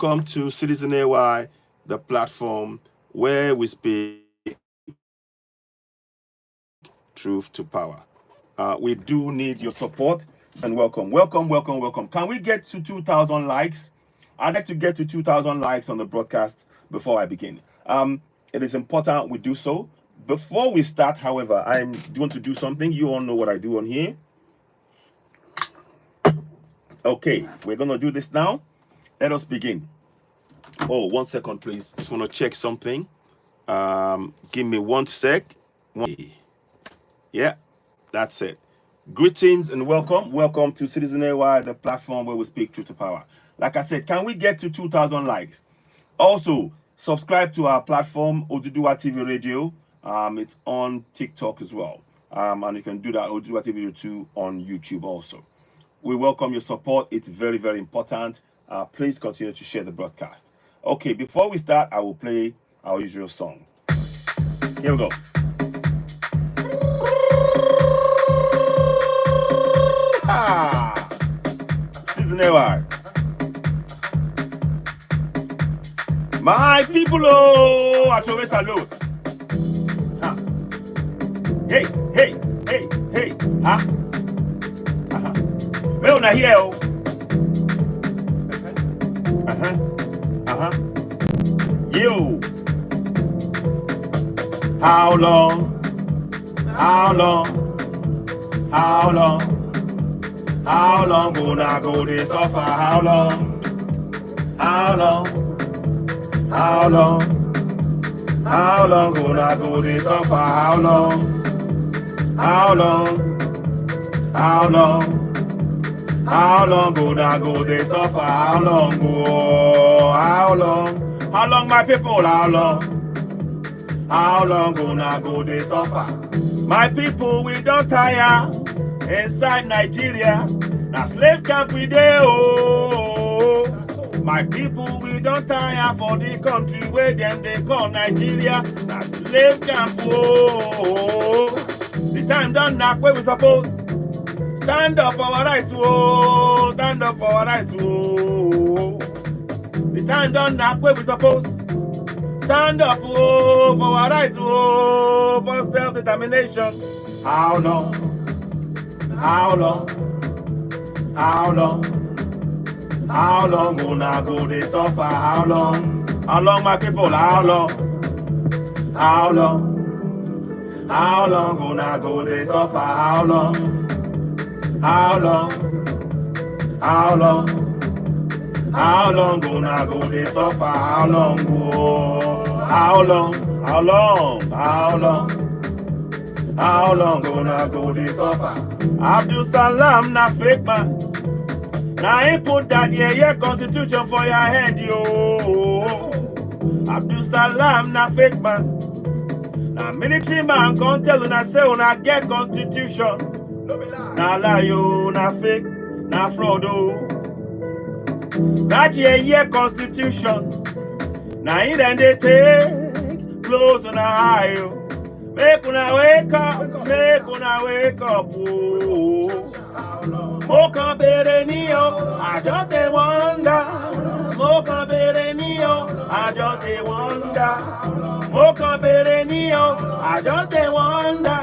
welcome to Citizen AY, the platform where we speak truth to power. We do need your support and welcome. Can we get to 2,000 likes? I'd like to get to 2,000 likes on the broadcast before I begin. It is important we do so. Before we start, however, I want to do something. You all know what I do on here. Okay, we're going to do this now. Let us begin. Oh, 1 second, please. Just want to check something. Give me 1 sec. Yeah, that's it. Greetings and welcome. Welcome to Citizen AY, the platform where we speak truth to power. Like I said, can we get to 2,000 likes? Also, subscribe to our platform, Oduduwa TV Radio. It's on TikTok as well. And you can do that, Oduduwa TV Radio 2 on YouTube also. We welcome your support. It's very, very important. Please continue to share the broadcast. Okay, before we start, I will play our usual song. Here we go. Citizen AY. My people, oh, I show salute. Hey, hey, hey, hey, huh? Well, now here, oh. You. How long? How long? How long? How long gonna go this suffer? How long? How long? How long? How long gonna go this suffer? How long? How long? How long? How long gonna go this suffer? How long go? How long? How long, my people? How long? How long gonna go this suffer? My people, we don't tire. Inside Nigeria, now slave camp we dey oh. My people, we don't tire for the country where them they call Nigeria. Now slave camp oh. The time done knock where we suppose. Stand up for our rights oh. Stand up for our rights oh. The time done knock where we suppose. Stand up oh, for our rights oh, for self-determination. How long? How long? How long? How long gonna go they suffer? How long? How long, my people? How long? How long? How long gonna go they suffer? How long? How long? How long? How long gonna go they suffer? How long go? How long? How long? How long? How long gonna go they suffer? Abdul Salam na fake man. Now he put that yeah constitution for your head, yo. Abdul Salam na fake man. Now military man can't tell una say una get constitution. Na lie yo, na fake, na fraud oh. That yeah constitution. Now he then they take close on a high yo. Make una wake up, oh. Moka berenio, I just they wonder. Moka berenio, I just they wonder. Moka berenio, I just they wonder.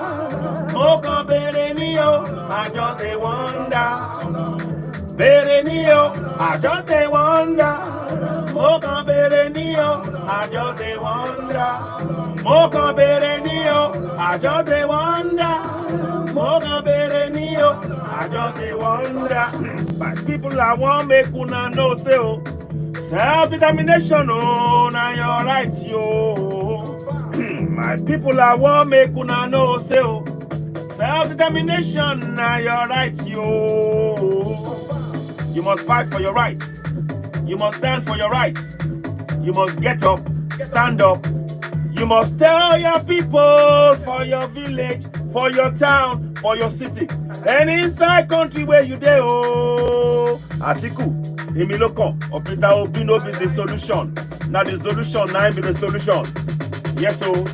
Moka berenio, I just they wonder. Berenio, I just they wonder. Moka berenio, I just they wonder. Moka berenio, I just they wonder. Moka berenio, I just they wonder. But people I want make una know say oh, self-determination oh, na your right yo. My people I want make una know say oh, self-determination na your right yo. You must fight for your right. You must stand for your right. You must get up, stand up. You must tell your people for your village, for your town, for your city. Any inside country where you dey oh. Atiku, Emiloko, Opita Obi no be the solution. Now the solution now be the solution. Yes oh.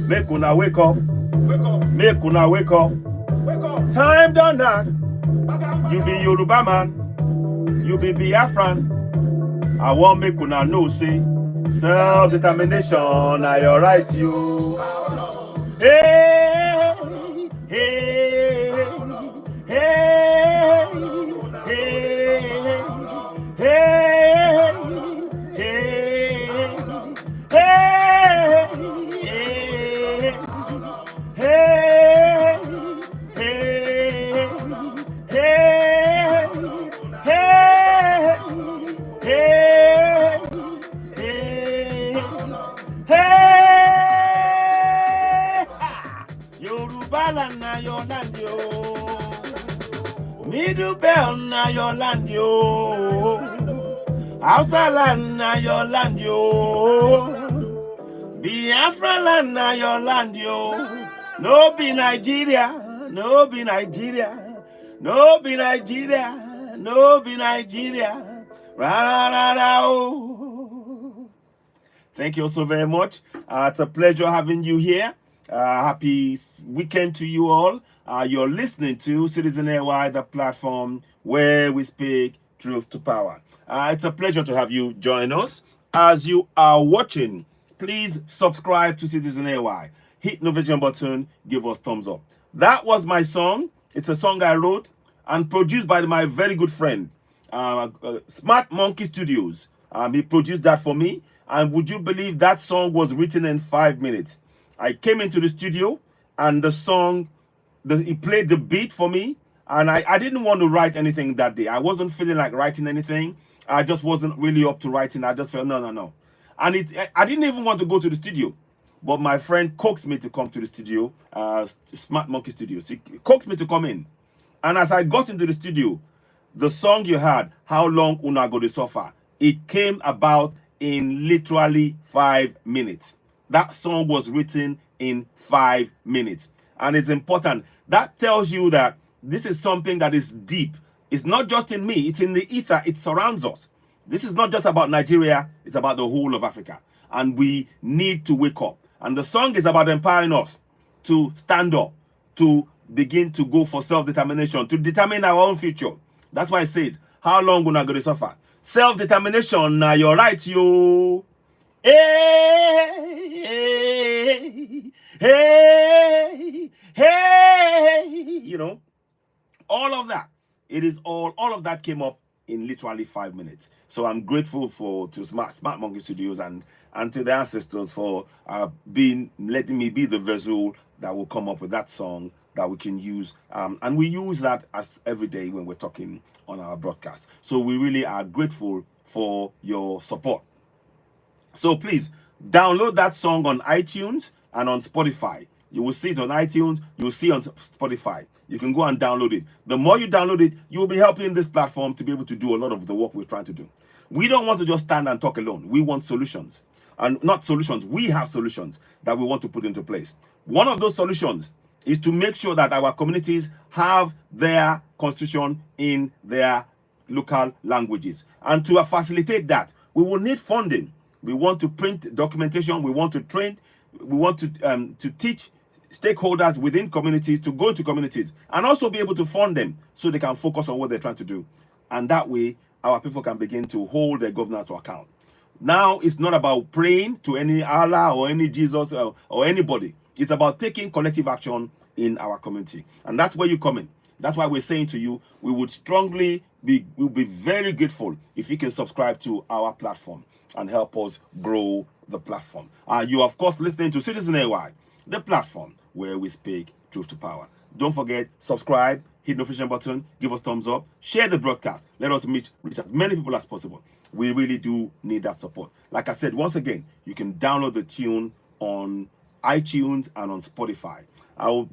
Make una wake up. Wake up. Make una wake up. Wake up. Time done that. You be Yoruba man. You be Biafran. I want make una know say self-determination na your right you. Hey, hey, hey, hey, hey, hey, hey, hey, hey, hey, hey, hey, hey, hey, hey. Yoruba land na your land yo. Middle belt na your land yo. Hausa land na your land yo. Biafra land na your land yo. No be Nigeria, no be Nigeria, no be Nigeria, no be Nigeria. Ra ra ra ra oh. Thank you so very much. It's a pleasure having you here. Happy weekend to you all. You're listening to Citizen AY, the platform where we speak truth to power. It's a pleasure to have you join us. As you are watching, please subscribe to Citizen AY. Hit the notification button, give us thumbs up. That was my song. It's a song I wrote and produced by my very good friend, Smart Monkey Studios. He produced that for me. And would you believe that song was written in 5 minutes? I came into the studio and the song, he played the beat for me. And I didn't want to write anything that day. I wasn't feeling like writing anything. I just wasn't really up to writing. I just felt, no. And I didn't even want to go to the studio. But my friend coaxed me to come to the studio, Smart Monkey Studios. He coaxed me to come in. And as I got into the studio, the song you heard, How Long Una Go to Suffer, it came about in literally 5 minutes. That song was written in 5 minutes. And it's important. That tells you that this is something that is deep. It's not just in me, it's in the ether, it surrounds us. This is not just about Nigeria, it's about the whole of Africa. And we need to wake up. And the song is about empowering us to stand up, to begin to go for self-determination, to determine our own future. That's why it says, how long will I go to suffer? Self-determination na your right, yo. Hey, hey, hey. You know, all of that. It is all of that came up in literally 5 minutes. So I'm grateful to Smart Monkey Studios and to the ancestors for letting me be the vessel that will come up with that song that we can use. And we use that as every day when we're talking on our broadcast. So we really are grateful for your support. So please download that song on iTunes and on Spotify. You will see it on iTunes, you will see it on Spotify. You can go and download it. The more you download it, you will be helping this platform to be able to do a lot of the work we're trying to do. We don't want to just stand and talk alone. We want solutions. And not solutions, we have solutions that we want to put into place. One of those solutions is to make sure that our communities have their constitution in their local languages. And to facilitate that, we will need funding. We want to print documentation. We want to train. We want to teach stakeholders within communities to go to communities and also be able to fund them so they can focus on what they're trying to do. And that way, our people can begin to hold their governors to account. Now, it's not about praying to any Allah or any Jesus or anybody. It's about taking collective action in our community. And that's where you come in. That's why we're saying to you, we would strongly we'll be very grateful if you can subscribe to our platform and help us grow the platform. You are, of course, listening to Citizen AY, the platform where we speak truth to power. Don't forget, subscribe, hit the notification button, give us thumbs up, share the broadcast. Let us reach as many people as possible. We really do need that support. Like I said, once again, you can download the tune on iTunes and on Spotify.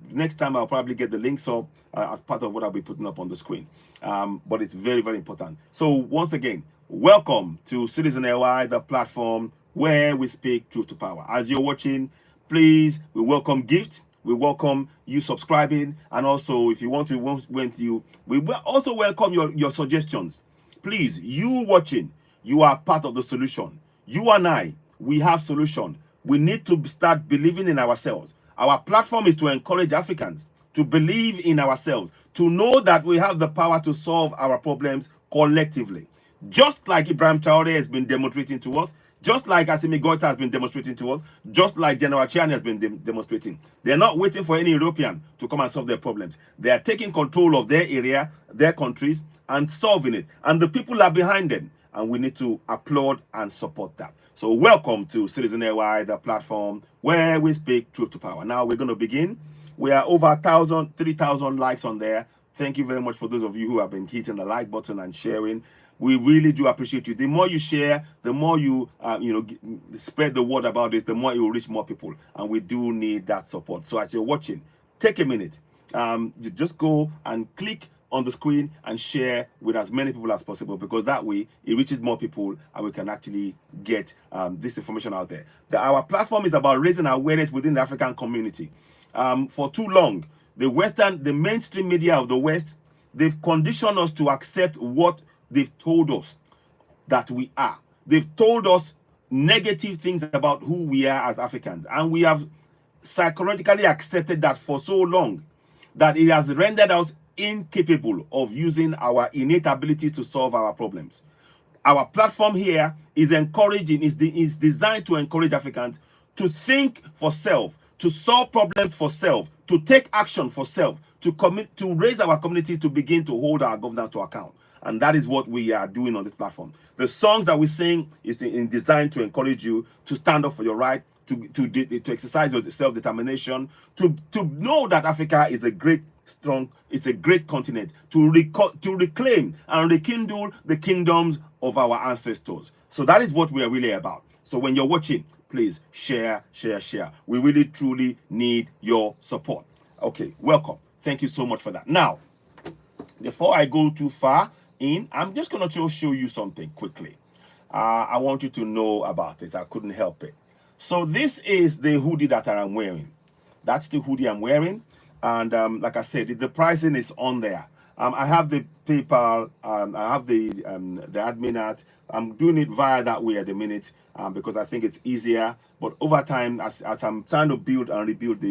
Next time I'll probably get the links up as part of what I'll be putting up on the screen. But it's very, very important. So once again, welcome to Citizen AY, the platform where we speak truth to power. As you're watching, please, we welcome gifts. We welcome you subscribing. And also, if you want to, we also welcome your suggestions. Please, you watching, you are part of the solution. You and I, we have solution. We need to start believing in ourselves. Our platform is to encourage Africans to believe in ourselves, to know that we have the power to solve our problems collectively. just like Ibrahim Traore has been demonstrating to us, just like Assimi Goïta has been demonstrating to us, just like General Chiani has been demonstrating. They're not waiting for any European to come and solve their problems. They are taking control of their area, their countries, and solving it. And the people are behind them. And we need to applaud and support that. So welcome to Citizen AY, the platform where we speak truth to power. Now we're going to begin. We are over 3,000 likes on there. Thank you very much for those of you who have been hitting the like button and sharing. We really do appreciate you. The more you share, the more you spread the word about this, the more it will reach more people. And we do need that support. So as you're watching, take a minute. You just go and click on the screen and share with as many people as possible, because that way it reaches more people and we can actually get this information out there. Our platform is about raising awareness within the African community. For too long, the mainstream media of the West, they've conditioned us to accept what they've told us that we are. They've told us negative things about who we are as Africans, and we have psychologically accepted that for so long that it has rendered us incapable of using our innate abilities to solve our problems. Our platform here is designed to encourage Africans to think for self, to solve problems for self, to take action for self, to raise our community to begin to hold our governance to account. And that is what we are doing on this platform. The songs that we sing is designed to encourage you to stand up for your right, to exercise your self-determination, to know that Africa is a great continent, to reclaim and rekindle the kingdoms of our ancestors. So that is what we are really about. So when you're watching, please share. We really truly need your support. Okay, welcome. Thank you so much for that. Now, before I go too far in, I'm just going to show you something quickly. I want you to know about this. I couldn't help it. So this is the hoodie that I'm wearing. That's the hoodie I'm wearing. And like I said, the pricing is on there. I have the PayPal, I have the admin at. I'm doing it via that way at the minute because I think it's easier. But over time, as I'm trying to build and rebuild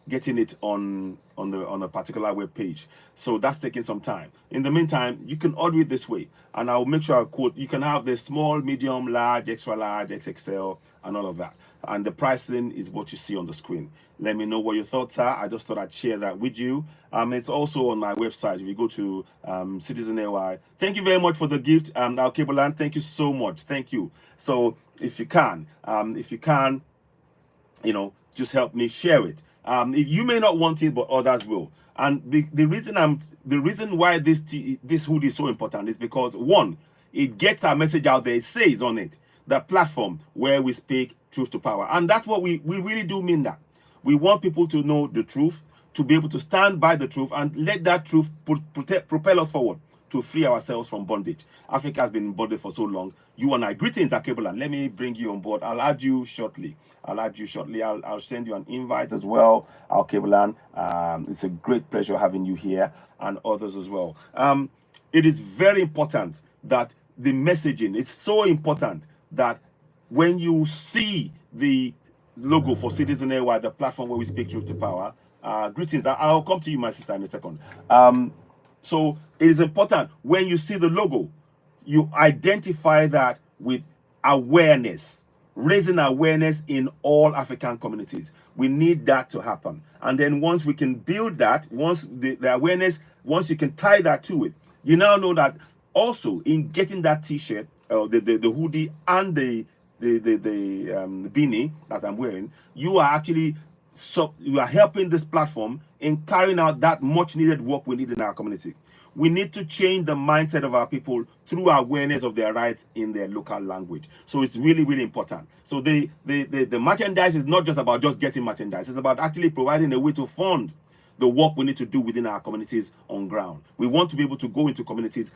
getting it on a particular web page, so that's taking some time. In the meantime, you can order it this way, and I'll make sure I quote. You can have the small, medium, large, extra large, XXL, and all of that. And the pricing is what you see on the screen. Let me know what your thoughts are. I just thought I'd share that with you. It's also on my website. If you go to Citizen AY, thank you very much for the gift. Now, Cableland, thank you so much. Thank you. So if you can, just help me share it. If you may not want it, but others will. And the reason why this hoodie is so important is because, one, it gets our message out there. It says on it, the platform where we speak truth to power. And that's what we really do mean that. We want people to know the truth, to be able to stand by the truth and let that truth propel us forward to free ourselves from bondage. Africa has been in bondage for so long. You and I, greetings, Akebulan. Let me bring you on board. I'll add you shortly. I'll send you an invite as well, Akebulan. It's a great pleasure having you here and others as well. It is very important that the messaging, it's so important that when you see the logo for Citizen AY, the platform where we speak truth to power, greetings. I'll come to you, my sister, in a second. So it is important when you see the logo, you identify that with awareness, raising awareness in all African communities. We need that to happen. And then once we can build that, once the awareness, once you can tie that to it, you now know that also in getting that t-shirt, the hoodie and the beanie that I'm wearing, you are actually you are helping this platform in carrying out that much needed work we need in our community. We need to change the mindset of our people through awareness of their rights in their local language. So it's really, really important. So the merchandise is not just about just getting merchandise. It's about actually providing a way to fund the work we need to do within our communities on ground. We want to be able to go into communities,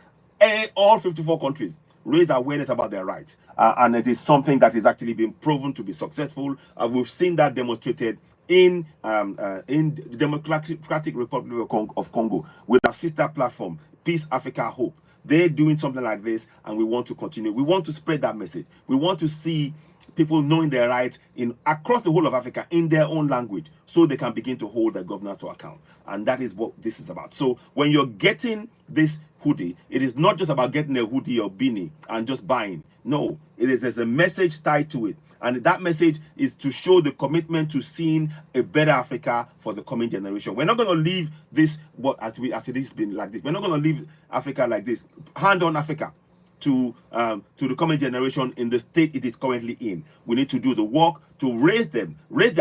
all 54 countries, raise awareness about their rights. And it is something that is actually being proven to be successful. We've seen that demonstrated in the Democratic Republic of Congo with our sister platform, Peace Africa Hope. They're doing something like this, and we want to continue. We want to spread that message. We want to see people knowing their rights across the whole of Africa in their own language, so they can begin to hold their governors to account. And that is what this is about. So when you're getting this hoodie, it is not just about getting a hoodie or beanie and just buying. No, there's a message tied to it. And that message is to show the commitment to seeing a better Africa for the coming generation. We're not going to leave this, as it has been like this. We're not going to leave Africa like this. Hand on Africa to the coming generation in the state it is currently in. We need to do the work to raise their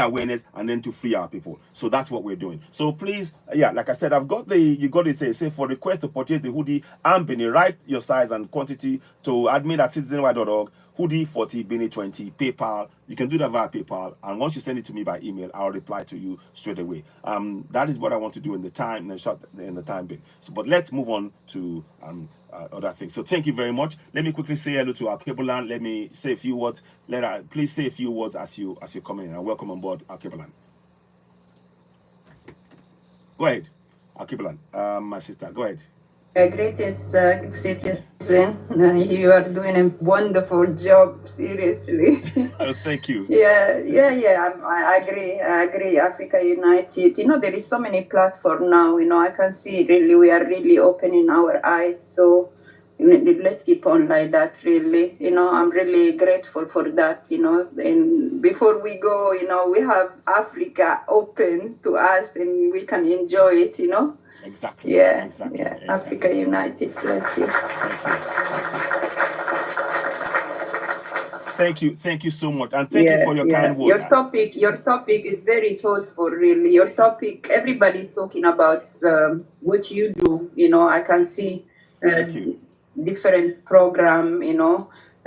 awareness, and then to free our people. So that's what we're doing. So please, yeah, like I said, I've got you got it, say for request to purchase the hoodie and beanie, write your size and quantity to admin@citizenwide.org. Hoodie 40, beanie 20, PayPal. You can do that via PayPal, and once you send it to me by email, I'll reply to you straight away. That is what I want to do in the time being. So, but let's move on to other things. So thank you very much. Let me quickly say hello to our Cableland. Let me say a few words. Please say a few words as you come in, and welcome on board our Cableland. Go ahead, our Cableland, my sister. Go ahead. Greetings, citizen. You are doing a wonderful job, seriously. Oh, thank you. Yeah. I agree. Africa United. There is so many platforms now. I can see really we are really opening our eyes. So let's keep on like that. Really, I'm really grateful for that. And before we go, we have Africa open to us, and we can enjoy it. Exactly. Yeah. Exactly. Africa United. Bless you. Thank you so much, and thank you for your kind words. Your topic is very thoughtful, really. Your topic, everybody's talking about what you do. I can see different program,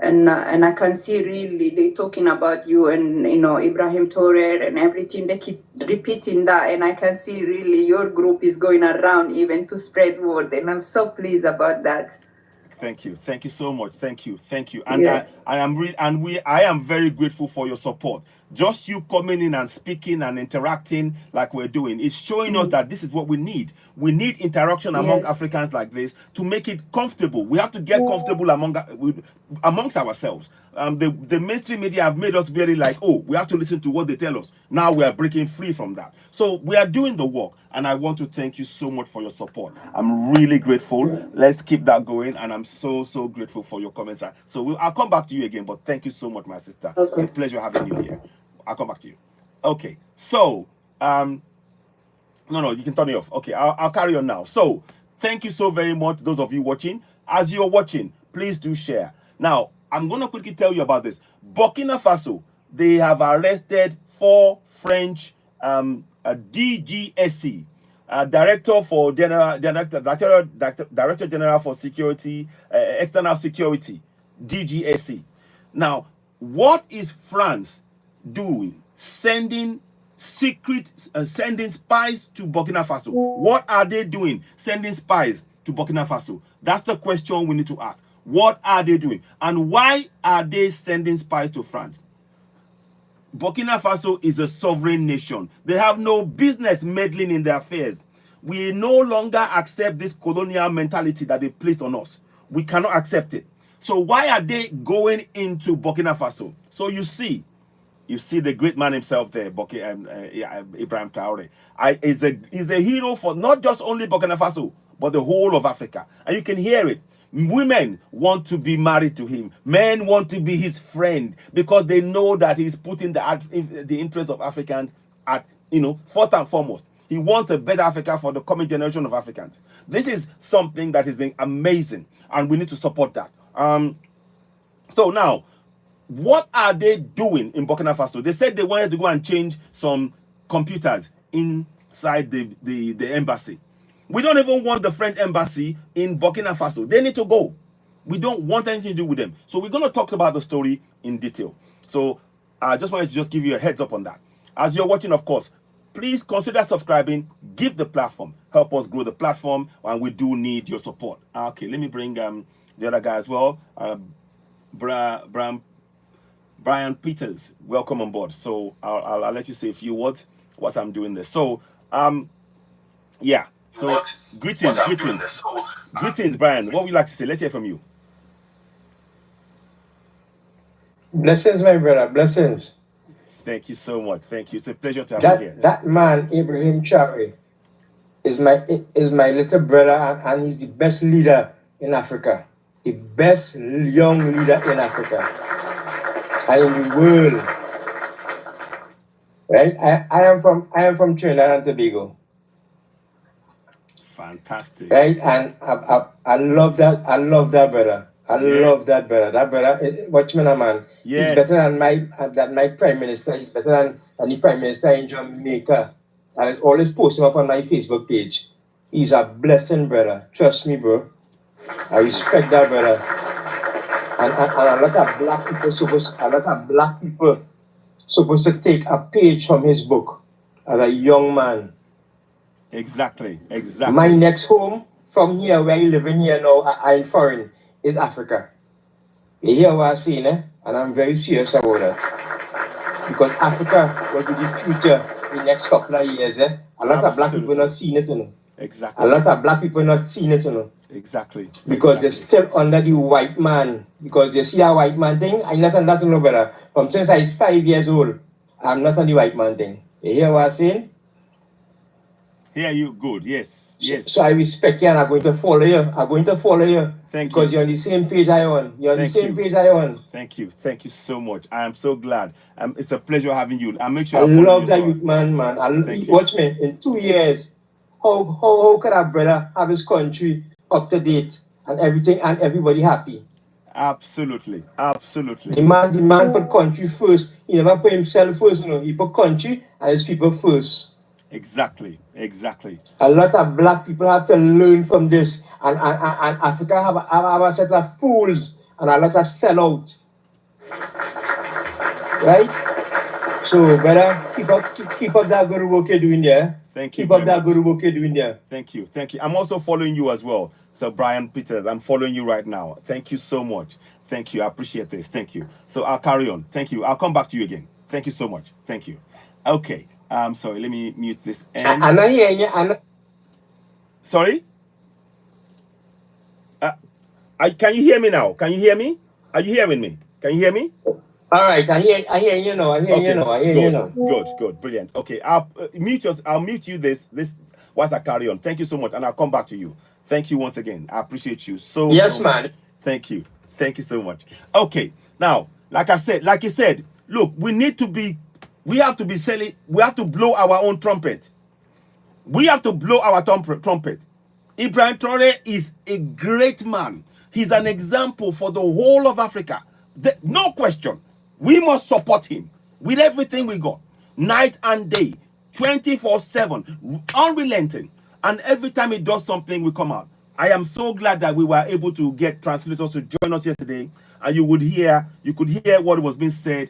and I can see really they talking about you and Ibrahim Toure and everything. They keep repeating that, and I can see really your group is going around even to spread word, and I'm so pleased about that. Thank you so much. Thank you, and yeah. I am very grateful for your support. Just you coming in and speaking and interacting like we're doing, it's showing us that this is what we need. We need interaction among Africans like this to make it comfortable. We have to get comfortable amongst ourselves. The mainstream media have made us very like, oh, we have to listen to what they tell us. Now we are breaking free from that. So we are doing the work, and I want to thank you so much for your support. I'm really grateful. Let's keep that going, and I'm so grateful for your comments. So I'll come back to you again, but thank you so much, my sister. Okay. It's a pleasure having you here. I'll come back to you. Okay, so no, you can turn it off. Okay, I'll carry on now. So thank you so very much, those of you watching. As you're watching, please do share. Now, I'm going to quickly tell you about this. Burkina Faso, they have arrested 4 French DGSC, Director General for Security, External Security, DGSC. Now, what is France doing? Sending spies to Burkina Faso. What are they doing? Sending spies to Burkina Faso. That's the question we need to ask. What are they doing? And why are they sending spies to France? Burkina Faso is a sovereign nation. They have no business meddling in their affairs. We no longer accept this colonial mentality that they placed on us. We cannot accept it. So why are they going into Burkina Faso? So you see the great man himself there, Ibrahim Traore. He's a hero for not just only Burkina Faso, but the whole of Africa. And you can hear it. Women want to be married to him. Men want to be his friend because they know that he's putting the interest of Africans at, first and foremost. He wants a better Africa for the coming generation of Africans. This is something that is amazing, and we need to support that. So now, what are they doing in Burkina Faso? They said they wanted to go and change some computers inside the embassy. We don't even want the French embassy in Burkina Faso. They need to go. We don't want anything to do with them. So we're going to talk about the story in detail. So I just wanted to give you a heads up on that. As you're watching, of course, please consider subscribing. Give the platform. Help us grow the platform, and we do need your support. Okay, let me bring the other guy as well. Brian Peters, welcome on board. So I'll let you say a few words whilst I'm doing this. So yeah. So greetings, Brian. What would you like to say? Let's hear from you. Blessings, my brother. Blessings. Thank you so much. Thank you. It's a pleasure to have you here. That man, Ibrahim Traore, is my little brother, and he's the best leader in Africa, the best young leader in Africa and in the world. Right? I am from Trinidad and Tobago. Fantastic. Right? And I love that. I love that brother. I love that brother. That brother, watchman, man. Yes. He's better than my prime minister. He's better than the prime minister in Jamaica. I always post him up on my Facebook page. He's a blessing, brother. Trust me, bro. I respect that brother. And a lot of black people supposed to take a page from his book as a young man. Exactly. My next home from here, where I live in here now, I'm foreign, is Africa. You hear what I'm saying, eh? And I'm very serious about that. Because Africa will be the future in the next couple of years, eh? A lot of black people not seeing it, you know. Exactly. A lot of black people not seeing it, you know. Exactly. Because they're still under the white man. Because you see a white man thing, I'm not on that, no better. From since I was 5 years old, I'm not on the white man thing. You hear what I'm saying? Hear you good, yes. Yes. So I respect you and I'm going to follow you. Because you're on the same page I on. You're on the same page I on. Thank you. Thank you so much. I am so glad. It's a pleasure having you. I'll make sure I love that youth man. Watch me, in 2 years, how can a brother have his country up to date and everything and everybody happy? Absolutely. Absolutely. The man put country first. He never put himself first, you know. He put country and his people first. Exactly. Exactly. A lot of black people have to learn from this, and Africa have a set of fools and a lot of sellout. Right? So, brother, keep up that good work you're doing there. Thank you. Keep up that good work you're doing there. Thank you. Thank you. I'm also following you as well. So, Brian Peters, I'm following you right now. Thank you so much. Thank you. I appreciate this. Thank you. So, I'll carry on. Thank you. I'll come back to you again. Thank you so much. Thank you. Okay. Sorry, let me mute this end. And I hear you. Sorry? Can you hear me now? Can you hear me? Are you hearing me? Can you hear me? All right, I hear you now. I hear you now. Good, brilliant. Okay, I'll mute you this whilst I carry on. Thank you so much, and I'll come back to you. Thank you once again. I appreciate you so yes, so man. Much. Thank you so much. Okay, now, like you said, look, we have to be selling. We have to blow our own trumpet. We have to blow our trumpet. Ibrahim Traore is a great man. He's an example for the whole of Africa. No question. We must support him with everything we got. Night and day. 24/7. Unrelenting. And every time he does something, we come out. I am so glad that we were able to get translators to join us yesterday. And you could hear what was being said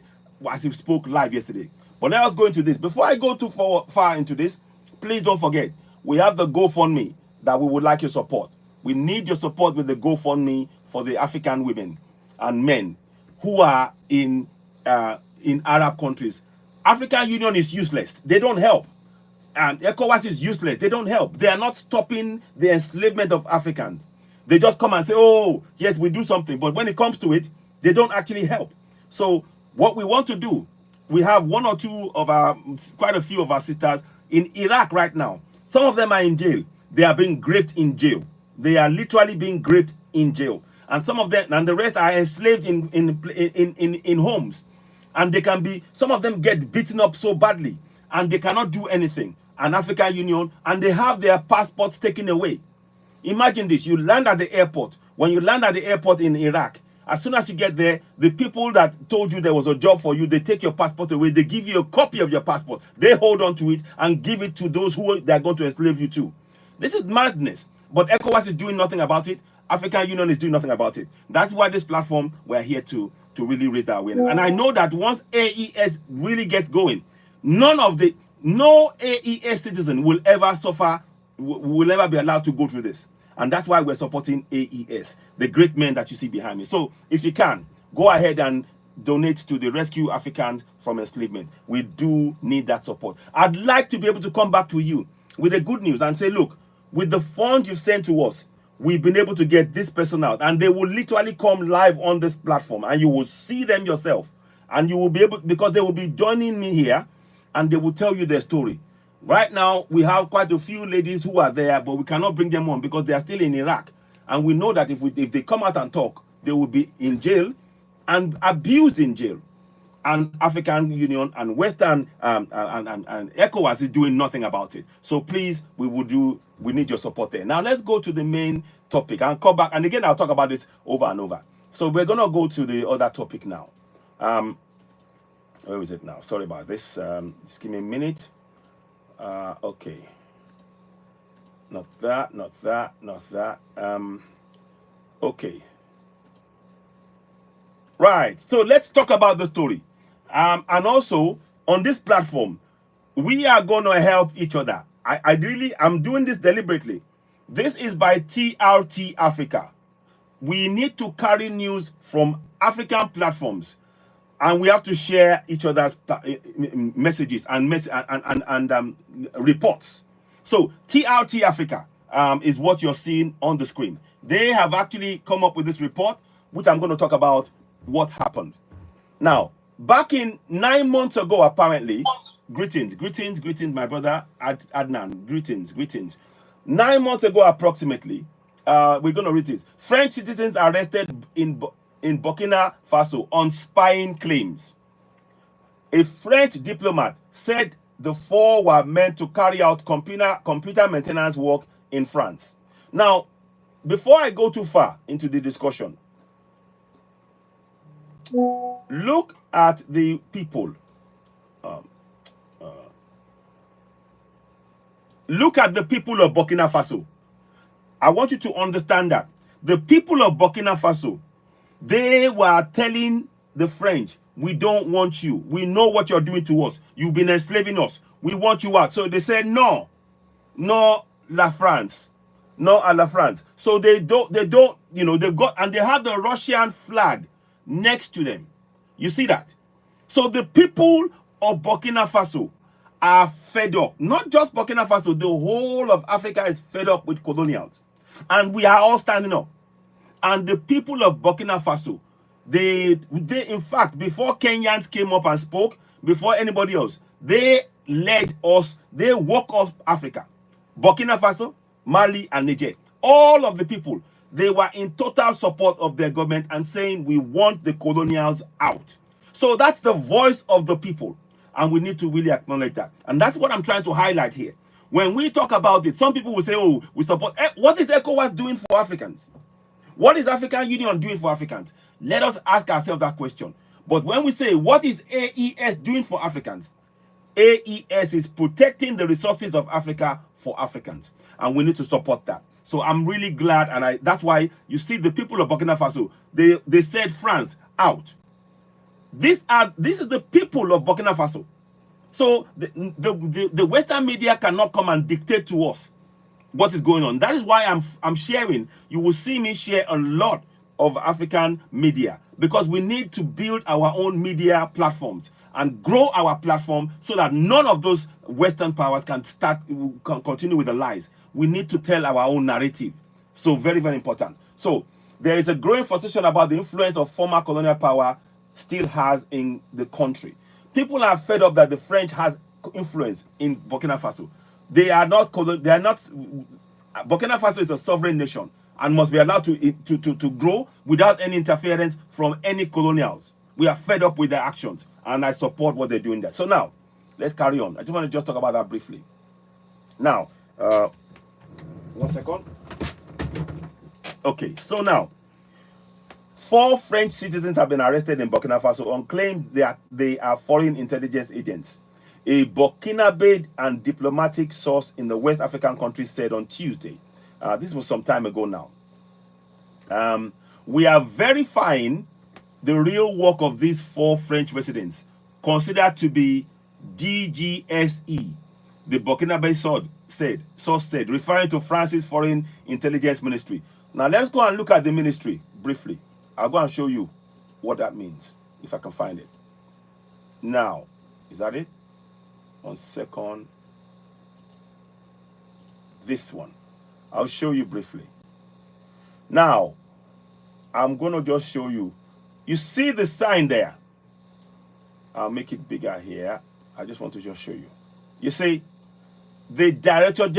as he spoke live yesterday. But let us go into this. Before I go too far into this, please don't forget, we have the GoFundMe that we would like your support. We need your support with the GoFundMe for the African women and men who are in Arab countries. African Union is useless. They don't help. And ECOWAS is useless. They don't help. They are not stopping the enslavement of Africans. They just come and say, oh, yes, we do something. But when it comes to it, they don't actually help. So what we want to do, we have quite a few of our sisters in Iraq right now. Some of them are in jail. They are being raped in jail. They are literally being raped in jail. And some of them, and the rest are enslaved in homes. And some of them get beaten up so badly, and they cannot do anything. An African Union, and they have their passports taken away. Imagine this, you land at the airport. When you land at the airport in Iraq, as soon as you get there, the people that told you there was a job for you, they take your passport away. They give you a copy of your passport. They hold on to it and give it to those who they are going to enslave you to. This is madness. But ECOWAS is doing nothing about it. African Union is doing nothing about it. That's why this platform, we're here to really raise our awareness. And I know that once AES really gets going, no AES citizen will ever suffer, will ever be allowed to go through this. And that's why we're supporting AES, the great men that you see behind me. So if you can, go ahead and donate to the Rescue Africans from Enslavement. We do need that support. I'd like to be able to come back to you with the good news and say, look, with the fund you've sent to us, we've been able to get this person out. And they will literally come live on this platform. And you will see them yourself. And you will be able, because they will be joining me here. And they will tell you their story. Right now, we have quite a few ladies who are there, but we cannot bring them on because they are still in Iraq. And we know that if they come out and talk, they will be in jail and abused in jail. And African Union and Western and ECOWAS is doing nothing about it. So please, we need your support there. Now let's go to the main topic and come back. And again, I'll talk about this over and over. So we're gonna go to the other topic now. Where is it now? Sorry about this. Just give me a minute. Okay. Not that, not that, not that. Okay. Right. So let's talk about the story. And also on this platform, we are going to help each other. I'm doing this deliberately. This is by TRT Africa. We need to carry news from African platforms, and we have to share each other's messages and reports. So TRT Africa is what you're seeing on the screen. They have actually come up with this report, which I'm going to talk about what happened. Now, back in 9 months ago, apparently, greetings, my brother Adnan, greetings. 9 months ago, approximately, we're going to read this. French citizens arrested in Burkina Faso on spying claims. A French diplomat said the four were meant to carry out computer maintenance work in France. Now, before I go too far into the discussion, look at the people. Look at the people of Burkina Faso. I want you to understand that the people of Burkina Faso, they were telling the French, we don't want you. We know what you're doing to us. You've been enslaving us. We want you out. So they said, no, la France. No, à la France. So they don't, you know, they've got, and they have the Russian flag next to them. You see that? So the people of Burkina Faso are fed up. Not just Burkina Faso, the whole of Africa is fed up with colonials. And we are all standing up. And the people of Burkina Faso, they in fact, before Kenyans came up and spoke, before anybody else, they led us, they woke up Africa. Burkina Faso, Mali, and Niger. All of the people, they were in total support of their government and saying, we want the colonials out. So that's the voice of the people. And we need to really acknowledge that. And that's what I'm trying to highlight here. When we talk about it, some people will say, oh, we support. What is ECOWAS doing for Africans? What is African Union doing for Africans? Let us ask ourselves that question. But when we say, what is AES doing for Africans? AES is protecting the resources of Africa for Africans. And we need to support that. So I'm really glad, and that's why you see the people of Burkina Faso, they said France out. This is the people of Burkina Faso. So the Western media cannot come and dictate to us what is going on. That is why I'm sharing. You will see me share a lot of African media, because we need to build our own media platforms and grow our platform so that none of those Western powers can continue with the lies. We need to tell our own narrative. So very, very important. So there is a growing frustration about the influence of former colonial power still has in the country. People are fed up that the French has influence in Burkina Faso. Burkina Faso is a sovereign nation and must be allowed to grow without any interference from any colonials. We are fed up with their actions, and I support what they're doing there. So now, let's carry on. I just want to talk about that briefly. Now, 1 second. Okay, so now, 4 French citizens have been arrested in Burkina Faso on claims that they are foreign intelligence agents. A Burkinabe and diplomatic source in the West African country said on Tuesday. This was some time ago now. We are verifying the real work of these 4 French residents, considered to be DGSE, the Burkinabe source said, referring to France's Foreign Intelligence Ministry. Now let's go and look at the ministry briefly. I'll go and show you what that means, if I can find it. Now, is that it? 1 second. This one. I'll show you briefly. Now, I'm going to just show you. You see the sign there? I'll make it bigger here. I just want to just show you. You see, the Directorate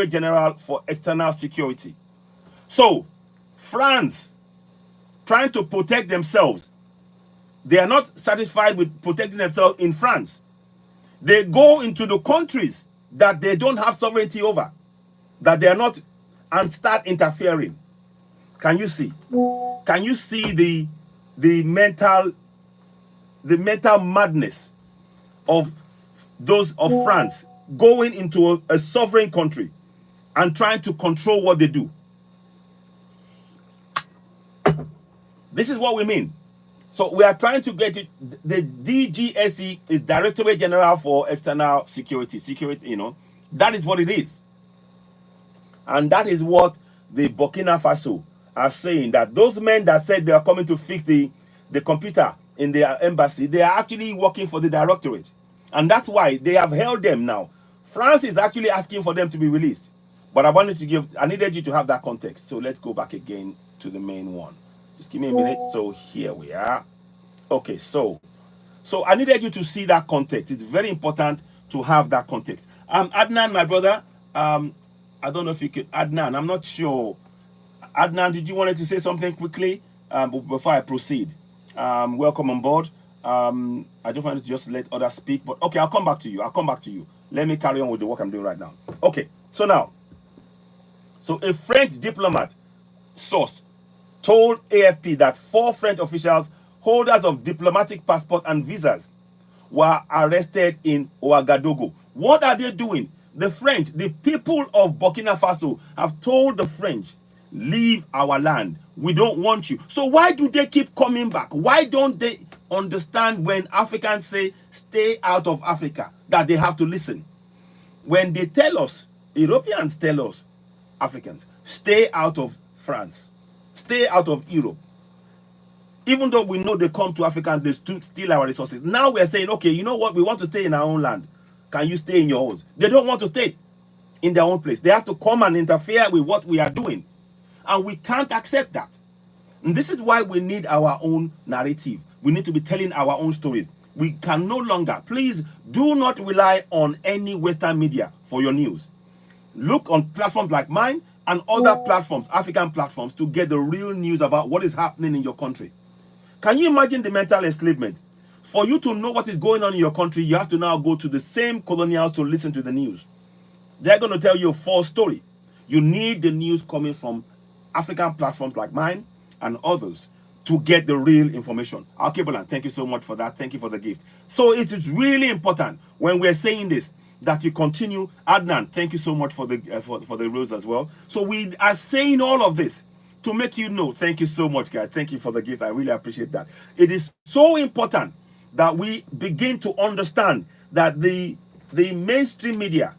General for External Security. So, France, trying to protect themselves, they are not satisfied with protecting themselves in France. They go into the countries that they don't have sovereignty over, that they are not, and start interfering. Can you see? Can you see the mental madness of those of France going into a sovereign country and trying to control what they do? This is what we mean. So we are trying to get it. The DGSE is Directorate General for External Security. That is what it is. And that is what the Burkina Faso are saying, that those men that said they are coming to fix the computer in their embassy, they are actually working for the directorate. And that's why they have held them now. France is actually asking for them to be released. But I needed you to have that context. So let's go back again to the main one. Just give me a minute. So here we are. Okay, so I needed you to see that context. It's very important to have that context. Adnan, my brother, I don't know if you could, Adnan, I'm not sure. Adnan, did you want to say something quickly before I proceed? Welcome on board. I don't want to just let others speak, but okay, I'll come back to you. Let me carry on with the work I'm doing right now. Okay, so now, a French diplomat source told AFP that 4 French officials, holders of diplomatic passport and visas, were arrested in Ouagadougou. What are they doing? The French, the people of Burkina Faso, have told the French, leave our land. We don't want you. So why do they keep coming back? Why don't they understand when Africans say, stay out of Africa, that they have to listen? When they tell us, Europeans tell us, Africans, stay out of France, stay out of Europe. Even though we know they come to Africa and they steal our resources. Now we're saying, okay, you know what? We want to stay in our own land. Can you stay in your own? They don't want to stay in their own place. They have to come and interfere with what we are doing. And we can't accept that. And this is why we need our own narrative. We need to be telling our own stories. We can no longer, please do not rely on any Western media for your news. Look on platforms like mine and other platforms, African platforms, to get the real news about what is happening in your country. Can you imagine the mental enslavement? For you to know what is going on in your country, you have to now go to the same colonials to listen to the news. They're going to tell you a false story. You need the news coming from African platforms like mine and others to get the real information. Alkebulan, thank you so much for that. Thank you for the gift. So it is really important when we're saying this that you continue. Adnan, thank you so much for the rules as well. So we are saying all of this to make you know. Thank you so much, guys. Thank you for the gift. I really appreciate that. It is so important that we begin to understand that the mainstream media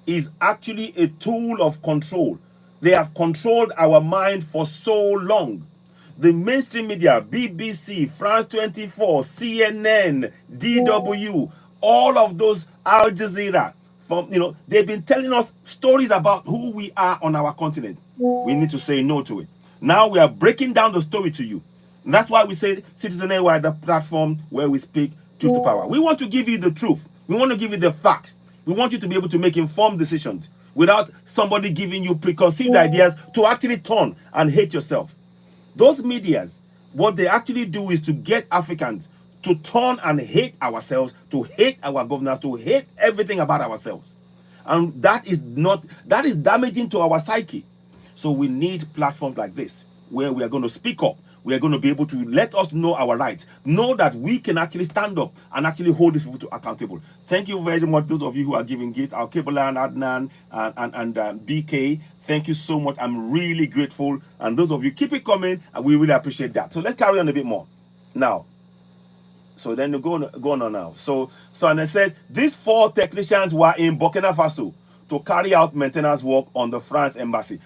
is actually a tool of control. They have controlled our mind for so long. The mainstream media, BBC, France 24, CNN, DW, all of those, Al Jazeera, they've been telling us stories about who we are on our continent. We need to say no to it. Now we are breaking down the story to you. And that's why we say Citizen AY, the platform where we speak truth to power. We want to give you the truth. We want to give you the facts. We want you to be able to make informed decisions without somebody giving you preconceived ideas to actually turn and hate yourself. Those medias, what they actually do is to get Africans to turn and hate ourselves, to hate our governors, to hate everything about ourselves. And that is damaging to our psyche. So we need platforms like this where we are going to speak up. We are going to be able to let us know our rights. Know that we can actually stand up and actually hold these people to accountable. Thank you very much, those of you who are giving gifts. Alkebulan, Adnan, and BK. Thank you so much. I'm really grateful. And those of you, keep it coming, and we really appreciate that. So let's carry on a bit more. Now, so then go on now. So and it says, these 4 technicians were in Burkina Faso to carry out maintenance work on the France embassy.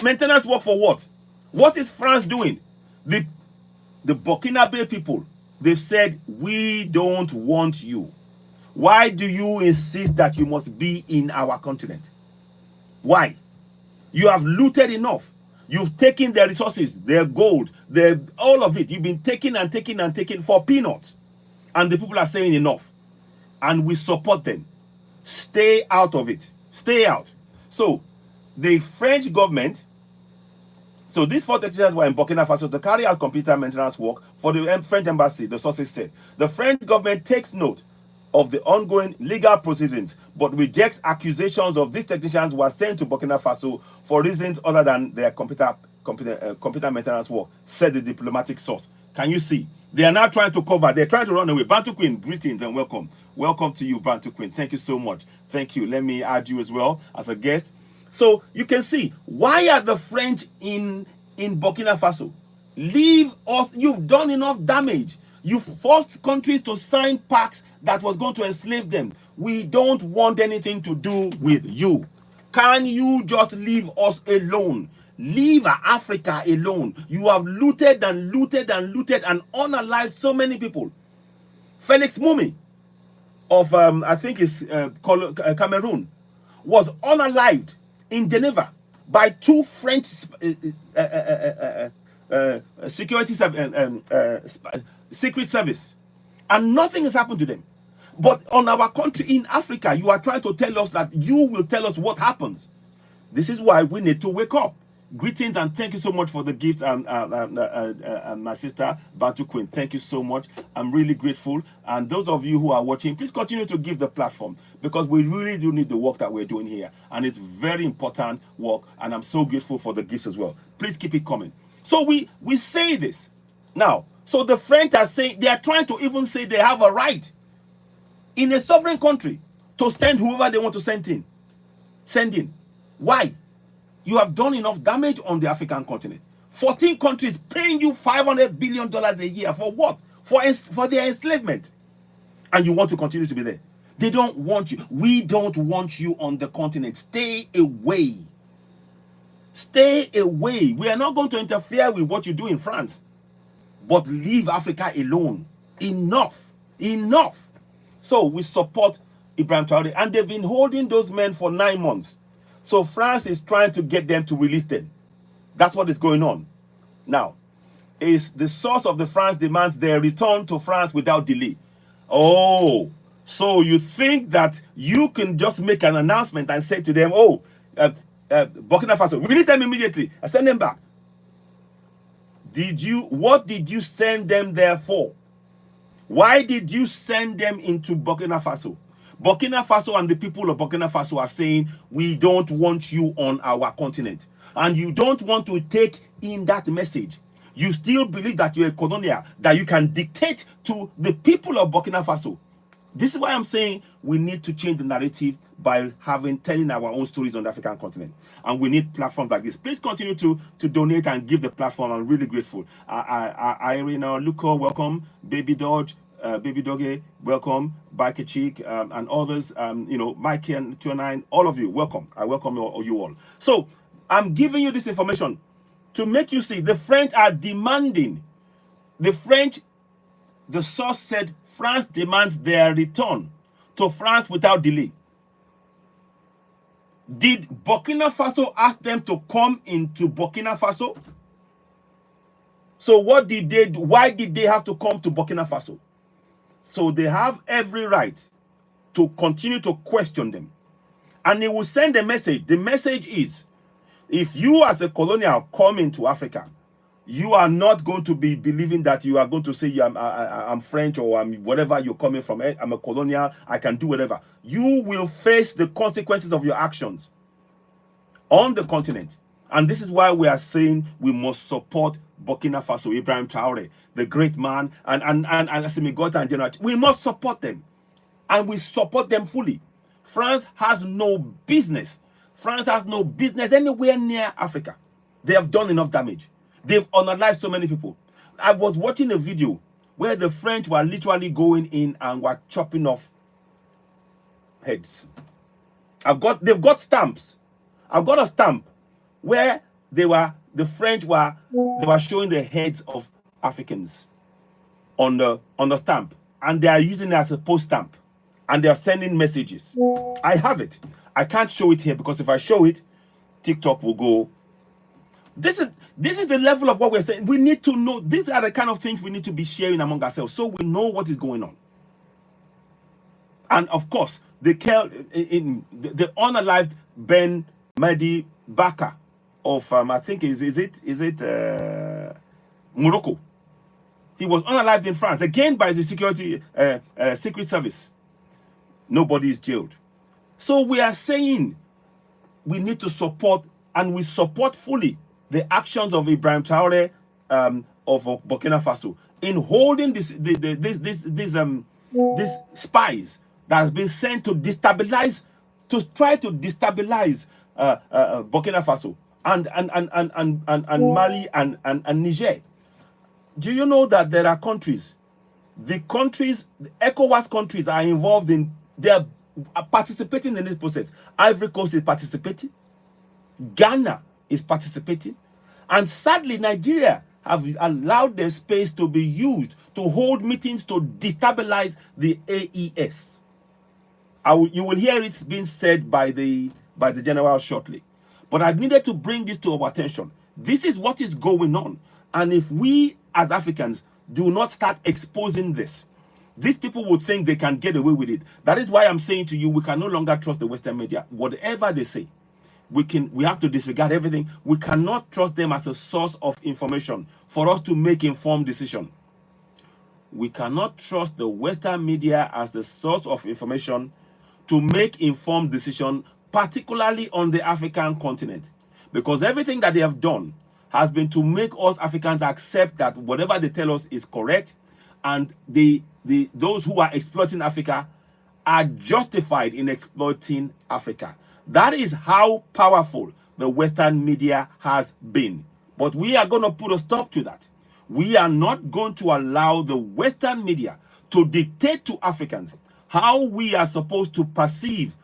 Maintenance work for what? What is France doing? The Burkinabe people, they've said, we don't want you. Why do you insist that you must be in our continent? Why? You have looted enough. You've taken their resources, their gold, all of it. You've been taking and taking and taking for peanuts. And the people are saying enough. And we support them. Stay out of it. Stay out. So the French government, so these 4 technicians were in Burkina Faso to carry out computer maintenance work for the French embassy, the sources said. The French government takes note of the ongoing legal proceedings, but rejects accusations of these technicians were sent to Burkina Faso for reasons other than their computer maintenance work, said the diplomatic source. Can you see? They are now trying to cover. They're trying to run away. Bantu Queen, greetings and welcome. Welcome to you, Bantu Queen. Thank you so much. Thank you. Let me add you as well as a guest. So you can see, why are the French in Burkina Faso? Leave us. You've done enough damage. You forced countries to sign pacts that was going to enslave them. We don't want anything to do with you. Can you just leave us alone? Leave Africa alone. You have looted and looted and looted and unalived so many people. Felix Mumi of, I think it's Cameroon, was unalived in Geneva by 2 French secret service. And nothing has happened to them. But on our country in Africa, you are trying to tell us that you will tell us what happens. This is why we need to wake up. Greetings and thank you so much for the gift, my sister Bantu Queen. Thank you so much. I'm really grateful. And those of you who are watching, please continue to give the platform, because we really do need the work that we're doing here, and it's very important work. And I'm so grateful for the gifts as well. Please keep it coming. So we say this now. So the French are saying, they are trying to even say they have a right in a sovereign country to send whoever they want to send in. Why? You have done enough damage on the African continent. 14 countries paying you $500 billion a year for what? For their enslavement. And you want to continue to be there. They don't want you. We don't want you on the continent. Stay away. Stay away. We are not going to interfere with what you do in France. But leave Africa alone. Enough. Enough. So we support Ibrahim Traoré. And they've been holding those men for 9 months. So France is trying to get them to release them. That's what is going on. Now, is the source of the France demands their return to France without delay. Oh, so you think that you can just make an announcement and say to them, oh, Burkina Faso, release them immediately. I send them back. What did you send them there for? Why did you send them into Burkina Faso? Burkina Faso and the people of Burkina Faso are saying, we don't want you on our continent. And you don't want to take in that message. You still believe that you're a colonial, that you can dictate to the people of Burkina Faso. This is why I'm saying we need to change the narrative by telling our own stories on the African continent. And we need platforms like this. Please continue to donate and give the platform. I'm really grateful. Irina, Luco, welcome. Baby Dodge. Baby Doggy, welcome. Bike Cheek, and others, Mikey and 29, all of you, welcome. I welcome you all. So I'm giving you this information to make you see the French are demanding. The source said France demands their return to France without delay. Did Burkina Faso ask them to come into Burkina Faso? So what did they do? Why did they have to come to Burkina Faso? So they have every right to continue to question them. And they will send a message. The message is, if you as a colonial come into Africa, you are not going to be believing that you are going to say, I'm French or I'm whatever you're coming from. I'm a colonial. I can do whatever. You will face the consequences of your actions on the continent. And this is why we are saying we must support Burkina Faso, Ibrahim Traoré, the great man, and Assimi Goïta and General. We must support them. And we support them fully. France has no business. France has no business anywhere near Africa. They have done enough damage. They've unalived so many people. I was watching a video where the French were literally going in and were chopping off heads. They've got stamps. I've got a stamp where the French were showing the heads of Africans on the stamp, and they are using it as a post stamp, and they are sending messages. I have it. I can't show it here because if I show it, TikTok will go. This is the level of what we're saying. We need to know. These are the kind of things we need to be sharing among ourselves so we know what is going on. And of course, they killed the unalived Ben Mehdi Baka of I think is it Morocco. He was unalived in France again by the secret service. Nobody is jailed. So we are saying we need to support, and we support fully the actions of Ibrahim Traore of Burkina Faso in holding these spies that has been sent to destabilize, to try to destabilize Burkina Faso and Mali and Niger. Do you know that there are countries, the ECOWAS countries are involved in, they are participating in this process. Ivory Coast is participating, Ghana is participating, and sadly Nigeria have allowed their space to be used to hold meetings to destabilize the AES. You will hear it being said by the general shortly. But I needed to bring this to our attention. This is what is going on. And if we as Africans do not start exposing this, these people would think they can get away with it. That is why I'm saying to you, we can no longer trust the Western media. Whatever they say, we have to disregard everything. We cannot trust them as a source of information for us to make informed decision. We cannot trust the Western media as the source of information to make informed decision, particularly on the African continent, because everything that they have done has been to make us Africans accept that whatever they tell us is correct, and those who are exploiting Africa are justified in exploiting Africa. That is how powerful the Western media has been. But we are going to put a stop to that. We are not going to allow the Western media to dictate to Africans how we are supposed to perceive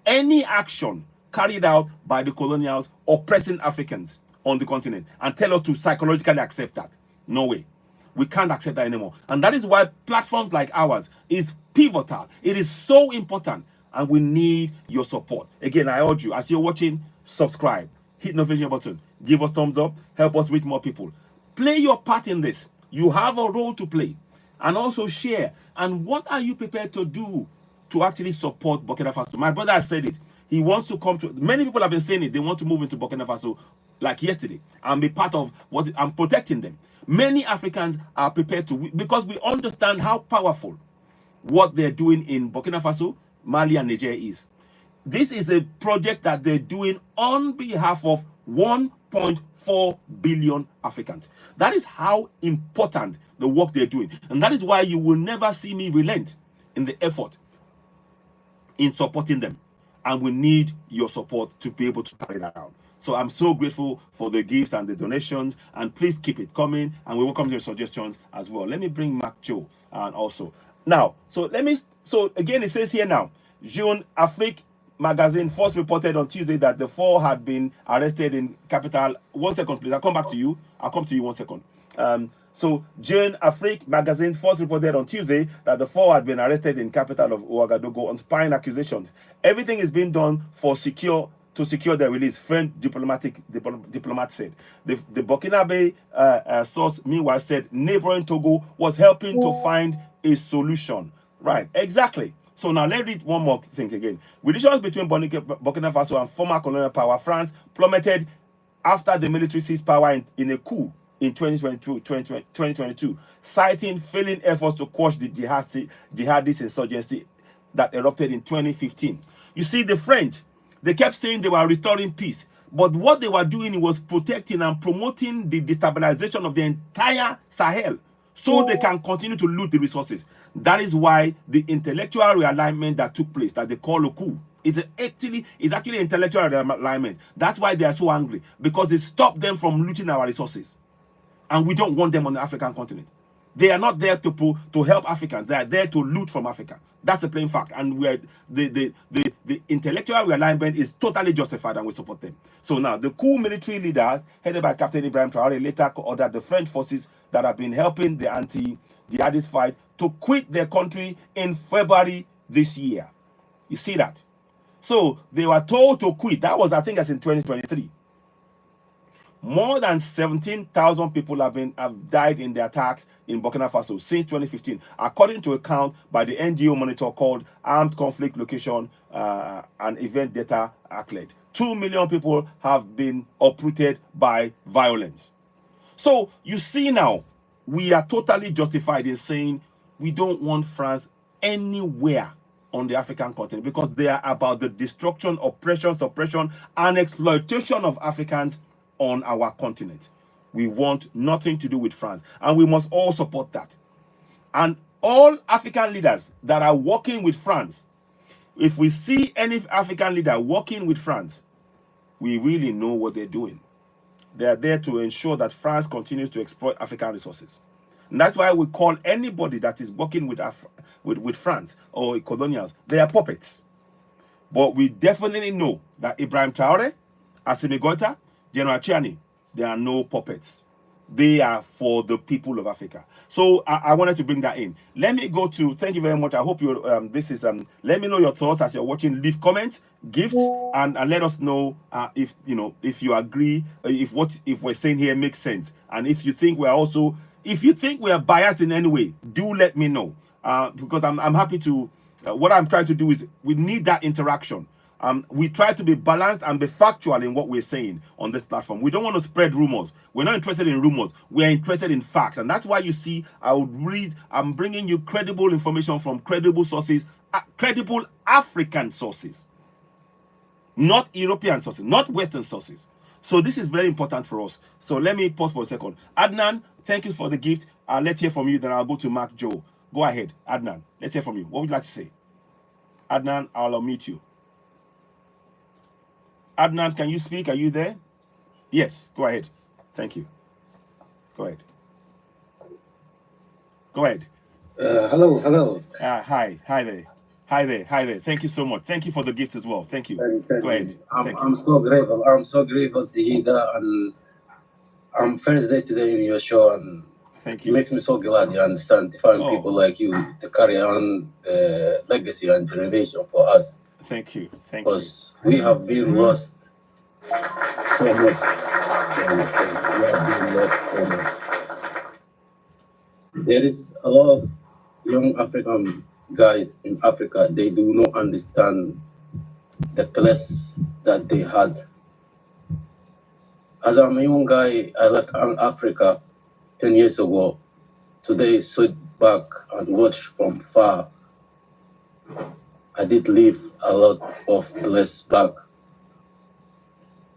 any action carried out by the colonials oppressing Africans on the continent and tell us to psychologically accept that. No way. We can't accept that anymore. And that is why platforms like ours is pivotal. It is so important, and we need your support. Again, I urge you, as you're watching, subscribe, hit the notification button, give us thumbs up, help us reach more people. Play your part in this. You have a role to play. And also share. And what are you prepared to do to actually support Burkina Faso? My brother has said it. He wants to come to, many people have been saying it, they want to move into Burkina Faso like yesterday and be part of what I'm protecting them. Many Africans are prepared to, because we understand how powerful what they're doing in Burkina Faso, Mali, and Niger is. This is a project that they're doing on behalf of 1.4 billion Africans. That is how important the work they're doing. And that is why you will never see me relent in the effort in supporting them. And we need your support to be able to carry that out. So I'm so grateful for the gifts and the donations, and please keep it coming, and we welcome your suggestions as well. Let me bring Mark Joe and also now. So again, it says here now, Jeune Afrique magazine first reported on Tuesday that the 4 had been arrested in capital. 1 second, please. I'll come back to you. I'll come to you 1 second. So Jeune Afrique magazine first reported on Tuesday that the 4 had been arrested in capital of Ouagadougou on spying accusations. Everything is being done to secure their release, French diplomat said. The Burkinabe source meanwhile said neighboring Togo was helping to find a solution. Right, exactly. So now let's read one more thing again. Relations between Burkina Faso and former colonial power France plummeted after the military seized power in a coup in 2022, citing failing efforts to quash the jihadist insurgency that erupted in 2015. You see, the French, they kept saying they were restoring peace, but what they were doing was protecting and promoting the destabilization of the entire Sahel so they can continue to loot the resources. That is why the intellectual realignment that took place, that they call a coup, is actually intellectual realignment. That's why they are so angry, because it stopped them from looting our resources. And we don't want them on the African continent. They are not there to help Africans. They are there to loot from Africa. That's a plain fact. And the intellectual realignment is totally justified, and we support them. So now, the coup military leaders, headed by Captain Ibrahim Traore, later ordered the French forces that have been helping the anti-jihadist fight to quit their country in February this year. You see that? So they were told to quit. That was, I think, that's in 2023. More than 17,000 people have died in the attacks in Burkina Faso since 2015, according to a count by the NGO monitor called Armed Conflict Location and Event Data ACLED. 2 million people have been uprooted by violence. So you see now, we are totally justified in saying we don't want France anywhere on the African continent because they are about the destruction, oppression, suppression, and exploitation of Africans on our continent. We want nothing to do with France, and we must all support that. And all African leaders that are working with France, if we see any African leader working with France, we really know what they're doing. They are there to ensure that France continues to exploit African resources. And that's why we call anybody that is working with France or colonials, they are puppets. But we definitely know that Ibrahim Traore, Assimi Goïta, General Chiani, they are no puppets. They are for the people of Africa. So I wanted to bring that in. Let me go to, thank you very much. I hope you, let me know your thoughts as you're watching. Leave comments, gifts, and let us know if you agree, if we're saying here makes sense. And if you think we are biased in any way, do let me know. Because I'm happy to, what I'm trying to do is we need that interaction. We try to be balanced and be factual in what we're saying on this platform. We don't want to spread rumors. We're not interested in rumors. We're interested in facts. And that's why you see, I'm bringing you credible information from credible sources, credible African sources, not European sources, not Western sources. So this is very important for us. So let me pause for a second. Adnan, thank you for the gift. Let's hear from you. Then I'll go to Mark Joe. Go ahead, Adnan. Let's hear from you. What would you like to say? Adnan, I'll unmute you. Adnan, can you speak? Are you there? Yes, go ahead. Thank you. Go ahead. Go ahead. Hello. Hi there. Hi there. Thank you so much. Thank you for the gift as well. Thank you. Go ahead. I'm so grateful. I'm so grateful to hear that. And I'm first day today in your show, and thank you. It makes me so glad you understand to find people like you to carry on the legacy and generation for us. Thank you. Because we have been lost so much. There is a lot of young African guys in Africa. They do not understand the place that they had. As I'm a young guy, I left Africa 10 years ago. Today, sit back and watch from far. I did leave a lot of bliss back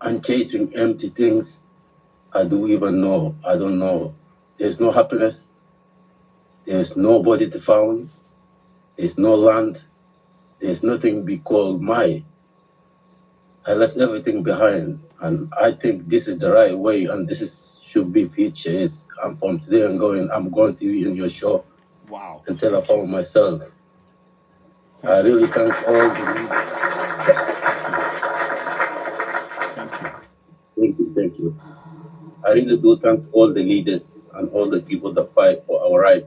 and chasing empty things. I don't know. There's no happiness. There's nobody to find. There's no land. There's nothing be called my. I left everything behind, and I think this is the right way, and should be future. I'm from today and I'm going to be in your show. Wow. Until I found myself. I really thank all the Thank you. I really do thank all the leaders and all the people that fight for our right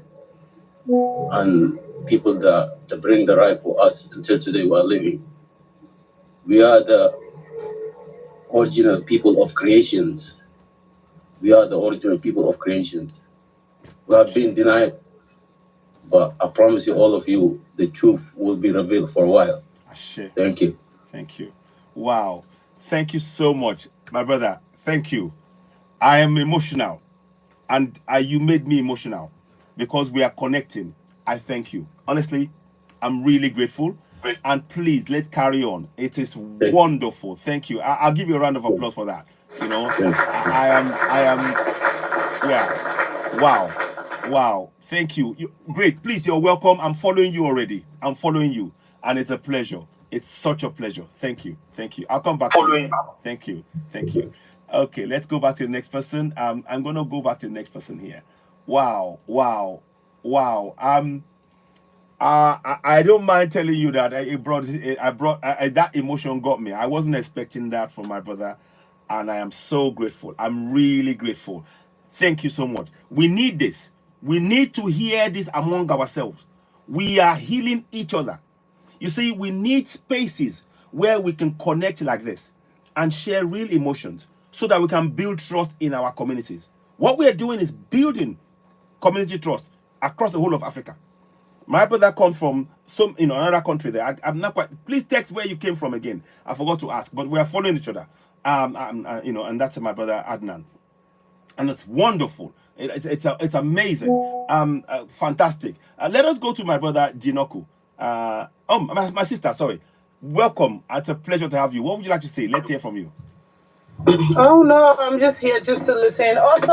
and people that bring the right for us until today we are living. We are the original people of creations. We are the original people of creations. We have been denied, but I promise you, all of you, the truth will be revealed for a while. Thank you. Thank you. Wow. Thank you so much, my brother. Thank you. I am emotional, and you made me emotional because we are connecting. I thank you. Honestly, I'm really grateful. And please, let's carry on. It is wonderful. Thank you. I'll give you a round of applause for that. You know, I am, yeah. Wow. Thank you. Great. Please, you're welcome. I'm following you already. I'm following you. And it's a pleasure. It's such a pleasure. Thank you. I'll come back to you. Thank you. Okay, let's go back to the next person. I'm going to go back to the next person here. Wow. I don't mind telling you that that emotion got me. I wasn't expecting that from my brother, and I am so grateful. I'm really grateful. Thank you so much. We need this. We need to hear this among ourselves. We are healing each other. You see, we need spaces where we can connect like this and share real emotions so that we can build trust in our communities. What we are doing is building community trust across the whole of Africa. My brother comes from another country there. I'm not quite. Please text where you came from again. I forgot to ask, but we are following each other. And that's my brother Adnan, and it's wonderful. It's amazing. Fantastic. Let us go to my brother Jinoku. My sister. Sorry. Welcome. It's a pleasure to have you. What would you like to say? Let's hear from you. Oh no, I'm just here just to listen. Also,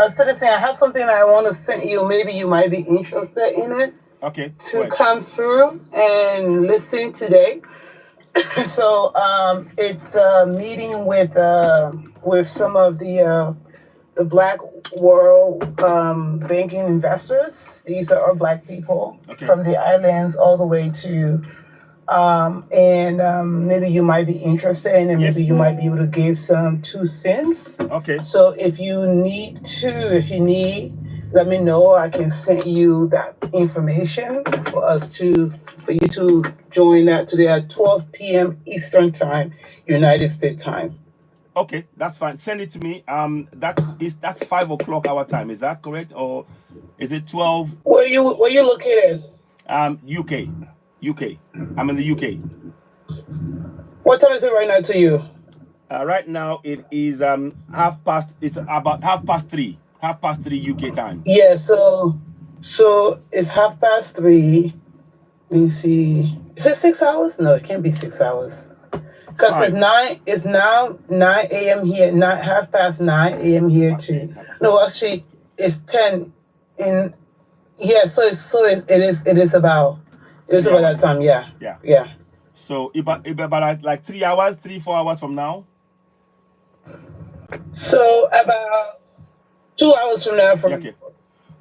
citizen, I have something that I want to send you. Maybe you might be interested in it. Okay. To come through and listen today. So it's a meeting with some of the Black world banking investors. These are Black people from the islands all the way to. Maybe you might be interested in, and maybe you might be able to give some 2 cents. Okay. So if you need, let me know. I can send you that information for you to join that today at 12 p.m. Eastern Time, United States time. Okay, that's fine. Send it to me. That's 5 o'clock our time. Is that correct, or is it 12? Where you located? UK. I'm in the UK. What time is it right now to you? Right now it is half past. It's about half past 3 UK time. Yeah. So it's 3:30. Let me see. Is it 6 hours? No, it can't be 6 hours. Because it's 9. It's now 9 a.m. here. 9:30 a.m. here too. No, actually, it's 10. In yeah. So it is about that time. Yeah. Yeah. So about like 3 hours, 3-4 hours from now. So about 2 hours from now. Okay.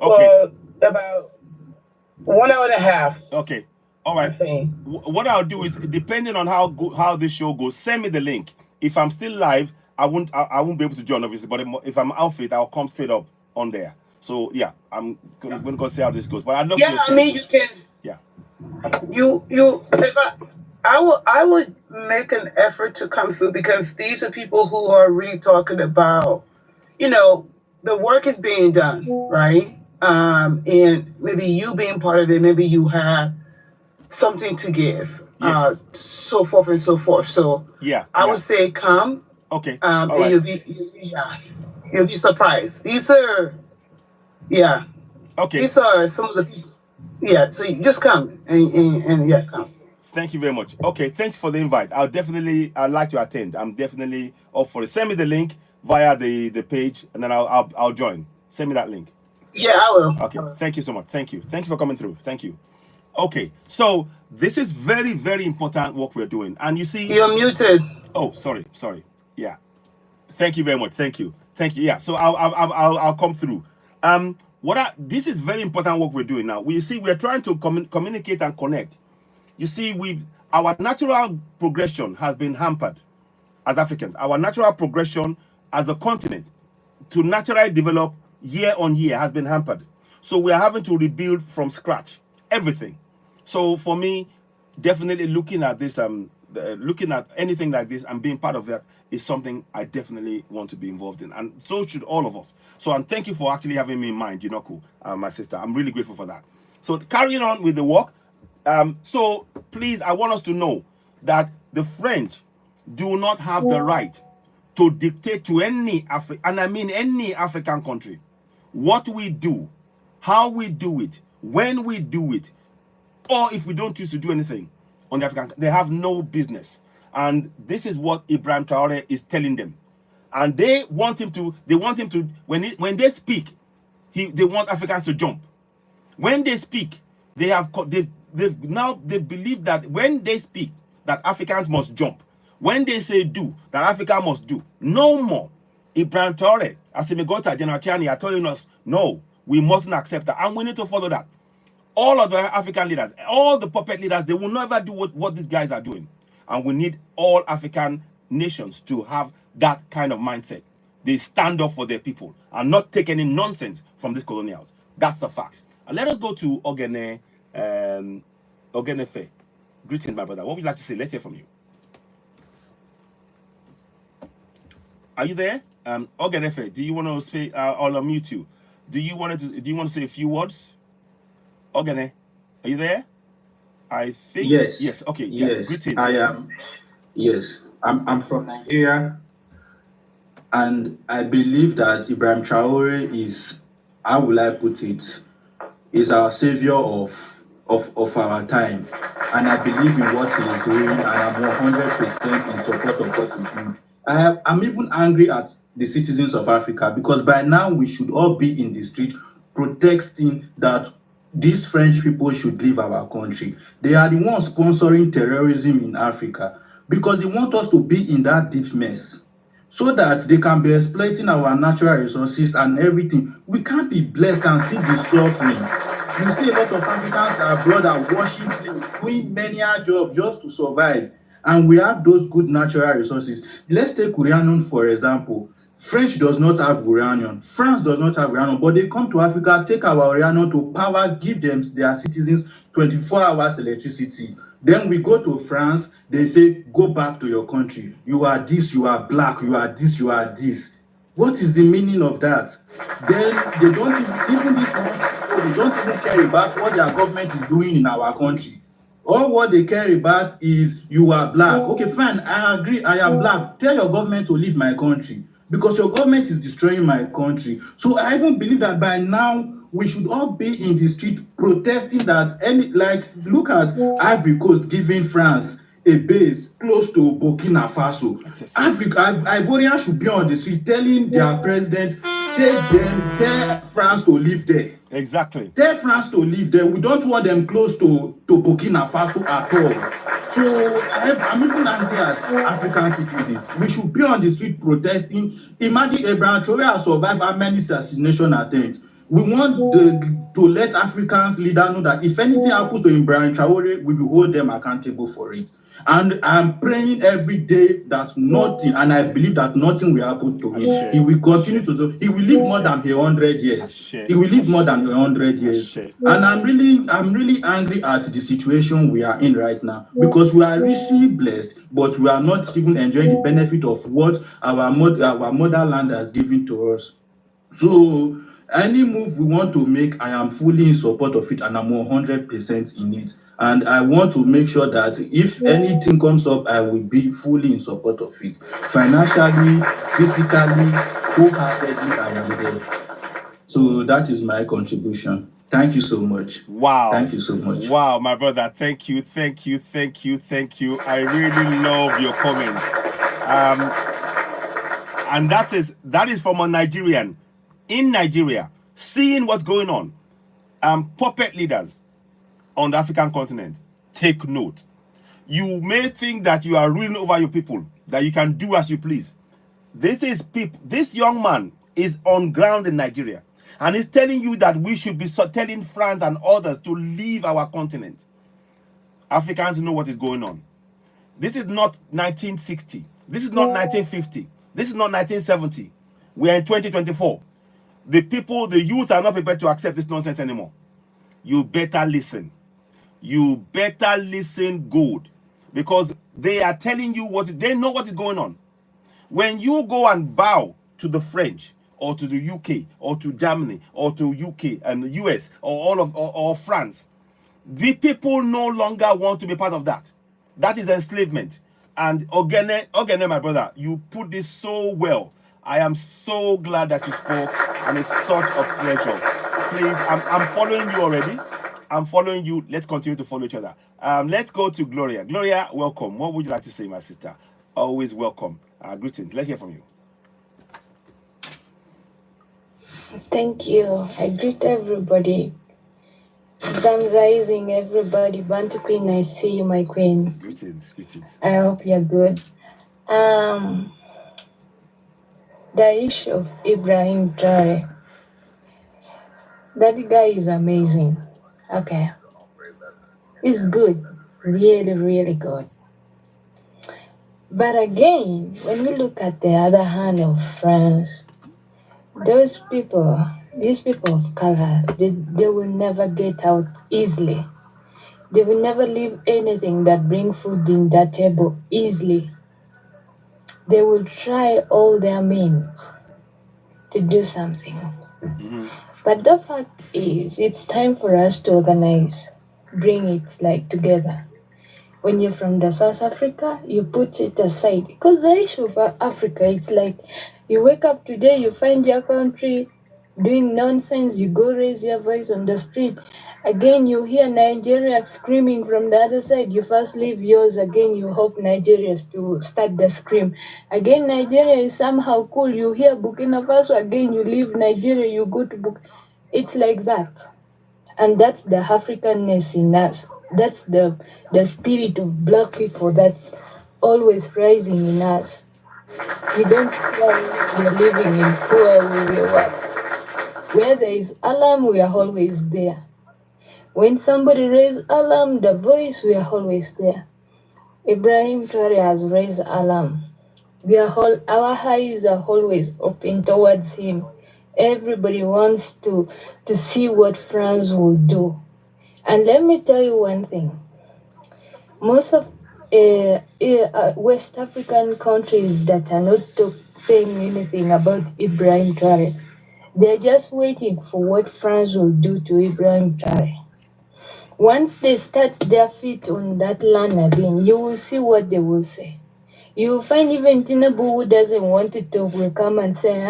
Well, about 1 hour and a half. Okay. All right. What I'll do is, depending on how this show goes, send me the link. If I'm still live, I won't be able to join, obviously. But if I'm out fit, I'll come straight up on there. So yeah, I'm gonna go see how this goes. But I love. Yeah, I mean, you can. Yeah. If I would make an effort to come through, because these are people who are really talking about, the work is being done, right? And maybe you being part of it, maybe you have something to give, so forth and so forth. So I would say come. Okay. And right. you'll be surprised. These are okay. These are some of the people. Yeah, so you just come and come. Thank you very much. Okay, thanks for the invite. I'd like to attend. I'm definitely up for it. Send me the link via the page, and then I'll join. Send me that link. Yeah, I will. Okay, thank you so much. Thank you for coming through. Thank you. Okay, so this is very, very important work we're doing, and you see, you're muted. Oh, sorry. Yeah, thank you very much. Thank you. Yeah, so I'll come through. This is very important work we're doing now. We see we're trying to communicate and connect. You see, our natural progression has been hampered as Africans. Our natural progression as a continent to naturally develop year on year has been hampered. So we are having to rebuild from scratch everything. So for me, definitely looking at this, looking at anything like this and being part of that is something I definitely want to be involved in, and so should all of us. So, and thank you for actually having me in mind, Jinoku, my sister. I'm really grateful for that. So carrying on with the work. So please, I want us to know that the French do not have the right to dictate to any any African country, what we do, how we do it, when we do it, or if we don't choose to do anything on the African. They have no business. And this is what Ibrahim Traore is telling them. And they want him to, when they speak, they want Africans to jump. When they speak, they believe that when they speak, that Africans must jump. When they say do, that Africa must do. No more. Ibrahim Traore, Asimegota, General Chiani are telling us, no, we mustn't accept that. And we need to follow that. All of the African leaders, all the puppet leaders, they will never do what these guys are doing. And we need all African nations to have that kind of mindset. They stand up for their people and not take any nonsense from these colonials. That's the facts. And let us go to Ogene Fe. Greetings, my brother. What would you like to say? Let's hear from you. Are you there? Ogenefe, do you want to say? I'll unmute you. Do you want to say a few words? Ogene, are you there? I think Yes. yes. Okay. Yes. Yeah. Greetings. I am. Yes. I'm from Nigeria, and I believe that Ibrahim Traore is, how will I put it, is our savior of our time, and I believe in what he is doing, and I'm 100% in support of what he's doing. I'm even angry at the citizens of Africa, because by now we should all be in the street protesting that these French people should leave our country. They are the ones sponsoring terrorism in Africa, because they want us to be in that deep mess, so that they can be exploiting our natural resources and everything. We can't be blessed and still be suffering. You see a lot of Africans abroad are washing plates, doing many jobs just to survive, and we have those good natural resources. Let's take uranium, for example. French does not have uranium, France does not have uranium, but they come to Africa, take our uranium to power, give them, their citizens, 24 hours electricity. Then we go to France, they say, go back to your country. You are this, you are black, you are this, you are this. What is the meaning of that? Then they don't even these people, they don't even care about what their government is doing in our country. All what they care about is, you are black. Okay, fine, I agree, I am black. Tell your government to leave my country, because your government is destroying my country. So I even believe that by now we should all be in the street protesting that look at Ivory Coast giving France a base close to Burkina Faso. Ivorians should be on the street telling their president, tell France to live there. Exactly. Tell France to live there. We don't want them close to Burkina Faso at all. So I'm even angry at African citizens. We should be on the street protesting. Imagine Ibrahim Traore has survived how many assassination attempts. We want to let Africans leaders know that if anything happens to Ibrahim Traore, we will hold them accountable for it. And I'm praying every day that nothing, and I believe that nothing will happen to him. He will continue to, he will live more than 100 years. He will live more than 100 years. And I'm really angry at the situation we are in right now, because we are richly blessed, but we are not even enjoying the benefit of what our motherland has given to us. So any move we want to make, I am fully in support of it, and I'm 100% in it. And I want to make sure that if anything comes up, I will be fully in support of it. Financially, physically, wholeheartedly, I am there. So that is my contribution. Thank you so much. Wow. Thank you so much. Wow, my brother. Thank you. I really love your comments. And that is from a Nigerian in Nigeria, seeing what's going on. Puppet leaders on the African continent, take note. You may think that you are ruling over your people, that you can do as you please. This young man is on ground in Nigeria, and he's telling you that we should be telling France and others to leave our continent. Africans know what is going on. This is not 1960. This is not 1950. This is not 1970. We are in 2024. The people, the youth are not prepared to accept this nonsense anymore. You better listen. You better listen good, because they are telling you they know what is going on. When you go and bow to the French or to the UK or to Germany or to UK and the US or France, the people no longer want to be part of that. That is enslavement. And Ogene, my brother, you put this so well. I am so glad that you spoke, and it's such a pleasure. Please, I'm following you already. I'm following you. Let's continue to follow each other. Let's go to Gloria. Gloria, welcome. What would you like to say, my sister? Always welcome. Greetings. Let's hear from you. Thank you. I greet everybody. Grand rising, everybody. Bantu Queen, I see you, my queen. Greetings. I hope you're good. The issue of Ibrahim Traore. That guy is amazing. Okay. It's good. Really, really good. But again, when we look at the other hand of France, these people of color, they will never get out easily. They will never leave anything that bring food in that table easily. they will try all their means to do something. But the fact is, it's time for us to organize, bring it like together. When you're from the South Africa, you put it aside. Because the issue of Africa, it's like you wake up today, you find your country doing nonsense, you go raise your voice on the street. Again, you hear Nigeria screaming from the other side. You first leave yours. Again, you hope Nigerians to start the scream. Again, Nigeria is somehow cool. You hear Burkina Faso. Again, you leave Nigeria. You go to It's like that. And that's the Africanness in us. That's the spirit of black people that's always rising in us. We don't care we're living in poor, we're what. Where there is alarm, we are always there. When somebody raises alarm, the voice, we are always there. Ibrahim Traore has raised alarm. Our eyes are always open towards him. Everybody wants to see what France will do. And let me tell you one thing. Most of West African countries that are not saying anything about Ibrahim Traore, they're just waiting for what France will do to Ibrahim Traore. Once they start their feet on that land again, you will see what they will say. You will find even Tinubu, who doesn't want to talk, will come and say,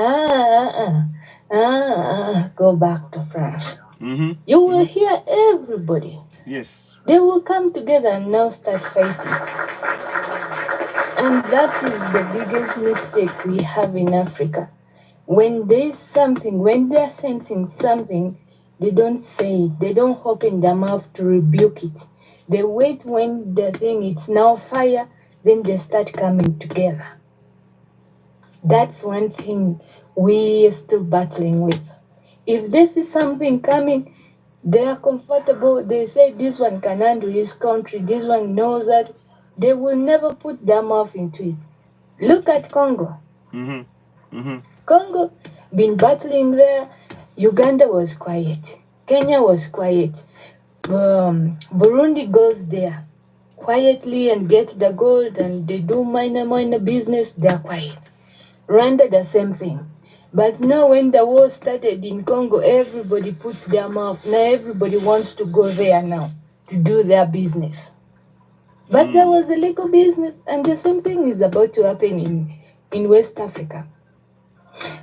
go back to France. You will hear everybody. Yes. They will come together and now start fighting. And that is the biggest mistake we have in Africa. When there's something, when they're sensing something, they don't say it. They don't open their mouth to rebuke it. They wait when the thing is now fire, then they start coming together. That's one thing we are still battling with. If this is something coming, they are comfortable. They say this one can handle his country. This one knows that. They will never put their mouth into it. Look at Congo. Congo been battling there. Uganda was quiet. Kenya was quiet. Burundi goes there quietly and get the gold, and they do minor business. They're quiet. Rwanda, the same thing. But now when the war started in Congo, everybody puts their mouth. Now everybody wants to go there now to do their business. But there was a legal business, and the same thing is about to happen in West Africa.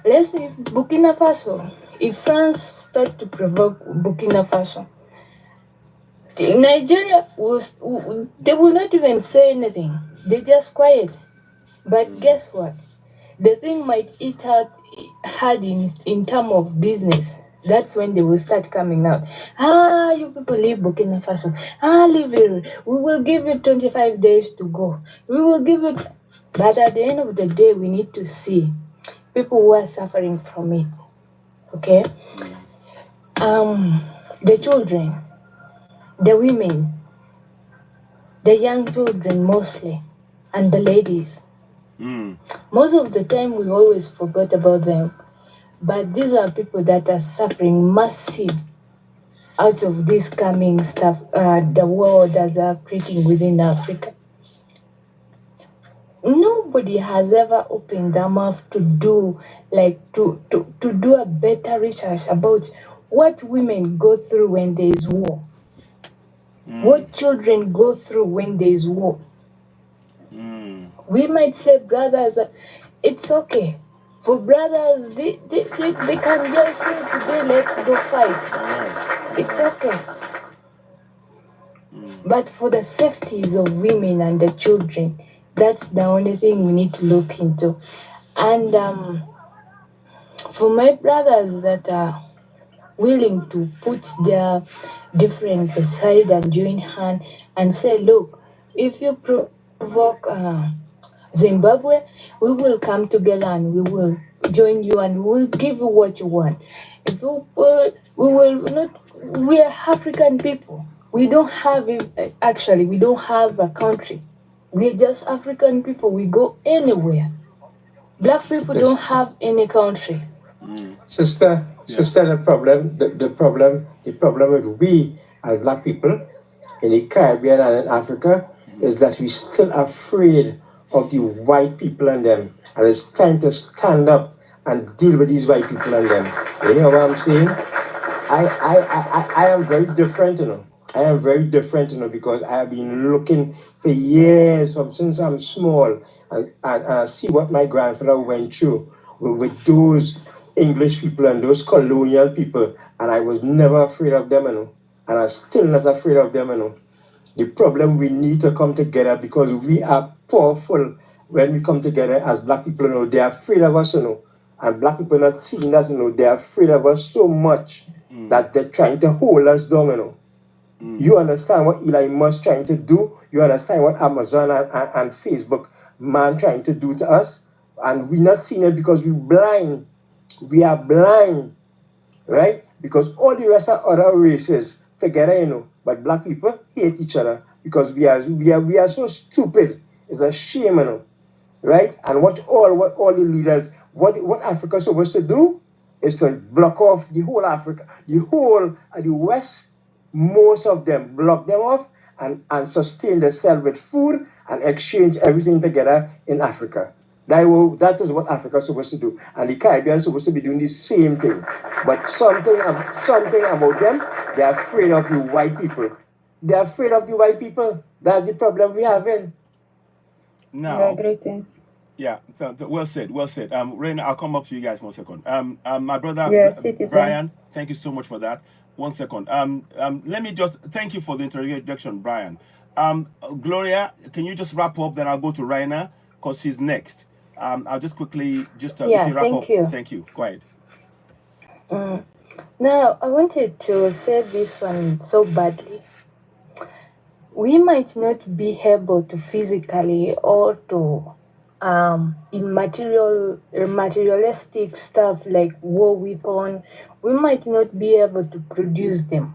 Let's say Burkina Faso, if France start to provoke Burkina Faso, Nigeria, they will not even say anything. They're just quiet. But guess what? The thing might eat hard in terms of business. That's when they will start coming out. You people leave Burkina Faso. Leave it. We will give you 25 days to go. We will give it. But at the end of the day, we need to see people who are suffering from it. Okay? The children, the women, the young children mostly, and the ladies. Most of the time, we always forget about them. But these are people that are suffering massive out of this coming stuff, the war that they are creating within Africa. Nobody has ever opened their mouth to do to do a better research about what women go through when there is war. What children go through when there is war. We might say, brothers, it's okay. For brothers, they can just say today, let's go fight. It's okay. But for the safeties of women and the children, that's the only thing we need to look into. And for my brothers that are willing to put their difference aside and join hand and say, look, if you provoke Zimbabwe, we will come together and we will join you and we will give you what you want. If we are African people. We don't have a country. We're just African people. We go anywhere. Black people don't have any country. Sister, the problem with we as black people in the Caribbean and in Africa is that we're still afraid of the white people and them. And it's time to stand up and deal with these white people and them. You hear what I'm saying? I am very different, you know. I am very different, you know, because I have been looking for years since I'm small and I see what my grandfather went through with those English people and those colonial people, and I was never afraid of them, you know, and I'm still not afraid of them, you know. The problem, we need to come together because we are powerful when we come together as black people, you know. They are afraid of us, you know, and black people are not seeing that, you know. They are afraid of us so much that they're trying to hold us down, you know. You understand what Elon Musk trying to do? You understand what Amazon and Facebook man trying to do to us? And we're not seeing it because we're blind. We are blind, right? Because all the rest are other races together, you know. But black people hate each other because we are so stupid. It's a shame, you know, right? And what all the leaders, what Africa's supposed to do is to block off the whole Africa, the whole the West. Most of them block them off and sustain themselves with food and exchange everything together in Africa. That is what Africa is supposed to do. And the Caribbean is supposed to be doing the same thing. But something about them, they're afraid of the white people. They're afraid of the white people. That's the problem we have in. Now, greetings. yeah, well said, well said. Raina, I'll come up to you guys 1 second. My brother Yes, Brian, thank you so much for that. 1 second. Let me just thank you for the introduction, Brian. Gloria, can you just wrap up? Then I'll go to Raina because she's next. I'll just quickly if you wrap up. You. Thank you. Go ahead. Now, I wanted to say this one so badly. We might not be able to physically or to in materialistic stuff like war weapon, we might not be able to produce them.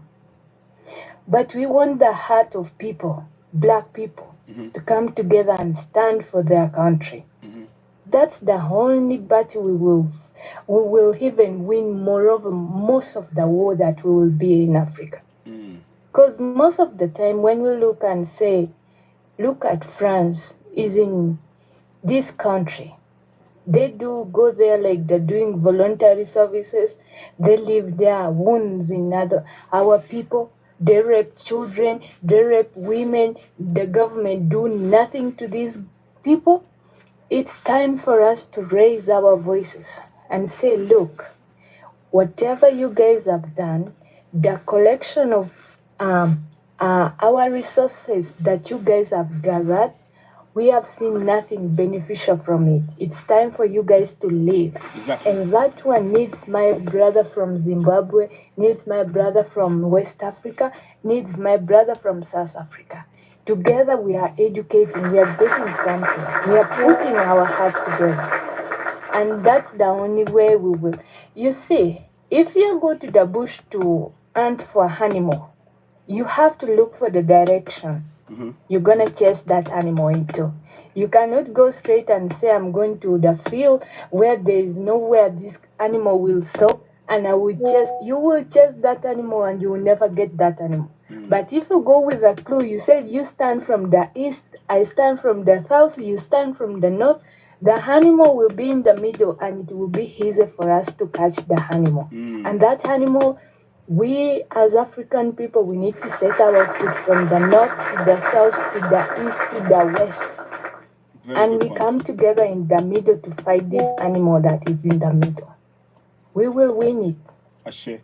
But we want the heart of people, black people, to come together and stand for their country. That's the only battle we will even win. Moreover, most of the war that we will be in Africa. Because most of the time when we look and say, look at France is in this country. They do go there like they're doing voluntary services. They leave their wounds in our people. They rape children. They rape women. The government do nothing to these people. It's time for us to raise our voices and say, look, whatever you guys have done, the collection of our resources that you guys have gathered, we have seen nothing beneficial from it. It's time for you guys to leave. Exactly. And that one needs my brother from Zimbabwe, needs my brother from West Africa, needs my brother from South Africa. Together we are educating, we are getting something. We are putting our hearts together. And that's the only way we will. You see, if you go to the bush to hunt for animal, you have to look for the direction you're gonna chase that animal into. You cannot go straight and say, I'm going to the field where there is nowhere this animal will stop and I will chase. You will chase that animal and you will never get that animal. But if you go with a clue, you said you stand from the east, I stand from the south, you stand from the north, the animal will be in the middle and it will be easy for us to catch the animal. And that animal, we as African people, we need to set our foot from the north to the south to the east to the west. And we come together in the middle to fight this animal that is in the middle. We will win it. Ashe.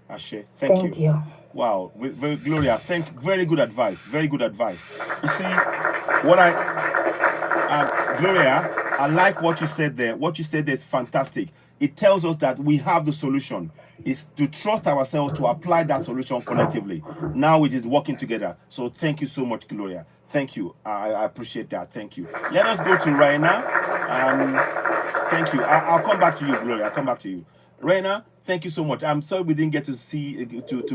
Thank you. Wow, Gloria, very good advice. Very good advice. You see, Gloria, I like what you said there. What you said there is fantastic. It tells us that we have the solution. It's to trust ourselves to apply that solution collectively. Now it is working together. So thank you so much, Gloria. Thank you. I appreciate that. Thank you. Let us go to Raina. Thank you. I'll come back to you, Gloria. I'll come back to you. Raina, thank you so much. I'm sorry we didn't get to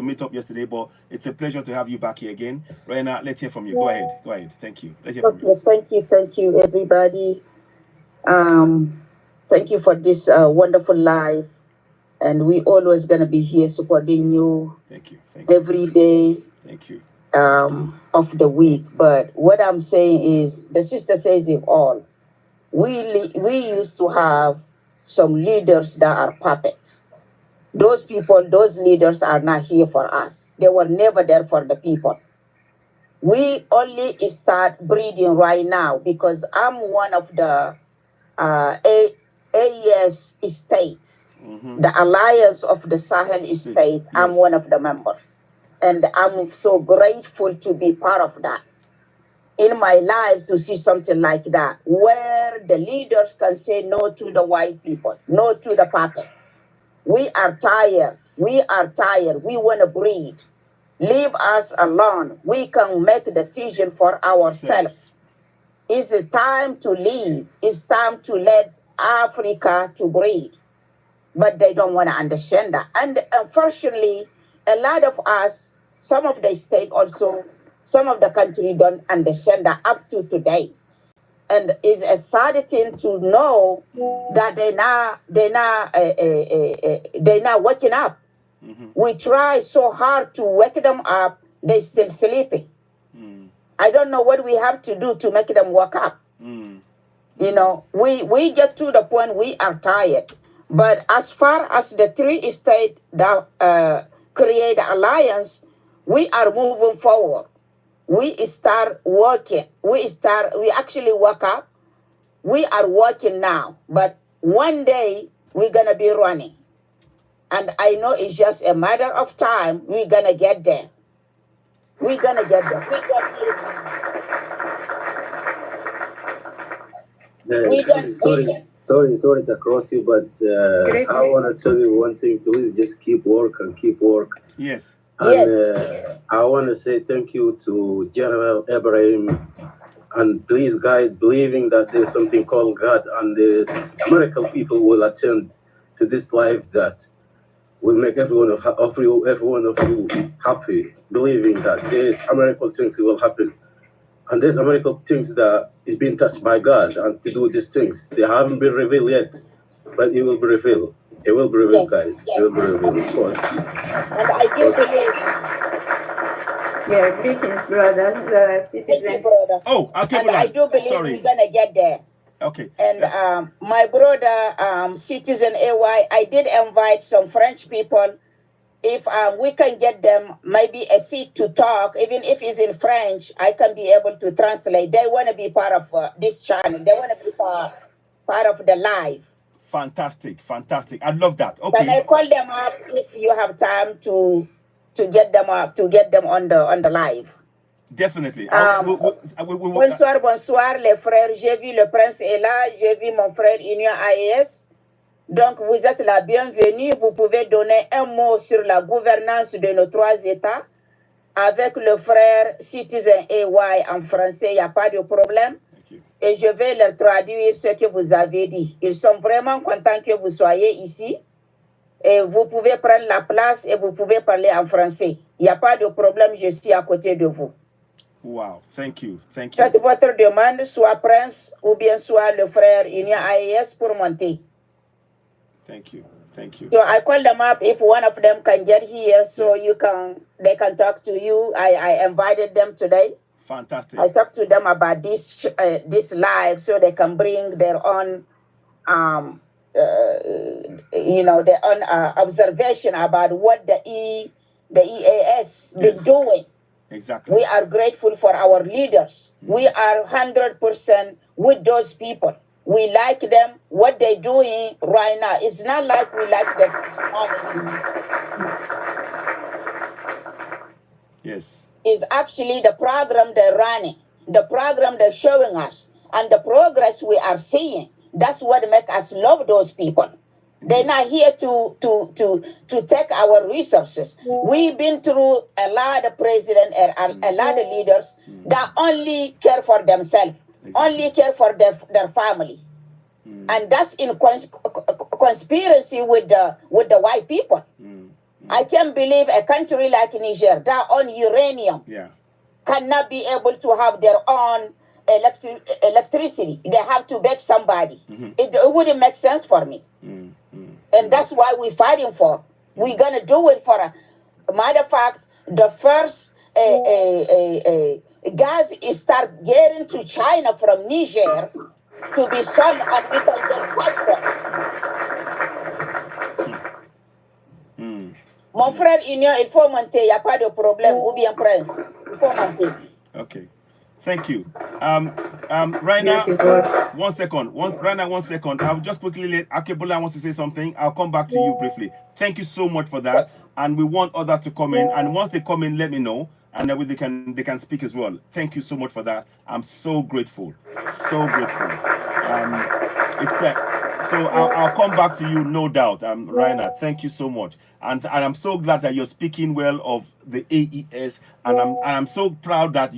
meet up yesterday, but it's a pleasure to have you back here again. Raina, let's hear from you. Go ahead. Thank you. Let's hear from you. Thank you, everybody. Thank you for this wonderful live. And we always gonna be here supporting you. Thank you. Every day. Thank you. Of the week. But what I'm saying is, the sister says it all. we used to have some leaders that are puppets. Those people, those leaders are not here for us. They were never there for the people. We only start breeding right now because I'm one of the AES state, the Alliance of the Sahel state. Yes. I'm one of the members. And I'm so grateful to be part of that. In my life, to see something like that, where the leaders can say no to the white people, no to the puppet. We are tired. We are tired. We want to breed. Leave us alone. We can make a decision for ourselves. It's time to leave. It's time to let Africa to breed. But they don't want to understand that. And unfortunately, a lot of us, some of the state also, some of the country don't understand that up to today. And it's a sad thing to know that they're not waking up. We try so hard to wake them up, they still sleeping. I don't know what we have to do to make them wake up. You know, we get to the point we are tired. But as far as the three states that create the alliance, we are moving forward. We start working. We actually wake up. We are working now. But one day we're gonna be running. And I know it's just a matter of time. We're gonna get there. We're gonna get there. Sorry to cross you, but I want to tell you one thing. Please just keep work and keep work. Yes. And I want to say thank you to General Ibrahim, and please, guys, believing that there's something called God, and there's American people will attend to this life that will make every one of you happy, believing that there's American things will happen. And there's American things that is being touched by God and to do these things. They haven't been revealed yet, but it will be revealed. It will be revealed, guys. It will be revealed, of course. And I do believe. Yeah, greetings, brothers, citizens. Oh, okay. And I do believe we're gonna get there. Okay. And my brother, Citizen AY, I did invite some French people. If we can get them maybe a seat to talk, even if it's in French, I can be able to translate. They want to be part of this channel. They want to be part of the live. Fantastic. I love that. Okay. Can I call them up if you have time to get them up, to get them on the live? Definitely. Bonsoir les frères. J'ai vu le prince est là. J'ai vu mon frère Union AES. Donc, vous êtes la bienvenue. Vous pouvez donner un mot sur la gouvernance de nos trois États avec le frère Citizen AY en français. Il n'y a pas de problème. Et je vais leur traduire ce que vous avez dit. Ils sont vraiment contents que vous soyez ici. Et vous pouvez prendre la place et vous pouvez parler en français. Il n'y a pas de problème. Je suis à côté de vous. Wow, thank you. Faites votre demande, soit Prince ou bien soit le frère Union AES pour monter. Thank you. So I call them up if one of them can get here, so they can talk to you. I invited them today. Fantastic. I talked to them about this live, so they can bring their own, their own observation about what the EAS been doing. Exactly. We are grateful for our leaders. We are 100% with those people. We like them. What they're doing right now, it's not like we like them. Yes. It's actually the program they're running, the program they're showing us, and the progress we are seeing. That's what makes us love those people. They're not here to take our resources. We've been through a lot of presidents and a lot of leaders that only care for themselves, only care for their family. And that's in conspiracy with the white people. I can't believe a country like Niger that on uranium cannot be able to have their own electricity. They have to beg somebody. It wouldn't make sense for me. And that's why we're fighting for. We're going to do it for a matter of fact, the first gas start getting to China from Niger. to be son and we can get fight for. Mon frère, il faut monter, il n'y a pas de problème, ou bien prince. Il faut monter. Okay. Thank you. Right now, 1 second. Right now, 1 second. I'll just quickly let Akebola wants to say something. I'll come back to you briefly. Thank you so much for that. And we want others to come in. And once they come in, let me know. And then they can speak as well. Thank you so much for that. I'm so grateful. So grateful. So I'll come back to you, no doubt. Rainer, thank you so much. And I'm so glad that you're speaking well of the AES. And I'm so proud that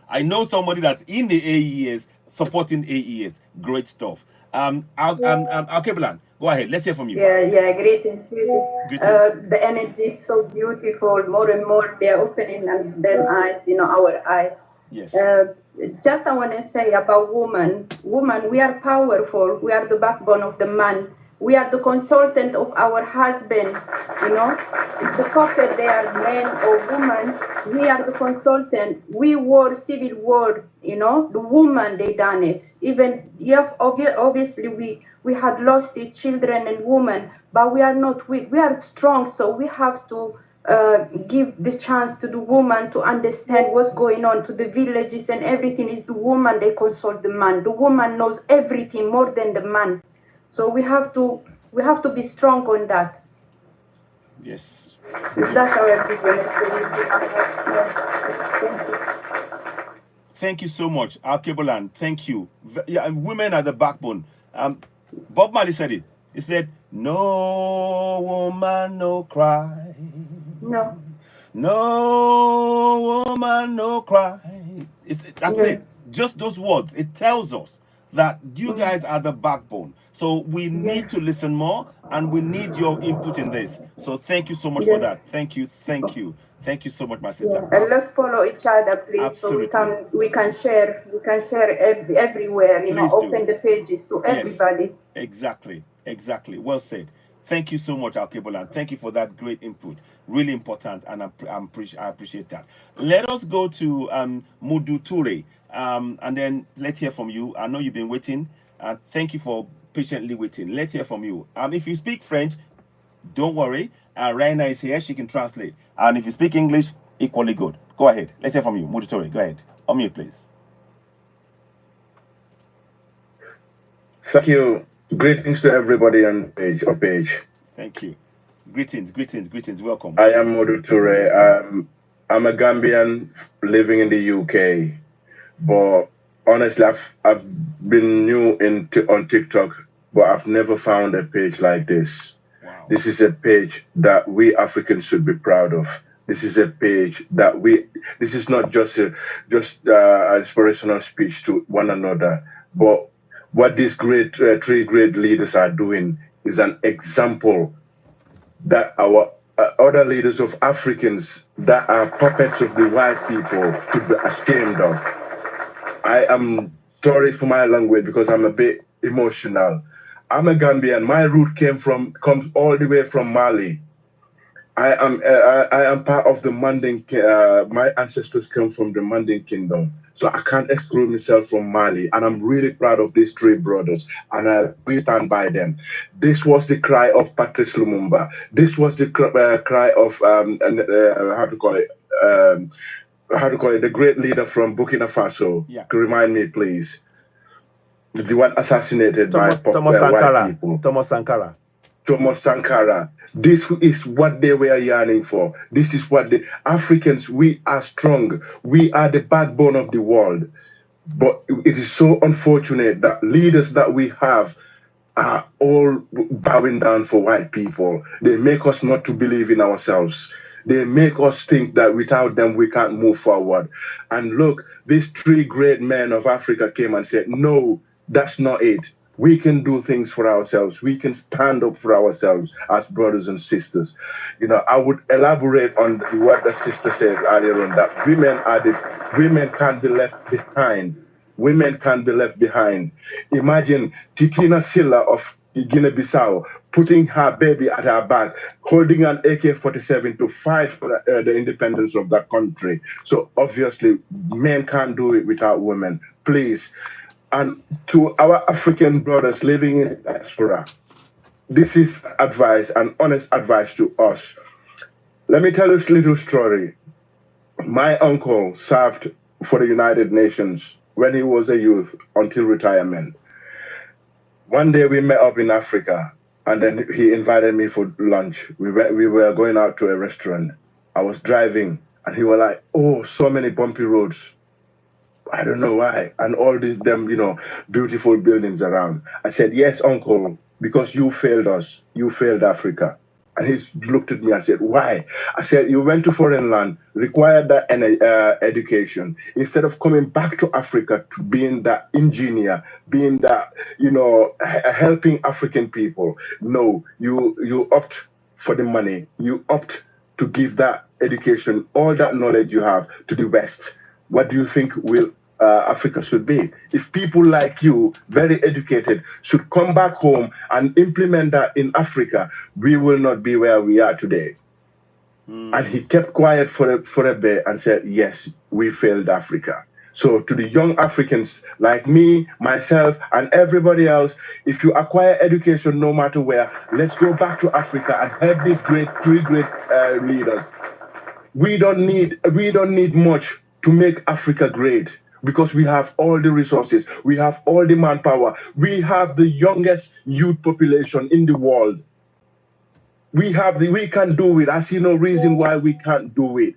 I know somebody that's in the AES supporting AES. Great stuff. Kebelan, go ahead. Let's hear from you. Yeah, greetings. The energy is so beautiful. More and more they are opening them eyes, our eyes. Yes. Just I want to say about women. Women, we are powerful. We are the backbone of the man. We are the consultant of our husband. If the couple they are men or women, we are the consultant. We war civil war. The woman they done it. Even obviously we had lost the children and women, but we are not weak. We are strong. So we have to give the chance to the woman to understand what's going on, to the villages and everything. Is the woman they consult the man. The woman knows everything more than the man. So we have to be strong on that. Yes. Is that how everybody Thank you so much, Alkebulan. Thank you. Yeah, women are the backbone. Bob Marley said it. He said, "No woman, no cry. No. No woman, no cry." That's it. Just those words. It tells us that you guys are the backbone. So we need to listen more, and we need your input in this. So thank you so much for that. Thank you. Thank you so much, my sister. And let's follow each other, please. Absolutely. So we can share everywhere. Open the pages to everybody. Exactly. Well said. Thank you so much, Alkebola. Thank you for that great input. Really important, and I appreciate that. Let us go to Mudu Ture, and then let's hear from you. I know you've been waiting. Thank you for patiently waiting. Let's hear from you. If you speak French, don't worry. Raina is here. She can translate. And if you speak English, equally good. Go ahead. Let's hear from you. Mudu Ture, go ahead. Unmute, please. Thank you. Greetings to everybody on page. Thank you. Greetings. Welcome. I am Mudu Ture. I'm a Gambian living in the UK, but honestly, I've been new on TikTok, but I've never found a page like this. Wow. This is a page that we Africans should be proud of. This is a page that this is not just an inspirational speech to one another, but what these three great leaders are doing is an example that our other leaders of Africans that are puppets of the white people should be ashamed of. I am sorry for my language because I'm a bit emotional. I'm a Gambian. My root comes all the way from Mali. I am part of the Manding. My ancestors come from the Manding Kingdom, so I can't exclude myself from Mali. And I'm really proud of these three brothers, and we stand by them. This was the cry of Patrice Lumumba. This was the cry of the great leader from Burkina Faso. Yeah. Remind me, please. The one assassinated Thomas by Sankara. white people. Thomas Sankara. This is what they were yearning for. This is what the Africans, we are strong. We are the backbone of the world. But it is so unfortunate that leaders that we have are all bowing down for white people. They make us not to believe in ourselves. They make us think that without them, we can't move forward. And look, these three great men of Africa came and said, no, that's not it. We can do things for ourselves. We can stand up for ourselves as brothers and sisters. I would elaborate on what the sister said earlier on, that women can't be left behind. Women can't be left behind. Imagine Titina Silla of Guinea-Bissau putting her baby at her back, holding an AK-47 to fight for the independence of that country. So obviously, men can't do it without women. Please, And to our African brothers living in diaspora, this is advice, and honest advice to us. Let me tell you a little story. My uncle served for the United Nations when he was a youth until retirement. One day we met up in Africa, and then he invited me for lunch. We were going out to a restaurant. I was driving, and he was like, "Oh, so many bumpy roads. I don't know why." And all these beautiful buildings around. I said, "Yes, uncle, because you failed us. You failed Africa." And he looked at me and said, "Why?" I said, "You went to foreign land, required that education. Instead of coming back to Africa to being that engineer, being that, helping African people. No, you opt for the money. You opt to give that education, all that knowledge you have to the West. What do you think will Africa should be? If people like you, very educated, should come back home and implement that in Africa, we will not be where we are today." And he kept quiet for a bit and said, "Yes, we failed Africa." So to the young Africans like me, myself, and everybody else, if you acquire education no matter where, let's go back to Africa and help these three great leaders. We don't need much to make Africa great, because we have all the resources, we have all the manpower, we have the youngest youth population in the world. We can do it. I see no reason why we can't do it.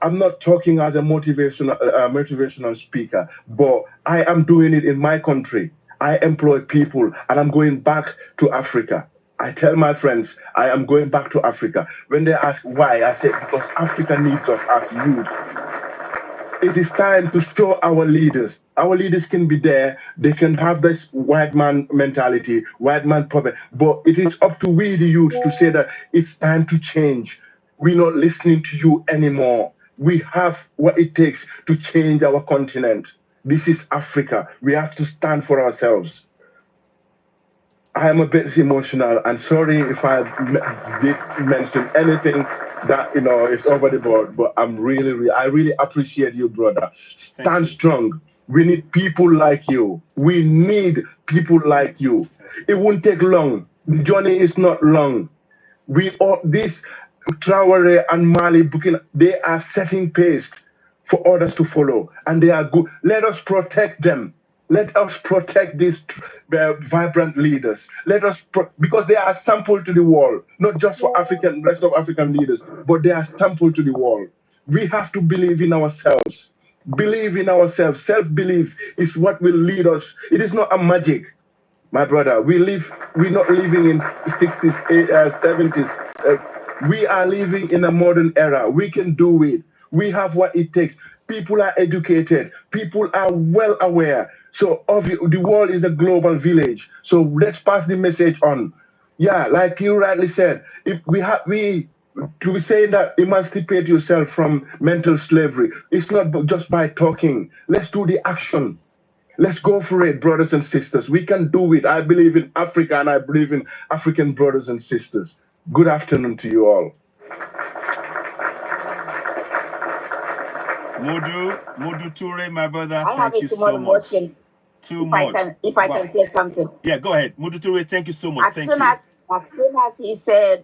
I'm not talking as a motivational speaker, but I am doing it in my country. I employ people, and I'm going back to Africa. I tell my friends I am going back to Africa. When they ask why, I say because Africa needs us as youth. It is time to show our leaders. Our leaders can be there. They can have this white man mentality, white man puppet. But it is up to we, the youth, to say that it's time to change. We're not listening to you anymore. We have what it takes to change our continent. This is Africa. We have to stand for ourselves. I am a bit emotional, and sorry if I did mention anything that is over the board, but I really appreciate you, brother. Stand strong. We need people like you. We need people like you. It won't take long. The journey is not long. This Traore and Mali, Burkina, they are setting pace for others to follow, and they are good. Let us protect them. Let us protect these vibrant leaders. Because they are sample to the world, not just for rest of African leaders, but they are sample to the world. We have to believe in ourselves. Believe in ourselves. Self-belief is what will lead us. It is not a magic, my brother. We're not living in 60s, 70s. We are living in a modern era. We can do it. We have what it takes. People are educated. People are well aware. So the world is a global village. So let's pass the message on. Yeah, like you rightly said, if to be saying that emancipate yourself from mental slavery, it's not just by talking. Let's do the action. Let's go for it, brothers and sisters. We can do it. I believe in Africa, and I believe in African brothers and sisters. Good afternoon to you all. Modu Toure, my brother, I have thank you a small so much. motion. If I can say something. Yeah, go ahead. Modu Toure, thank you so much. As soon as he said,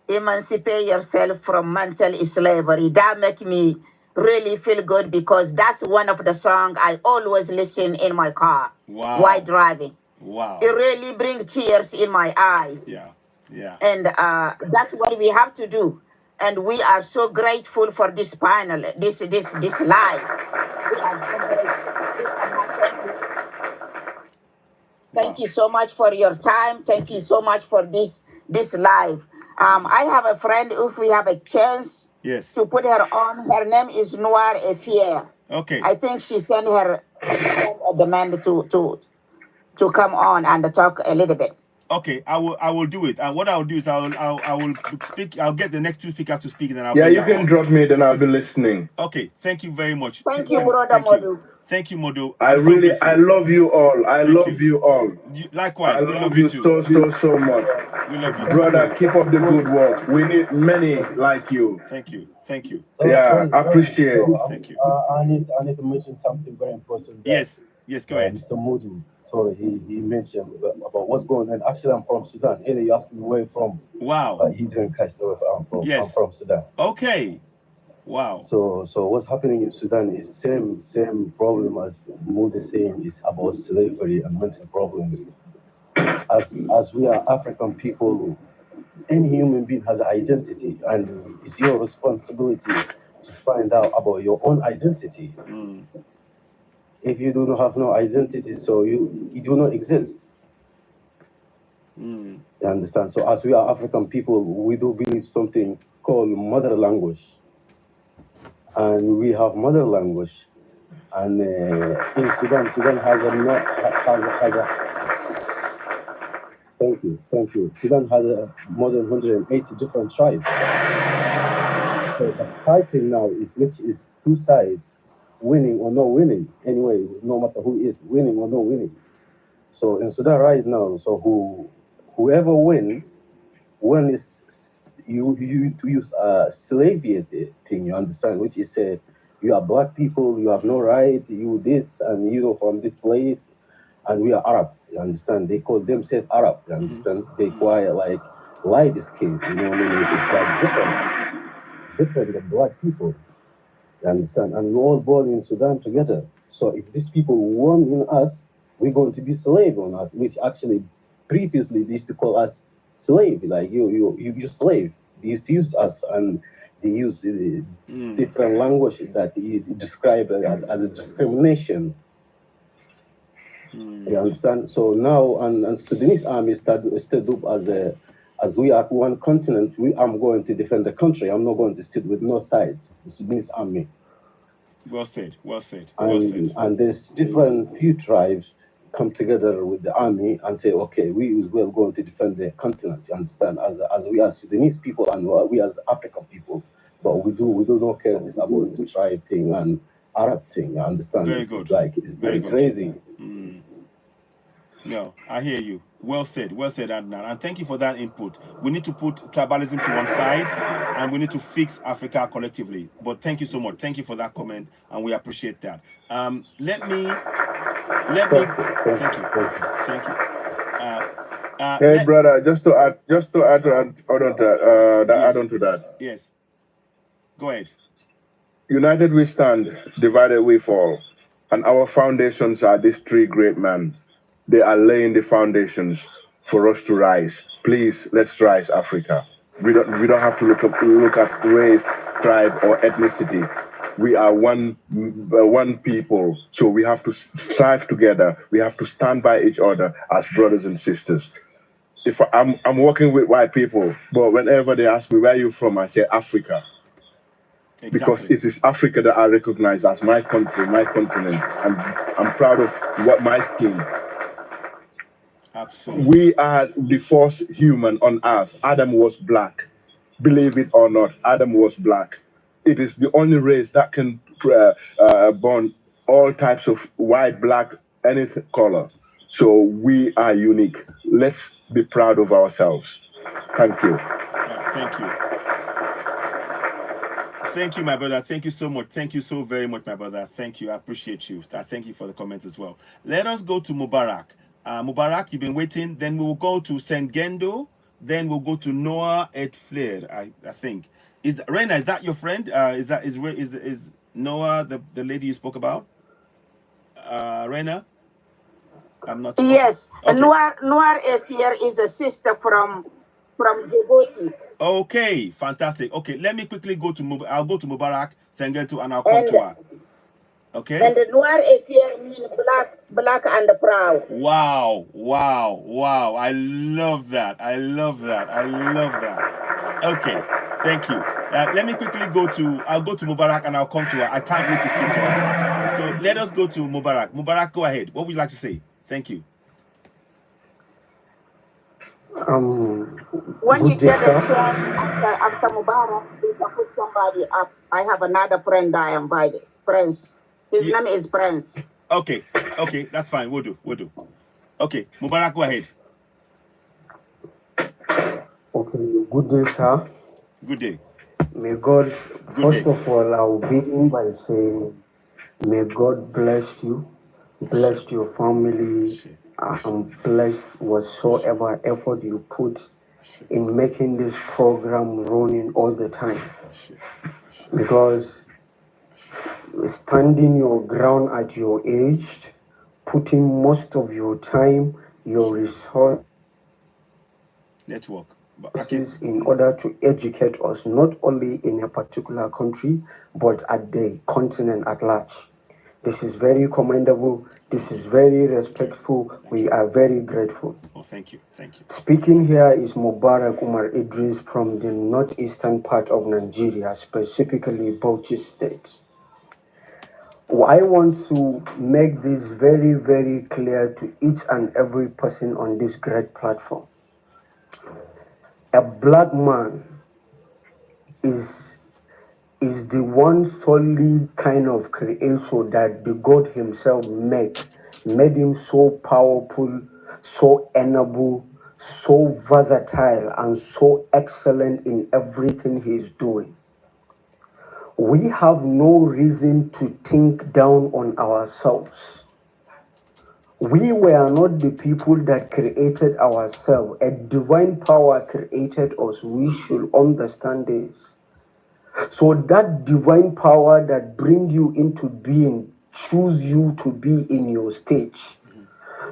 emancipate yourself from mental slavery, that make me really feel good, because that's one of the songs I always listen in my car while driving. Wow. It really brings tears in my eyes. Yeah. And that's what we have to do. And we are so grateful for this panel, this live. We are so grateful. Thank you so much for your time. Thank you so much for this live. I have a friend, if we have a chance to put her on, her name is Noir Efier. Okay. I think she sent her a demand to come on and talk a little bit. Okay, I will do it. And what I will do is I will speak. I'll get the next two speakers to speak, and then I'll you can drop me, then I'll be listening. Okay, thank you very much. Thank you, brother Modu. Thank you, Modu. I love you all. I love you all. Likewise, we love you too. so much. We love you, brother. Keep up the good work. We need many like you. Thank you. Appreciate it. Thank you. I need to mention something very important. Yes. Yes, go ahead. Mr. Moody, sorry, he mentioned about what's going on. Actually, I'm from Sudan. Earlier, you asked me where I'm from. Wow. He didn't catch the where I'm from. Yes. I'm from Sudan. Okay. Wow. So what's happening in Sudan is same problem as Moody saying is about slavery and mental problems. As we are African people, any human being has an identity, and it's your responsibility to find out about your own identity. If you do not have no identity, so you do not exist. You understand? So as we are African people, we do believe something called mother language. And we have mother language. And in Sudan has thank you. Sudan has more than 180 different tribes. So the fighting now is two sides, winning or not winning. Anyway, no matter who is winning or not winning. So in Sudan right now, so whoever win is you use a slavery thing, you understand, which is you are black people, you have no right, you this and you know from this place, and we are Arab, you understand. They call themselves Arab, you understand. They quite like light skin, you know what I mean? It's like different than black people, you understand. And we're all born in Sudan together. So if these people won in us, we're going to be slave on us, which actually previously they used to call us slave, like you slave. They used to use us, and they use different language that you describe as a discrimination. You understand? So now, and Sudanese army stood up as we are one continent. I'm going to defend the country. I'm not going to stick with no sides. The Sudanese army. Well said. Well said. And there's different few tribes come together with the army and say, okay, we are going to defend the continent. You understand? As we are Sudanese people and we as African people, but we do not care about this tribe thing and Arab thing. You understand? Very good. It's very crazy. No, I hear you. Well said, Adnan. And thank you for that input. We need to put tribalism to one side, and we need to fix Africa collectively. But thank you so much. Thank you for that comment, and we appreciate that. Let me. Thank you. Hey, brother, just to add on to that. Yes. Go ahead. United we stand, divided we fall, and our foundations are these three great men. They are laying the foundations for us to rise. Please, let's rise, Africa. We don't have to look at race, tribe, or ethnicity. We are one people, so we have to strive together. We have to stand by each other as brothers and sisters. If I'm working with white people, but whenever they ask me where you from, I say Africa. Exactly. Because it is Africa that I recognize as my country, my continent, and I'm proud of what my skin. Absolutely. We are the first human on earth. Adam was black. Believe it or not, Adam was black. It is the only race that can born all types of white, black, any color. So we are unique. Let's be proud of ourselves. Thank you. Thank you. Thank you, my brother. Thank you so much. Thank you so very much, my brother. Thank you. I appreciate you. Thank you for the comments as well. Let us go to Mubarak. Mubarak, you've been waiting. Then we will go to Sengendo. Then we'll go to Noah et Flair. I think. Is Rena? Is that your friend? Is Noah the lady you spoke about? Rena? I'm not. Yes. Okay. Noah et Flair is a sister from Djibouti. Okay, fantastic. Okay, let me quickly go to I'll go to Mubarak, Sengendo, and I'll come to her. Okay. And the Noir et Fier means black and proud. Wow. I love that. Okay, thank you. Let me quickly I'll go to Mubarak and I'll come to her. I can't wait to speak to her. So let us go to Mubarak. Mubarak, go ahead. What would you like to say? Thank you. When you get a chance after Mubarak, you can put somebody up. I have another friend I invited. Prince. His name is Prince. Okay, that's fine. We'll do. Okay, Mubarak, go ahead. Okay, good day, sir. Good day. May God, first of all, I will begin by saying, may God bless you blessed your family. I'm blessed whatsoever effort you put in making this program running all the time. Because standing your ground at your age, putting most of your time, your resources in order to educate us, not only in a particular country, but at the continent at large. This is very commendable. This is very respectful. We are very grateful. Oh, thank you. Thank you. Speaking here is Mubarak Umar Idris from the northeastern part of Nigeria, specifically Bauchi State. I want to make this very, very clear to each and every person on this great platform. A black man is the one solely kind of creator that the God himself made him so powerful, so enable, so versatile, and so excellent in everything he's doing. We have no reason to think down on ourselves. We were not the people that created ourselves. A divine power created us. We should understand this. So that divine power that brings you into being, choose you to be in your stage.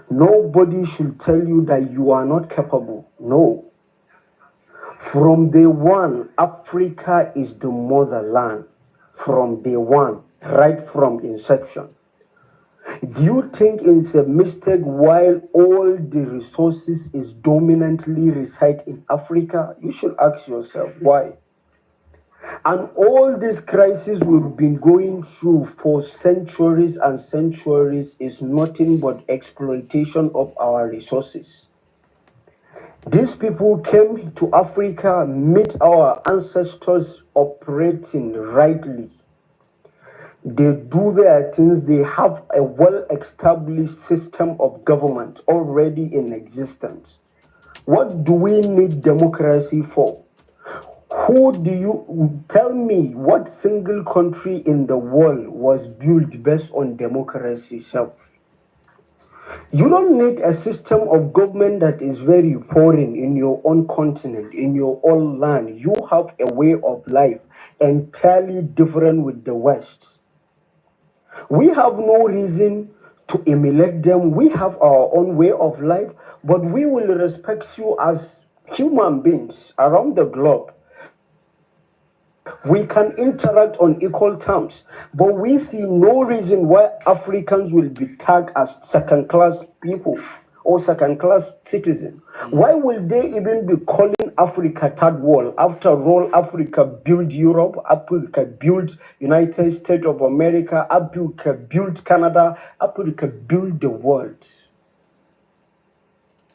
Nobody should tell you that you are not capable. No. From day one, Africa is the motherland. From day one, right from inception. Do you think it's a mistake while all the resources is dominantly reside in Africa? You should ask yourself why. And all this crisis we've been going through for centuries and centuries is nothing but exploitation of our resources. These people came to Africa, meet our ancestors operating rightly. They do their things, they have a well-established system of government already in existence. What do we need democracy for? Who do you tell me what single country in the world was built based on democracy itself? You don't need a system of government that is very foreign in your own continent, in your own land. You have a way of life entirely different with the West. We have no reason to emulate them. We have our own way of life, but we will respect you as human beings around the globe. We can interact on equal terms, but we see no reason why Africans will be tagged as second-class people or second-class citizens. Why will they even be calling Africa third world? After all, Africa built Europe, Africa built United States of America, Africa built Canada, Africa built the world.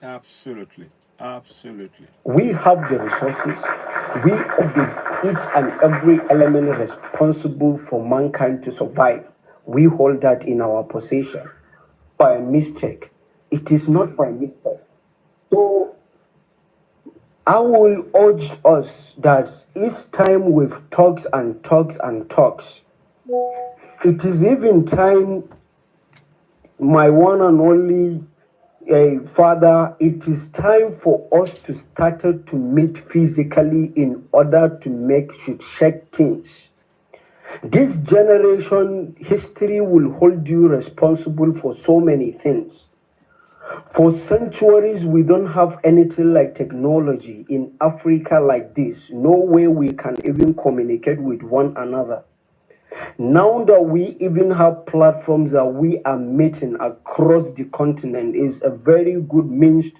Absolutely. Absolutely. We have the resources. We are each and every element responsible for mankind to survive. We hold that in our possession. By mistake. It is not by mistake. So I will urge us that each time we've talked and talked and talked, it is even time, my one and only Father, it is time for us to start to meet physically in order to shake things. This generation history will hold you responsible for so many things. For centuries, we don't have anything like technology in Africa like this. No way we can even communicate with one another. Now that we even have platforms that we are meeting across the continent is a very good means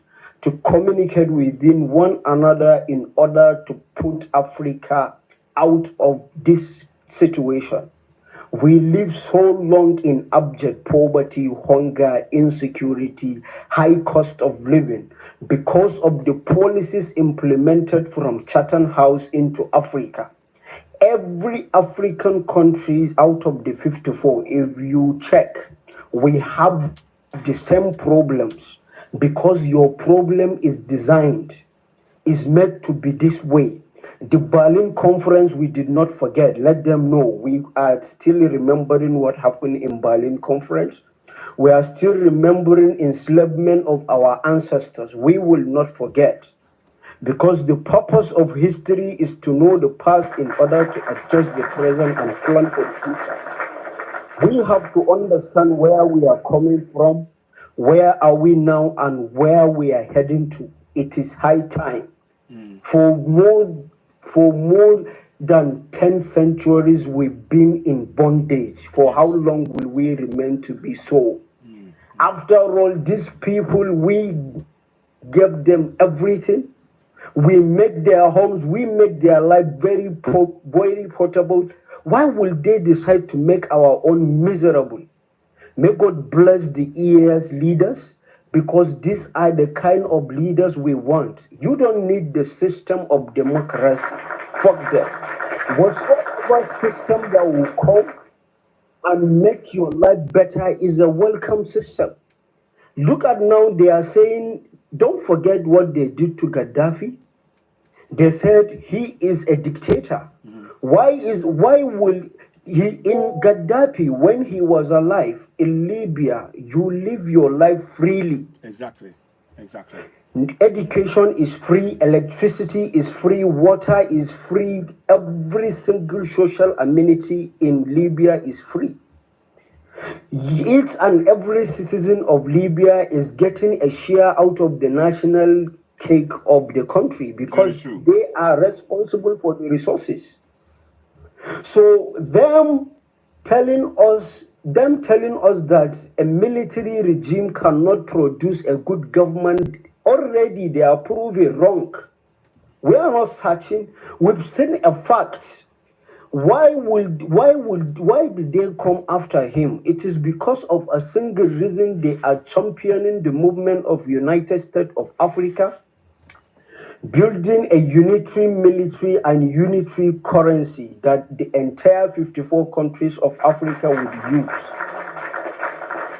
to communicate within one another in order to put Africa out of this situation. We live so long in abject poverty, hunger, insecurity, high cost of living because of the policies implemented from Chatham House into Africa. Every African country out of the 54, if you check, we have the same problems because your problem is designed, is meant to be this way. The Berlin conference, we did not forget. Let them know we are still remembering what happened in Berlin conference. We are still remembering enslavement of our ancestors. We will not forget. Because the purpose of history is to know the past in order to adjust the present and plan for the future. We have to understand where we are coming from, where are we now, and where we are heading to. It is high time. For more than 10 centuries, we've been in bondage. For how long will we remain to be so? After all, these people, we gave them everything. We make their homes, we make their life very portable. Why will they decide to make our own miserable? May God bless the EAS leaders, because these are the kind of leaders we want. You don't need the system of democracy. Fuck them. Whatsoever system that will come and make your life better is a welcome system. Look at now, they are saying, don't forget what they did to Gaddafi. They said he is a dictator. Why will he, in Gaddafi, when he was alive in Libya, you live your life freely. Exactly. Education is free, electricity is free, water is free, every single social amenity in Libya is free. Each and every citizen of Libya is getting a share out of the national cake of the country, because they are responsible for the resources. So them telling us that a military regime cannot produce a good government, already they are proving wrong. We are not searching. We've seen a fact. Why did they come after him? It is because of a single reason. They are championing the movement of United States of Africa, building a unitary military and unitary currency that the entire 54 countries of Africa would use,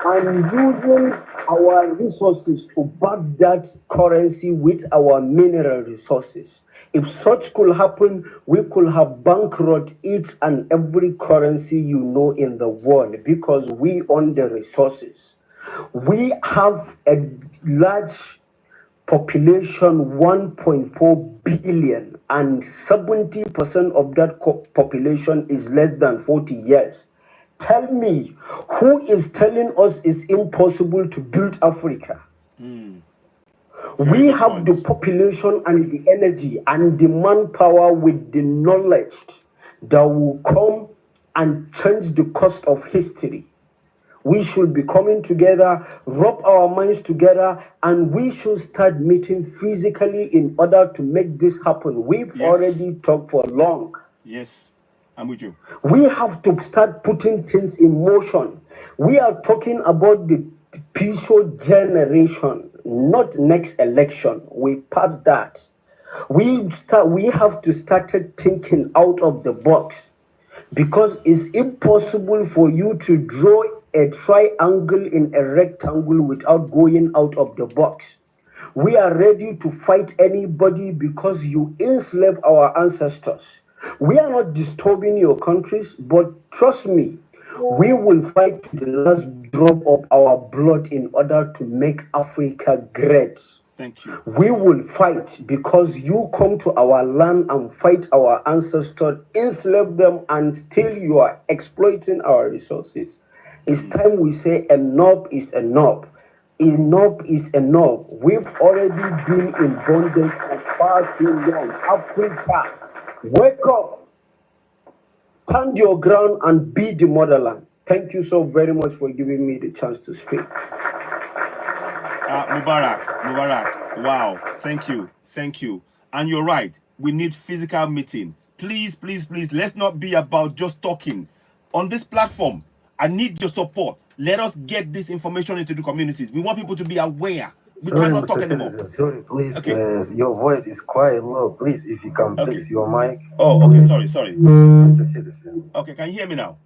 and using our resources to back that currency with our mineral resources. If such could happen, we could have bankrupt each and every currency you know in the world, because we own the resources. We have a large population, 1.4 billion, and 70% of that population is less than 40 years. Tell me, who is telling us it's impossible to build Africa? We have the population and the energy and the manpower with the knowledge that will come and change the course of history. We should be coming together, rub our minds together, and we should start meeting physically in order to make this happen. We've already talked for long. Yes, I'm with you. We have to start putting things in motion. We are talking about the peaceful generation, not next election. We passed that. We have to start thinking out of the box, because it's impossible for you to draw a triangle in a rectangle without going out of the box. We are ready to fight anybody because you enslave our ancestors. We are not disturbing your countries, but trust me, we will fight to the last drop of our blood in order to make Africa great. Thank you. We will fight because you come to our land and fight our ancestors, enslave them, and still you are exploiting our resources. It's time we say enough is enough. Enough is enough. We've already been in bondage for far too long. Africa, wake up, stand your ground, and be the motherland. Thank you so very much for giving me the chance to speak. Mubarak, wow, thank you. And you're right, we need physical meeting. Please, let's not be about just talking. On this platform, I need your support. Let us get this information into the communities. We want people to be aware. We cannot talk anymore. Sorry, please, your voice is quite low. Please, if you can fix your mic. Oh, okay, sorry. Mr. Citizen. Okay, can you hear me now?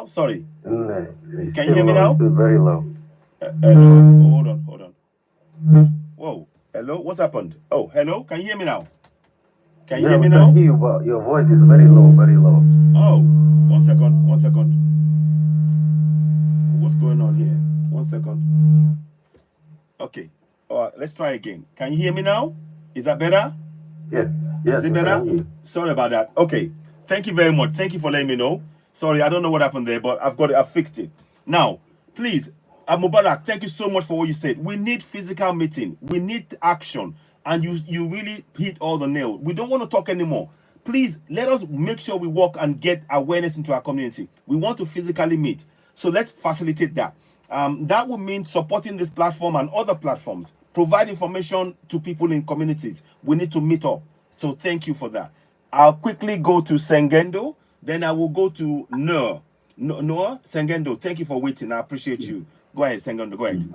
Sorry. No, can you hear me now? It's still very low. Hello, hold on. Whoa, hello, what's happened? Oh, hello, can you hear me now? Can you hear me now? I can hear you, but your voice is very low, Oh, one second. What's going on here? second. Okay. All right, let's try again. Can you hear me now? Is that better? Yes. Yes. Is it better? Sorry about that. Okay. Thank you very much. Thank you for letting me know. Sorry, I don't know what happened there, but I've got it. I've fixed it. Now, please, Mubarak, thank you so much for what you said. We need physical meeting. We need action. And you really hit all the nail. We don't want to talk anymore. Please, let us make sure we work and get awareness into our community. We want to physically meet. So let's facilitate that. That would mean supporting this platform and other platforms. Provide information to people in communities. We need to meet up. So thank you for that. I'll quickly go to Sengendo. Then I will go to Noah. Noah, Sengendo, thank you for waiting. I appreciate you. Go ahead, Sengendo, go ahead.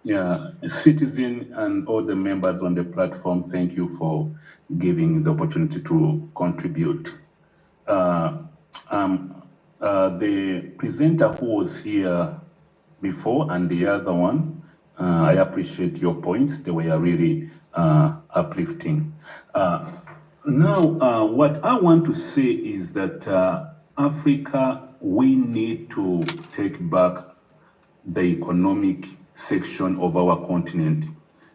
Yeah, citizen and all the members on the platform, thank you for giving the opportunity to contribute. The presenter who was here before and the other one, I appreciate your points. They were really uplifting. Now, what I want to say is that Africa, we need to take back the economic section of our continent,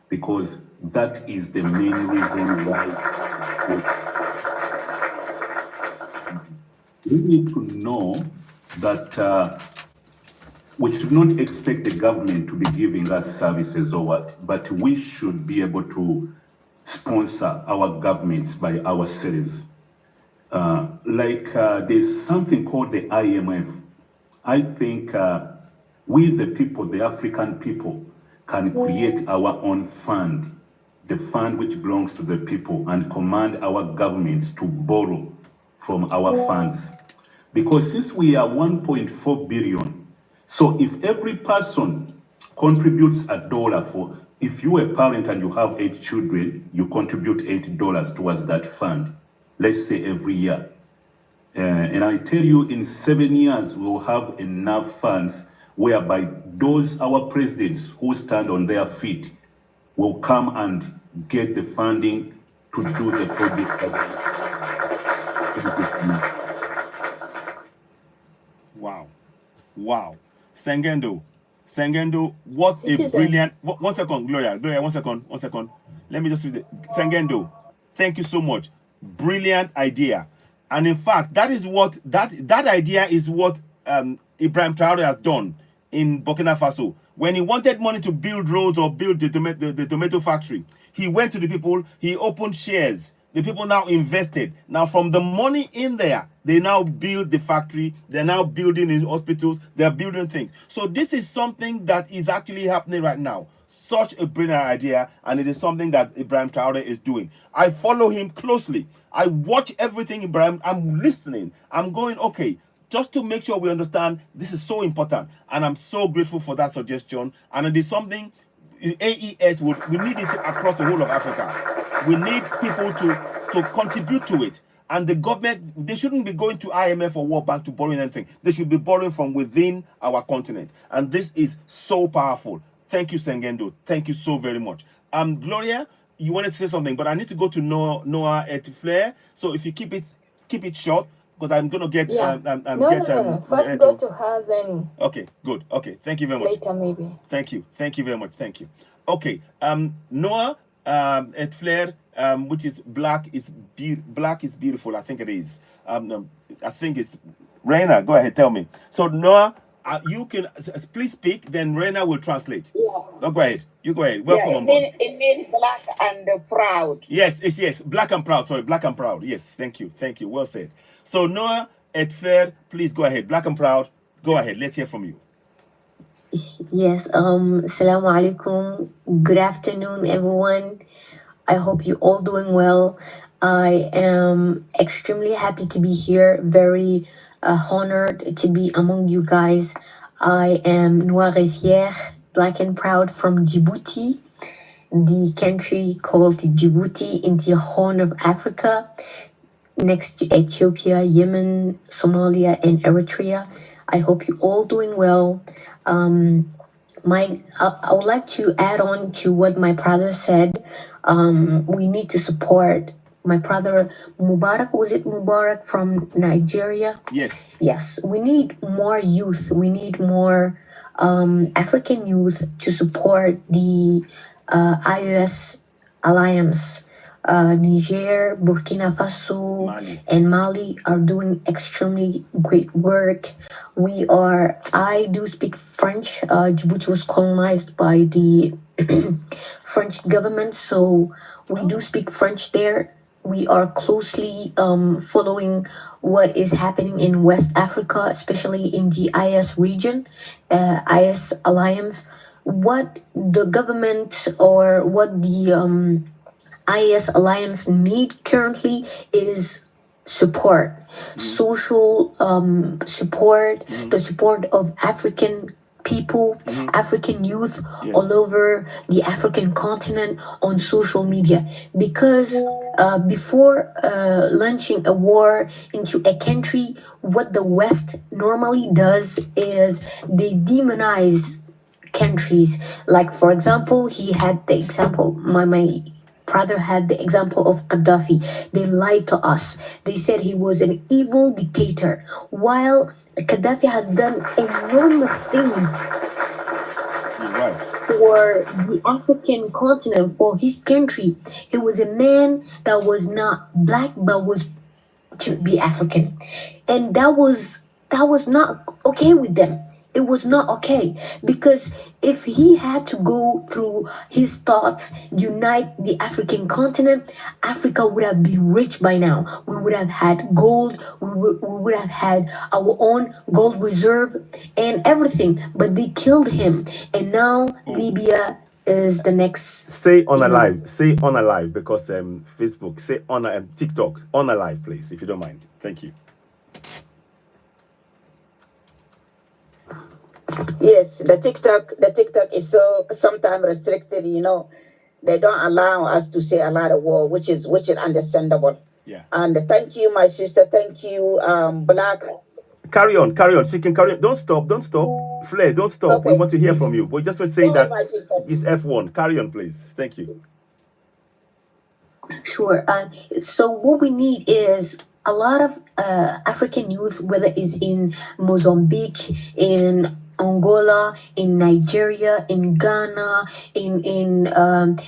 because that is the main reason why we need to know that we should not expect the government to be giving us services or what, but we should be able to sponsor our governments by ourselves. There's something called the IMF. I think we, the people, the African people, can create our own fund, the fund which belongs to the people, and command our governments to borrow from our funds. Because since we are 1.4 billion, so if every person contributes $1 for, if you're a parent and you have 8 children, you contribute $8 towards that fund, let's say every year. And I tell you, in 7 years, we'll have enough funds whereby those, our presidents who stand on their feet, will come and get the funding to do the project. Wow. Wow. Sengendo, what a brilliant, 1 second, Gloria, 1 second. Let me just see the, Sengendo, thank you so much. Brilliant idea. And in fact, that is what, that idea is what Ibrahim Traore has done in Burkina Faso. When he wanted money to build roads or build the tomato factory, he went to the people, he opened shares. The people now invested. Now from the money in there, they now build the factory, they're now building in hospitals, they're building things. So this is something that is actually happening right now. Such a brilliant idea, and it is something that Ibrahim Traore is doing. I follow him closely. I watch everything Ibrahim, I'm listening. I'm going, okay, just to make sure we understand, this is so important. And I'm so grateful for that suggestion. And it is something AES we need it across the whole of Africa. We need people to contribute to it. And the government, they shouldn't be going to IMF or World Bank to borrow anything. They should be borrowing from within our continent. And this is so powerful. Thank you, Sengendo. Thank you so very much. Gloria, you wanted to say something, but I need to go to Noah Etiflair. So if you keep it short, because I'm gonna get no. First go to her, then. Okay, good. Okay, thank you very much. Later, maybe. Thank you very much. Thank you. Okay, Noah Etiflair, which is black is beautiful. I think it is. I think it's Reina. Go ahead, tell me. So Noah, you can please speak. Then Reina will translate. Yeah. Oh, go ahead. You go ahead. Welcome on board. It means black and proud. Yes. Black and proud. Sorry, black and proud. Yes. Thank you. Well said. So Noah Etiflair, please go ahead. Black and proud. Go ahead. Let's hear from you. Yes. Assalamu alaikum. Good afternoon, everyone. I hope you're all doing well. I am extremely happy to be here. Very honored to be among you guys. I am Noire et Fière, black and proud from Djibouti, the country called Djibouti in the Horn of Africa, next to Ethiopia, Yemen, Somalia, and Eritrea. I hope you're all doing well. I would like to add on to what my brother said. We need to support my brother Mubarak, was it Mubarak from Nigeria? Yes. Yes, we need more youth. We need more African youth to support the IOS alliance. Niger, Burkina Faso, and Mali are doing extremely great work. I do speak French. Djibouti was colonized by the French government, so we do speak French there. We are closely following what is happening in West Africa, especially in the IS region, IS alliance. What the government or what the IS alliance need currently is support, social support, the support of African people, African youth all over the African continent on social media. Because before launching a war into a country, what the West normally does is they demonize countries. Like, for example, he had the example, my brother had the example of Gaddafi. They lied to us. They said he was an evil dictator, while Gaddafi has done enormous things for the African continent, for his country. He was a man that was not black but was to be African, and that was not okay with them. It was not okay, because if he had to go through his thoughts, unite the African continent, Africa would have been rich by now. We would have had gold, we would have had our own gold reserve and everything, but they killed him. And now Libya is the next. Say on alive. Say on alive, because Facebook. Say on TikTok. On alive, please, if you don't mind. Thank you. Yes, the TikTok is so sometimes restricted, you know. They don't allow us to say a lot of word, which is understandable. Yeah. And thank you, my sister. Thank you, Black. Carry on. She can carry on. Don't stop. Flair, don't stop. Okay. We want to hear from you. We just want to say that it's F1. Carry on, please. Thank you. Sure. So what we need is a lot of African youth, whether it's in Mozambique, in Angola, in Nigeria, in Ghana, in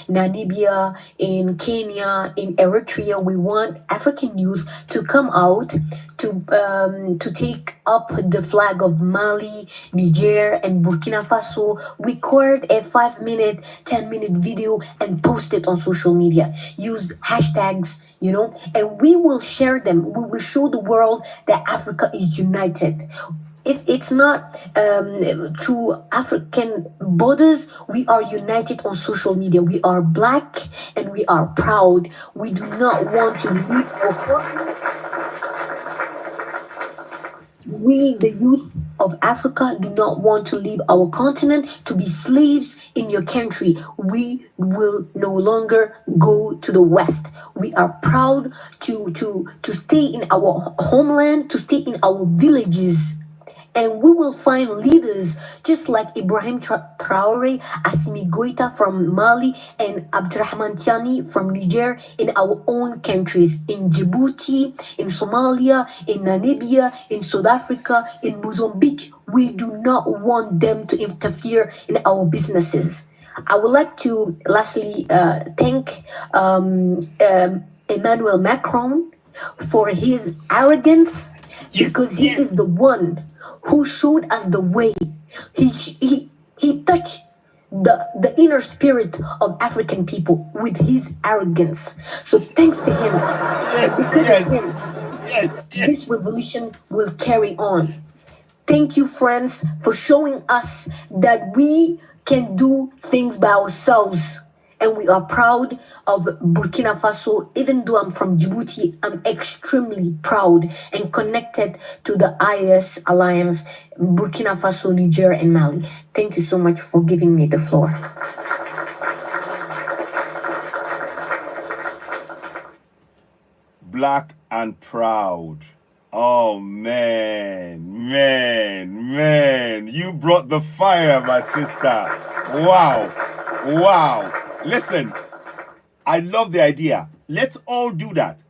Namibia, in Kenya, in Eritrea. We want African youth to come out to take up the flag of Mali, Niger, and Burkina Faso. Record a 5-minute, 10-minute video and post it on social media. Use hashtags, you know, and we will share them. We will show the world that Africa is united. If it's not through African borders, we are united on social media. We are black and we are proud. We do not want to leave our continent. We, the youth of Africa, do not want to leave our continent to be slaves in your country. We will no longer go to the West. We are proud to stay in our homeland, to stay in our villages. And we will find leaders just like Ibrahim Traore, Assimi Goïta from Mali, and Abdurrahman Tiani from Niger in our own countries. In Djibouti, in Somalia, in Namibia, in South Africa, in Mozambique. We do not want them to interfere in our businesses. I would like to lastly thank Emmanuel Macron for his arrogance, because he is the one who showed us the way. He touched the inner spirit of African people with his arrogance. So thanks to him, because of him, this revolution will carry on. Thank you, friends, for showing us that we can do things by ourselves. And we are proud of Burkina Faso. Even though I'm from Djibouti, I'm extremely proud and connected to the IS alliance, Burkina Faso, Niger, and Mali. Thank you so much for giving me the floor. Black and proud. Oh, man. You brought the fire, my sister. Wow. Listen, I love the idea. Let's all do that.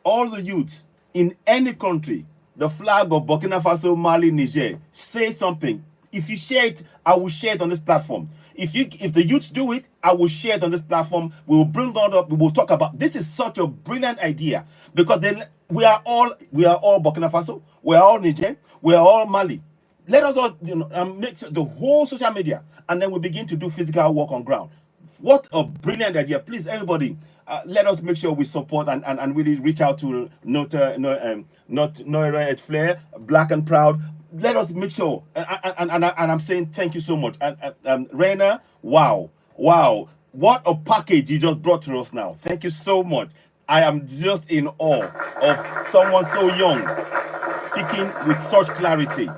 All the youths in any country, the flag of Burkina Faso, Mali, Niger, say something. If you share it, I will share it on this platform. If the youths do it, I will share it on this platform. We will bring it up. We will talk about this. Is such a brilliant idea, because then we are all Burkina Faso, we are all Niger, we are all Mali. Let us all make sure the whole social media, and then we begin to do physical work on ground. What a brilliant idea. Please, everybody, let us make sure we support and really reach out to not Noira et Flair, Black and Proud. Let us make sure. And I'm saying thank you so much. Raina, wow. What a package you just brought to us now. Thank you so much. I am just in awe of someone so young speaking with such clarity.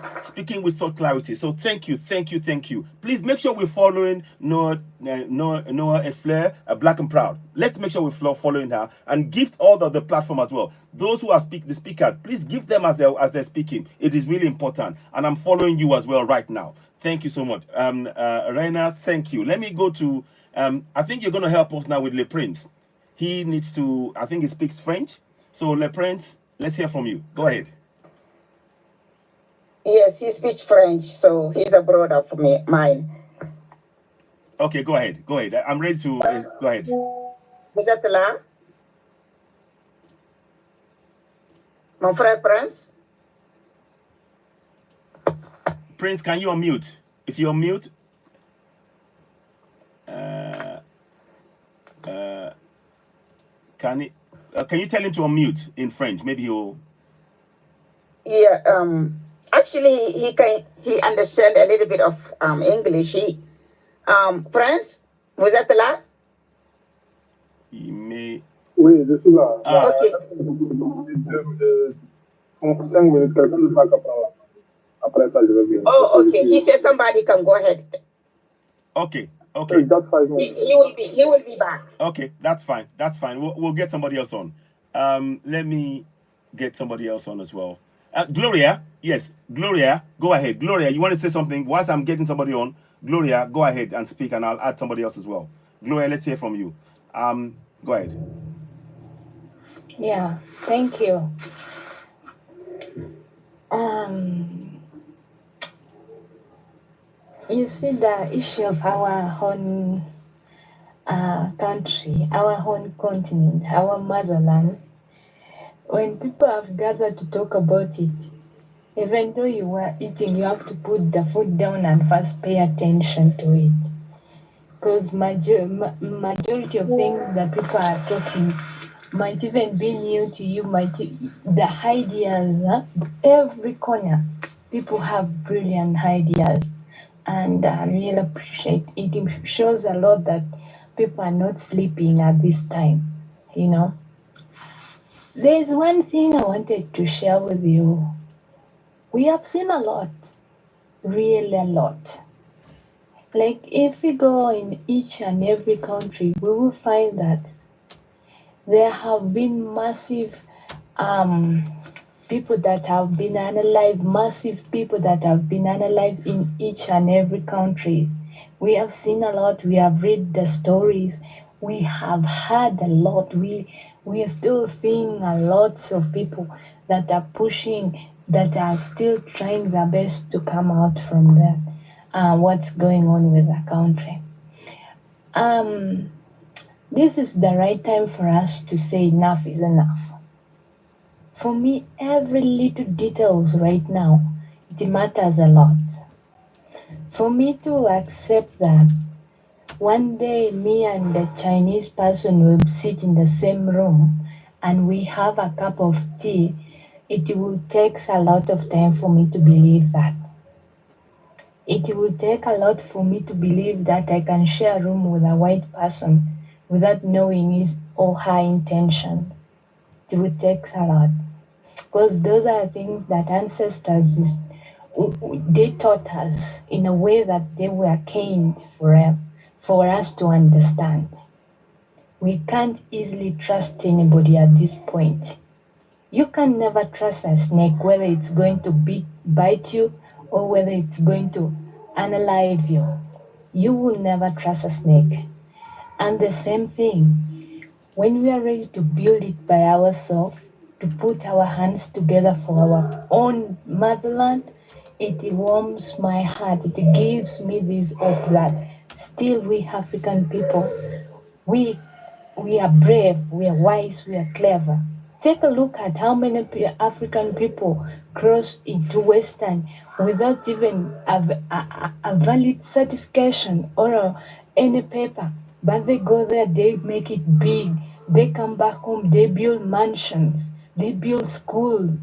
So thank you. Please make sure we're following Noah et Flair, Black and Proud. Let's make sure we're following her, and gift all the platform as well. Those who are the speakers, please give them as they're speaking. It is really important, and I'm following you as well right now. Thank you so much, Raina. Thank you. Let me go to. I think you're going to help us now with Le Prince. He needs to. I think he speaks French. So Le Prince, let's hear from you. Go ahead. Yes, he speaks French, so he's a brother for mine. Okay, go ahead. I'm ready to go ahead. Vous êtes là? Mon frère Prince? Prince, can you unmute? If you unmute, can you tell him to unmute in French? Maybe he'll. Yeah. Actually, he understand a little bit of English. Prince, vous êtes là? Oui, je suis là. Ok. 5 minutes, quelqu'un ne va pas prendre. Après ça, je vais venir. Oh, okay. He said somebody can go ahead. Okay. Just 5 minutes. He will be back. Okay, that's fine. We'll get somebody else on. Let me get somebody else on as well. Gloria, yes, Gloria, go ahead. Gloria, you want to say something? Whilst I'm getting somebody on, Gloria, go ahead and speak, and I'll add somebody else as well. Gloria, let's hear from you. Go ahead. Yeah, thank you. You see, the issue of our own country, our own continent, our motherland, when people have gathered to talk about it, even though you were eating, you have to put the food down and first pay attention to it. Because majority of things that people are talking might even be new to you, the ideas, every corner, people have brilliant ideas. And I really appreciate it. It shows a lot that people are not sleeping at this time, There's one thing I wanted to share with you. We have seen a lot, really a lot. Like if we go in each and every country, we will find that there have been massive people that have been unalived in each and every country. We have seen a lot, we have read the stories, we have heard a lot, we are still seeing a lot of people that are pushing, that are still trying their best to come out from that, what's going on with the country. This is the right time for us to say enough is enough. For me, every little details right now, it matters a lot. For me to accept that one day me and the Chinese person will sit in the same room and we have a cup of tea, it will take a lot of time for me to believe that. It will take a lot for me to believe that I can share a room with a white person without knowing his or her intentions. It will take a lot. Because those are things that ancestors, they taught us in a way that they were kind for us to understand. We can't easily trust anybody at this point. You can never trust a snake, whether it's going to bite you or whether it's going to unalive you. You will never trust a snake. And the same thing, When we are ready to build it by ourselves, to put our hands together for our own motherland, it warms my heart. It gives me this hope that still we African people, we are brave, we are wise, we are clever. Take a look at how many African people cross into Western without even a valid certification or any paper. But they go there, they make it big. They come back home, they build mansions, they build schools,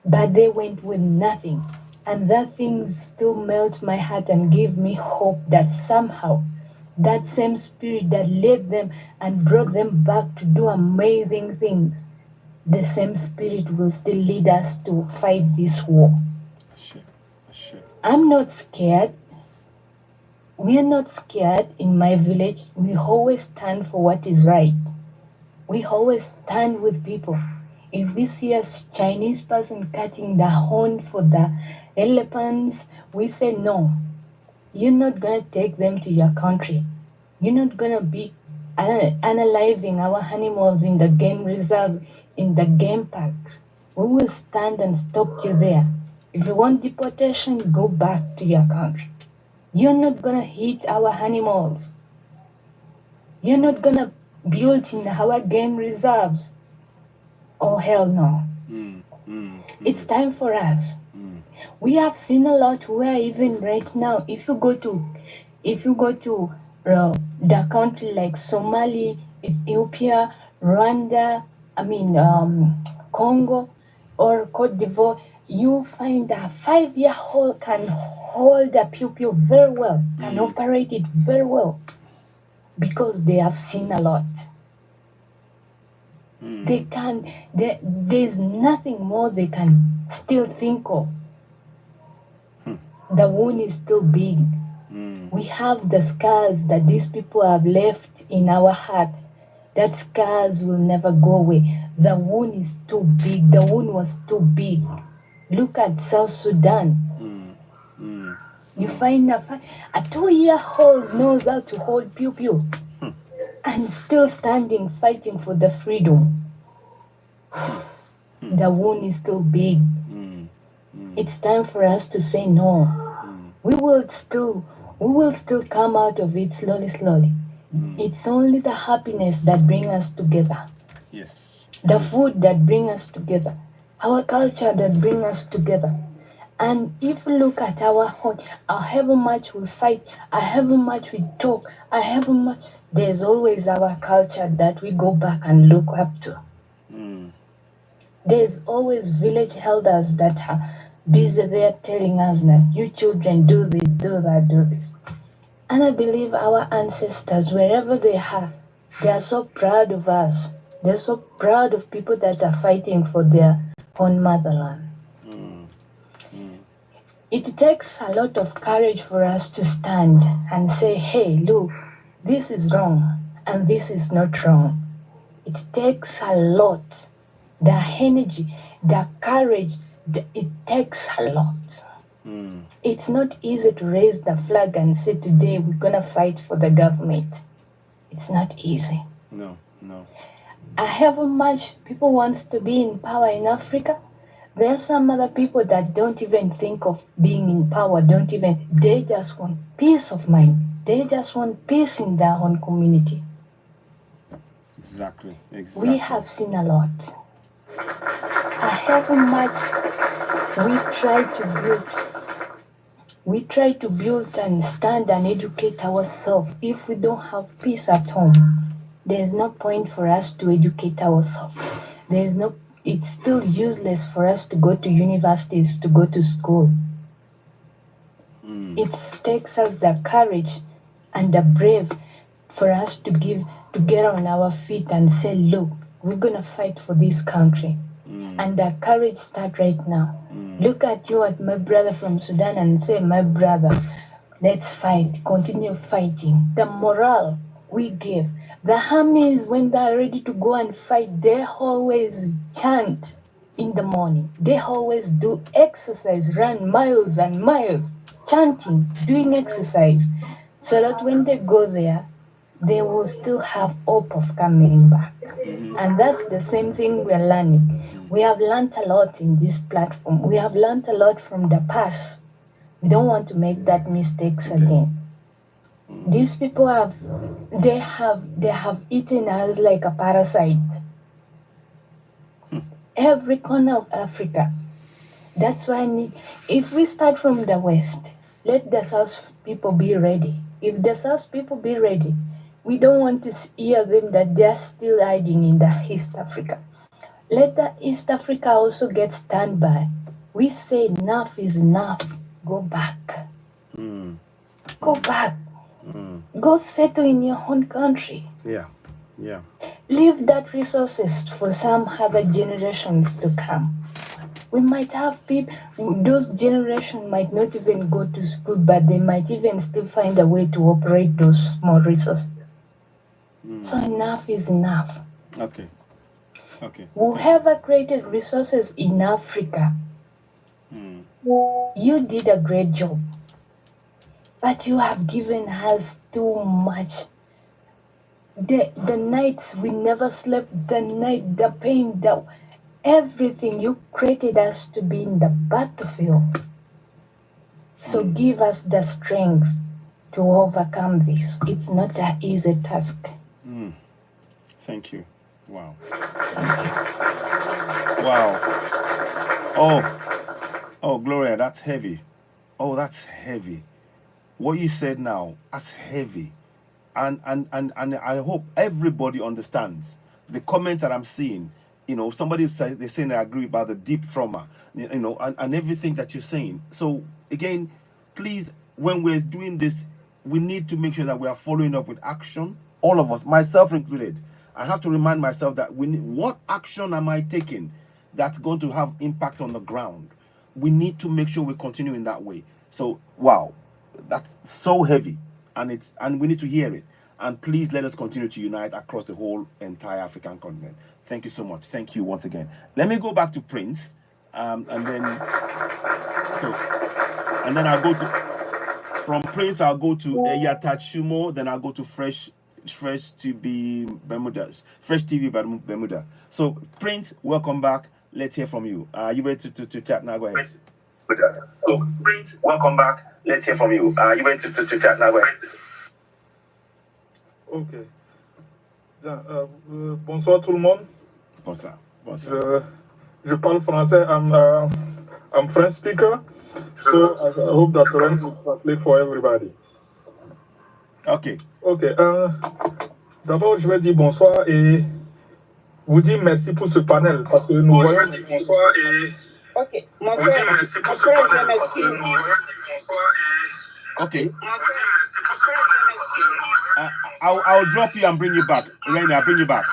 but they went with nothing. And that thing still melts my heart and give me hope that somehow that same spirit that led them and brought them back to do amazing things, the same spirit will still lead us to fight this war. I'm not scared. We are not scared in my village. We always stand for what is right. We always stand with people. If we see a Chinese person cutting the horn for the elephants, we say no. You're not gonna take them to your country. You're not gonna be analyzing our animals in the game reserve, in the game parks. We will stand and stop you there. If you want deportation, go back to your country. You're not gonna hit our animals. You're not gonna build in our game reserves. Oh hell no. It's time for us. We have seen a lot where even right now, if you go to the country like Somalia, Ethiopia, Rwanda, Congo, or Cote d'Ivoire, you find a 5-year-old can hold a pew very well, can operate it very well, because they have seen a lot. There's nothing more they can still think of. The wound is still big. We have the scars that these people have left in our heart. That scars will never go away. The wound is too big. The wound was too big. Look at South Sudan. You find a 2-year-old knows how to hold pew and still standing, fighting for the freedom. The wound is still big. It's time for us to say no. We will still come out of it slowly. It's only the happiness that brings us together. Yes. The food that brings us together. Our culture that brings us together. And if you look at however much we fight, however much we talk, there's always our culture that we go back and look up to. There's always village elders that are busy there telling us that you children do this, do that, do this. And I believe our ancestors, wherever they are so proud of us. They're so proud of people that are fighting for their own motherland. It takes a lot of courage for us to stand and say, hey, look, this is wrong and this is not wrong. It takes a lot. The energy, the courage, it takes a lot. It's not easy to raise the flag and say today we're gonna fight for the government. It's not easy. No. However much people want to be in power in Africa, there are some other people that don't even think of being in power, they just want peace of mind. They just want peace in their own community. Exactly. We have seen a lot. However much we try to build and stand and educate ourselves. If we don't have peace at home, there's no point for us to educate ourselves. It's still useless for us to go to universities, to go to school. It takes us the courage and the brave for us to get on our feet and say, look, we're gonna fight for this country. And the courage starts right now. Look at you, at my brother from Sudan, and say, my brother, let's fight, continue fighting. The morale we give. The armies, when they're ready to go and fight, they always chant in the morning. They always do exercise, run miles and miles, chanting, doing exercise, so that when they go there, they will still have hope of coming back. And that's the same thing we're learning. We have learned a lot in this platform. We have learned a lot from the past. We don't want to make that mistakes again. These people have eaten us like a parasite. Every corner of Africa. That's why if we start from the West, let the South people be ready. If the South people be ready, we don't want to hear them that they're still hiding in the East Africa. Let the East Africa also get standby. We say enough is enough. Go back. Go back. Go settle in your own country. Yeah. Leave that resources for some other generations to come. We might have people, those generations might not even go to school, but they might even still find a way to operate those small resources. So enough is enough. Okay. Whoever created resources in Africa, you did a great job. But you have given us too much. The nights we never slept, the pain, everything. You created us to be in the battlefield. So give us the strength to overcome this. It's not an easy task. Thank you. Wow. Oh, Gloria, that's heavy. Oh, that's heavy. What you said now, that's heavy. And I hope everybody understands the comments that I'm seeing. Somebody says they're saying I agree about the deep trauma, and everything that you're saying. So again, please, when we're doing this, we need to make sure that we are following up with action. All of us, myself included. I have to remind myself that what action am I taking that's going to have impact on the ground? We need to make sure we continue in that way. So wow, that's so heavy. And we need to hear it. And please let us continue to unite across the whole entire African continent. Thank you so much. Thank you once again. Let me go back to Prince, and then I'll go to from Prince. I'll go to Yatachumo. Then I'll go to Fresh TV Bermuda. So Prince, welcome back. Let's hear from you. Are you ready to chat now? Go ahead. So Prince, welcome back. Let's hear from you. You ready to chat now? Go ahead. Ok. Bien. Bonsoir tout le monde. Bonsoir. Je parle français. I'm French speaker, so I hope that French will translate for everybody. Ok. D'abord, je vais dire bonsoir et vous dire merci pour ce panel parce que nous voyons. Ok. Mon frère, je m'excuse. Okay. I'll drop you and bring you back. Raina, I'll bring you back.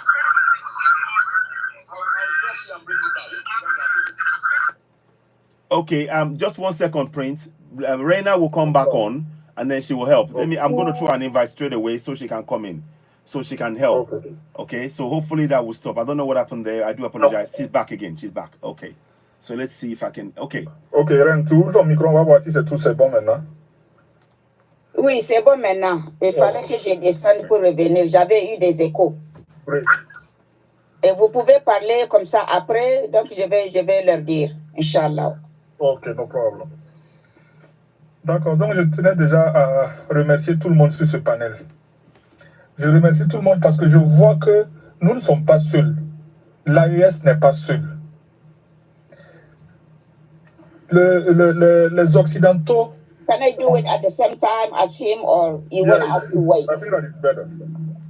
Okay, just 1 second, Prince. Raina will come back on and then she will help. I'm going to throw an invite straight away so she can come in. So she can help. Okay, so hopefully that will stop. I don't know what happened there. I do apologize. She's back again. She's back. Okay. So let's see if I can. Okay. Ok, Ren, tu ouvres ton micro, on va voir si tout c'est bon maintenant. Oui, c'est bon maintenant. Il fallait que je descende pour revenir. J'avais eu des échos. Oui. Et vous pouvez parler comme ça après, donc je vais leur dire, Inch'Allah. Ok, no problem. D'accord, donc je tenais déjà à remercier tout le monde sur ce panel. Je remercie tout le monde parce que je vois que nous ne sommes pas seuls. L'AES n'est pas seul. Les Occidentaux. Can I do it at the same time as him, or you want us to wait? I think that is better.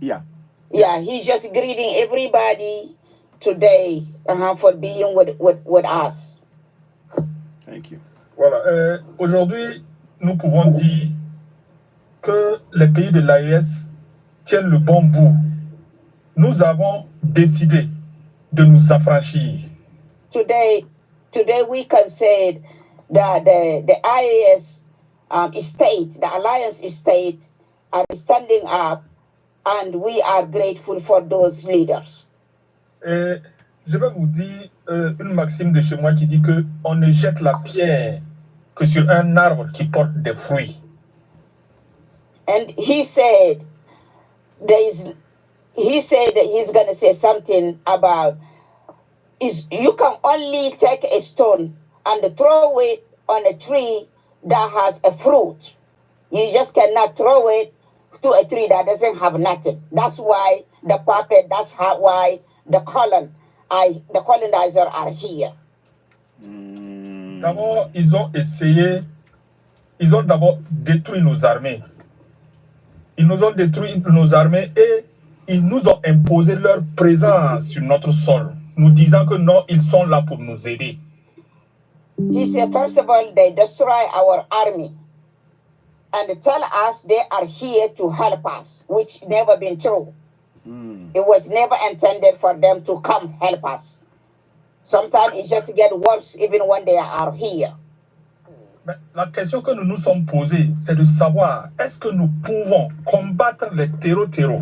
Yeah. Yeah, he's just greeting everybody today for being with us. Thank you. Voilà. Aujourd'hui, nous pouvons dire que les pays de l'AES tiennent le bon bout. Nous avons décidé de nous affranchir. Today we can say that the IAS state, the alliance state, are standing up, and we are grateful for those leaders. Et je vais vous dire une maxime de chez moi qui dit que on ne jette la pierre que sur un arbre qui porte des fruits. And he said he said that he's going to say something about is you can only take a stone and throw it on a tree that has a fruit. You just cannot throw it to a tree that doesn't have nothing. That's why the puppet, why the colonizer are here. D'abord, ils ont d'abord détruit nos armées. Ils nous ont détruit nos armées et ils nous ont imposé leur présence sur notre sol, nous disant que non, ils sont là pour nous aider. He said, first of all, they destroy our army and tell us they are here to help us, which never been true. It was never intended for them to come help us. Sometimes it just gets worse even when they are here. Mais la question que nous nous sommes posée, c'est de savoir, est-ce que nous pouvons combattre les terreaux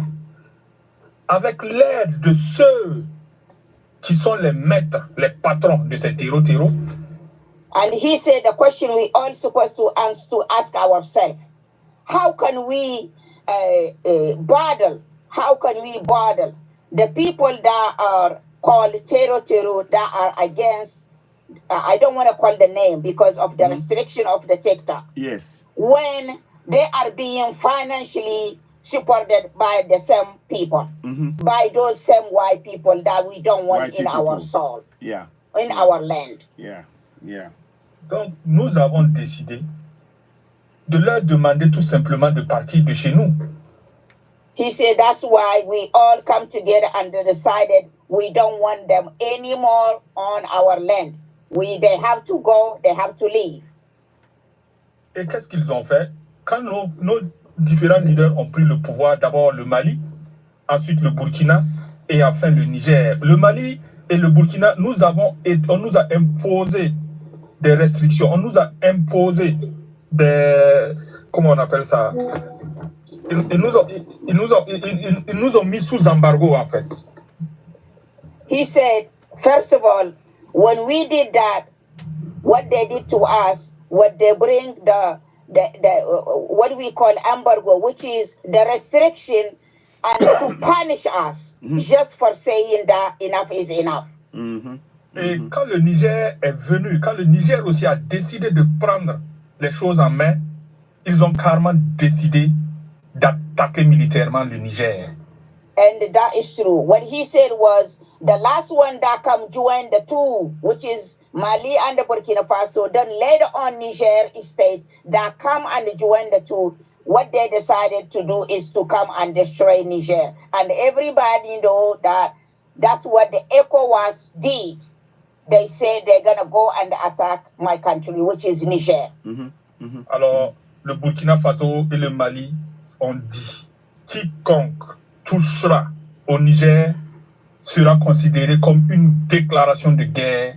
avec l'aide de ceux qui sont les maîtres, les patrons de ces terreaux? And he said the question we all supposed to ask ourselves, how can we battle? How can we battle the people that are called terror that are against, I don't want to call the name because of the restriction of the TikTok. Yes. When they are being financially supported by the same people, by those same white people that we don't want in our soul, in our land. Donc, nous avons décidé de leur demander tout simplement de partir de chez nous. He said that's why we all come together and decided we don't want them anymore on our land. They have to go, they have to leave. Et qu'est-ce qu'ils ont fait? Quand nos différents leaders ont pris le pouvoir, d'abord le Mali, ensuite le Burkina et enfin le Niger. Le Mali et le Burkina, on nous a imposé des restrictions, on nous a imposé des... Comment on appelle ça? Ils nous ont mis sous embargo, en fait. He said, first of all, when we did that, what they did to us, what they bring the what we call embargo, which is the restriction, and to punish us just for saying that enough is enough. Et quand le Niger est venu, quand le Niger aussi a décidé de prendre les choses en main, ils ont carrément décidé d'attaquer militairement le Niger. And that is true. What he said was the last one that come join the two, which is Mali and the Burkina Faso. Then later on Niger state that come and join the two. What they decided to do is to come and destroy Niger. And everybody know that that's what the ECOWAS did. They said they're going to go and attack my country, which is Niger. Alors, le Burkina Faso et le Mali ont dit quiconque touchera au Niger sera considéré comme une déclaration de guerre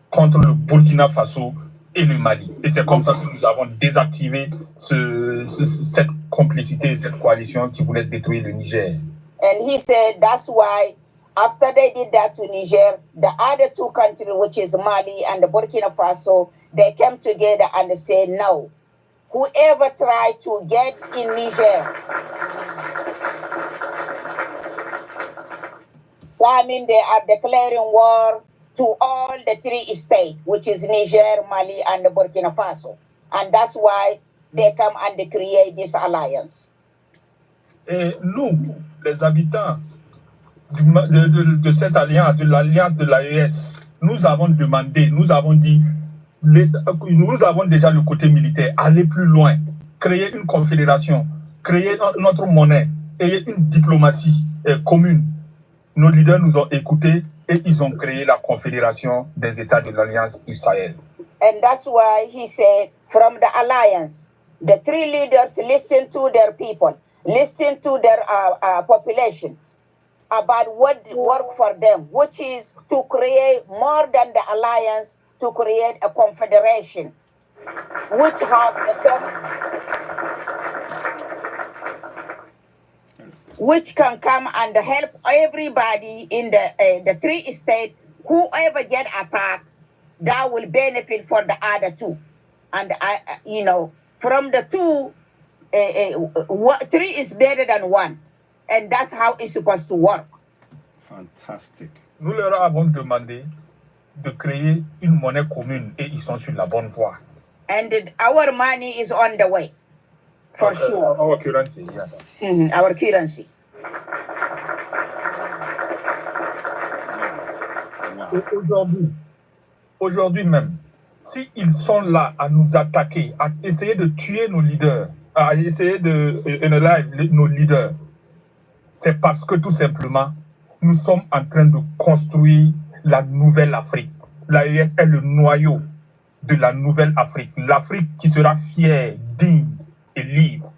contre le Burkina Faso et le Mali. Et c'est comme ça que nous avons désactivé cette complicité, cette coalition qui voulait détruire le Niger. And he said that's why after they did that to Niger, the other two countries, which is Mali and the Burkina Faso, they came together and said no. Whoever tried to get in Niger, I mean, they are declaring war to all the three states, which is Niger, Mali, and the Burkina Faso. And that's why they come and they create this alliance. Et nous, les habitants de cette alliance, de l'alliance de l'AES, nous avons demandé, nous avons dit, nous avons déjà le côté militaire, aller plus loin, créer une confédération, créer notre monnaie, et une diplomatie commune. Nos leaders nous ont écoutés et ils ont créé la confédération des États de l'Alliance du Sahel. And that's why he said, from the alliance, the three leaders listen to their people, listen to their population about what work for them, which is to create more than the alliance, to create a confederation, which have the same, which can come and help everybody in the three states. Whoever get attacked, that will benefit for the other two. And from the two, three is better than one. And that's how it's supposed to work. Fantastic. Nous leur avons demandé de créer une monnaie commune et ils sont sur la bonne voie. And our money is on the way, for sure. Our currency, yes. Our currency. Aujourd'hui même, s'ils sont là à nous attaquer, à essayer de tuer nos leaders, à essayer de nos leaders, c'est parce que tout simplement, nous sommes en train de construire la nouvelle Afrique. L'AES est le noyau de la nouvelle Afrique. L'Afrique qui sera fière, digne et libre.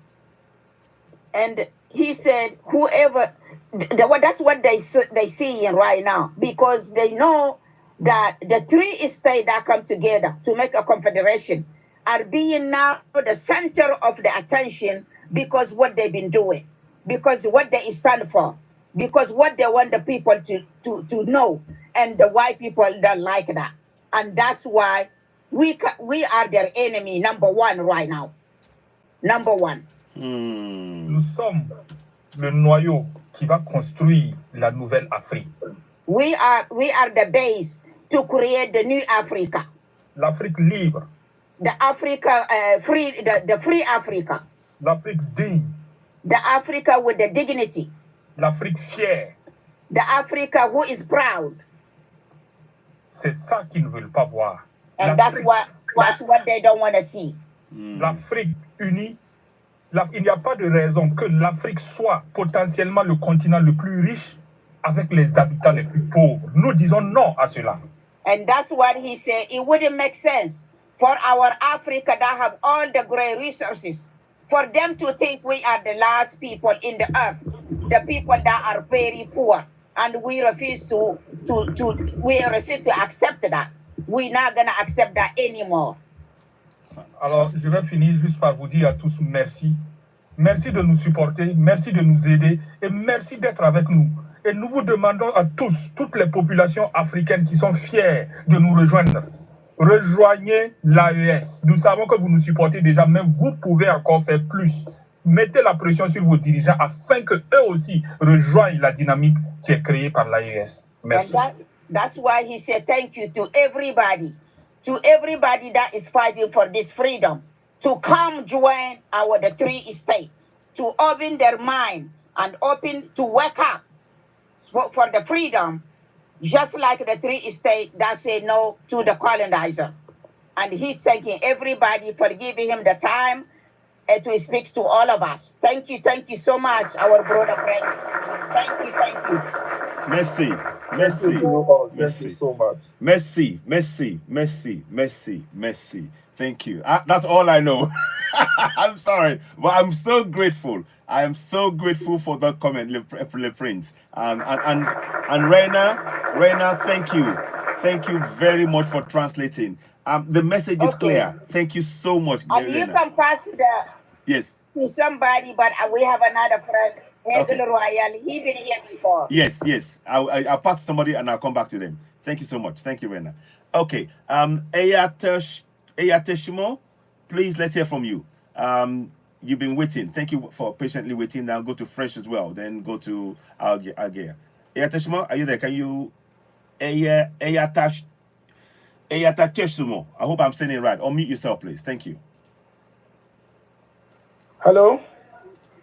And he said, whoever, that's what they see right now, because they know that the three states that come together to make a confederation are being now the center of the attention because what they've been doing, because what they stand for, because what they want the people to know, and the white people don't like that. And that's why we are their enemy, number one right now. Number one. Nous sommes le noyau qui va construire la nouvelle Afrique. We are the base to create the new Africa. L'Afrique libre. The Africa free, the free Africa. L'Afrique digne. The Africa with the dignity. L'Afrique fière. The Africa who is proud. C'est ça qu'ils ne veulent pas voir. And that's what they don't want to see. L'Afrique unie. Il n'y a pas de raison que l'Afrique soit potentiellement le continent le plus riche avec les habitants les plus pauvres. Nous disons non à cela. And that's what he said. It wouldn't make sense for our Africa that have all the great resources, for them to think we are the last people in the earth, the people that are very poor, and we refuse to accept that. We're not gonna accept that anymore. Alors, je vais finir juste par vous dire à tous merci. Merci de nous supporter, merci de nous aider et merci d'être avec nous. Et nous vous demandons à tous, toutes les populations africaines qui sont fières de nous rejoindre. Rejoignez l'AES. Nous savons que vous nous supportez déjà, mais vous pouvez encore faire plus. Mettez la pression sur vos dirigeants afin qu'eux aussi rejoignent la dynamique qui est créée par l'AES. Merci. And that's why he said thank you to everybody that is fighting for this freedom, to come join the three states, to open their mind and to wake up for the freedom, just like the three states that say no to the colonizer. And he's thanking everybody for giving him the time to speak to all of us. Thank you so much, our brother friends. Thank you. Merci. Thank you so much. Merci. Thank you. That's all I know. I'm sorry, but I'm so grateful. I am so grateful for that comment, Le Prince. And Reina, thank you. Thank you very much for translating. The message is clear. Thank you so much, and Reina. You can pass to somebody, but we have another friend, Hegel Royal. He's been here before. Yes. I'll pass to somebody and I'll come back to them. Thank you so much. Thank you, Reina. Okay. Eyateshimo, please, let's hear from you. You've been waiting. Thank you for patiently waiting. Now go to Fresh as well. Then go to Algeria. Eyateshimo, are you there? Can you Eyateshimo? I hope I'm saying it right. Unmute yourself, please. Thank you. Hello.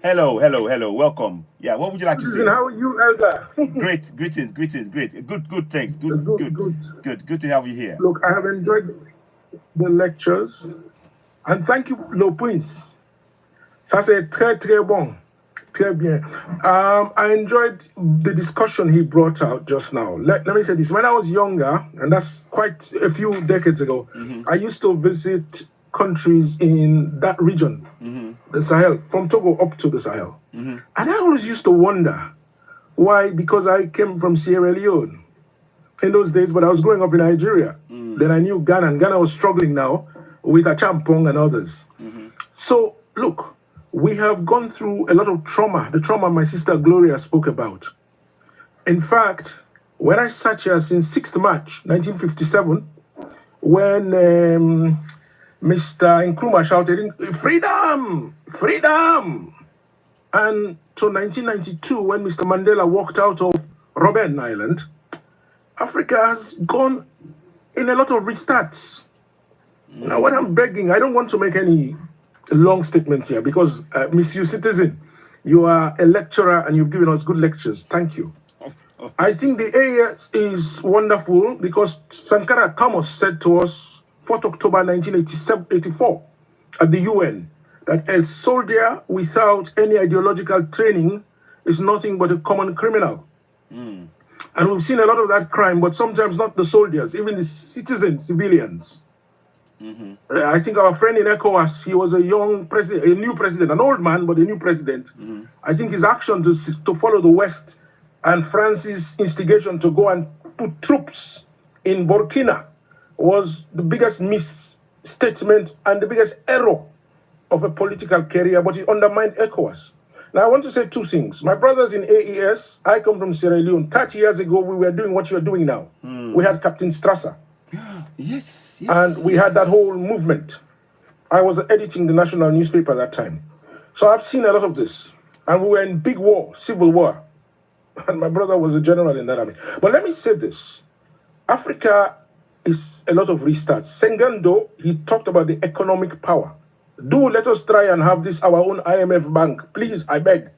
Welcome. Yeah, what would you like to say? How are you, Elder? Great. Greetings. Great. Good. Thanks. Good to have you here. Look, I have enjoyed the lectures, and thank you, Le Prince. Ça c'est très bon, très bien. I enjoyed the discussion he brought out just now. Let me say this: when I was younger, and that's quite a few decades ago, I used to visit countries in that region, the Sahel, from Togo up to the Sahel. And I always used to wonder why, because I came from Sierra Leone in those days, but I was growing up in Nigeria. Then I knew Ghana, and Ghana was struggling now with Achampong and others. So, look, we have gone through a lot of trauma, the trauma my sister Gloria spoke about. In fact, when I sat here since 6th March, 1957, when Mr. Nkrumah shouted, freedom! and to 1992, when Mr. Mandela walked out of Robben Island, Africa has gone in a lot of restarts. Now, what I'm begging, I don't want to make any long statements here because, Miss You Citizen, you are a lecturer and you've given us good lectures. Thank you. I think the AES is wonderful because Sankara Thomas said to us 4th October 1984 at the UN that a soldier without any ideological training is nothing but a common criminal. And we've seen a lot of that crime, but sometimes not the soldiers, even the citizens, civilians. I think our friend in ECOWAS, he was a young president, a new president, an old man, but a new president. I think his action to follow the West and France's instigation to go and put troops in Burkina was the biggest misstatement and the biggest error of a political career, but it undermined ECOWAS. Now, I want to say two things. My brothers in AES, I come from Sierra Leone. 30 years ago, we were doing what you're doing now. We had Captain Strasser. Yes. And we had that whole movement. I was editing the national newspaper at that time. So I've seen a lot of this. And we were in big war, civil war. And my brother was a general in that army. But let me say this. Africa is a lot of restarts. Sengando, he talked about the economic power. Let us try and have this, our own IMF bank. Please, I beg.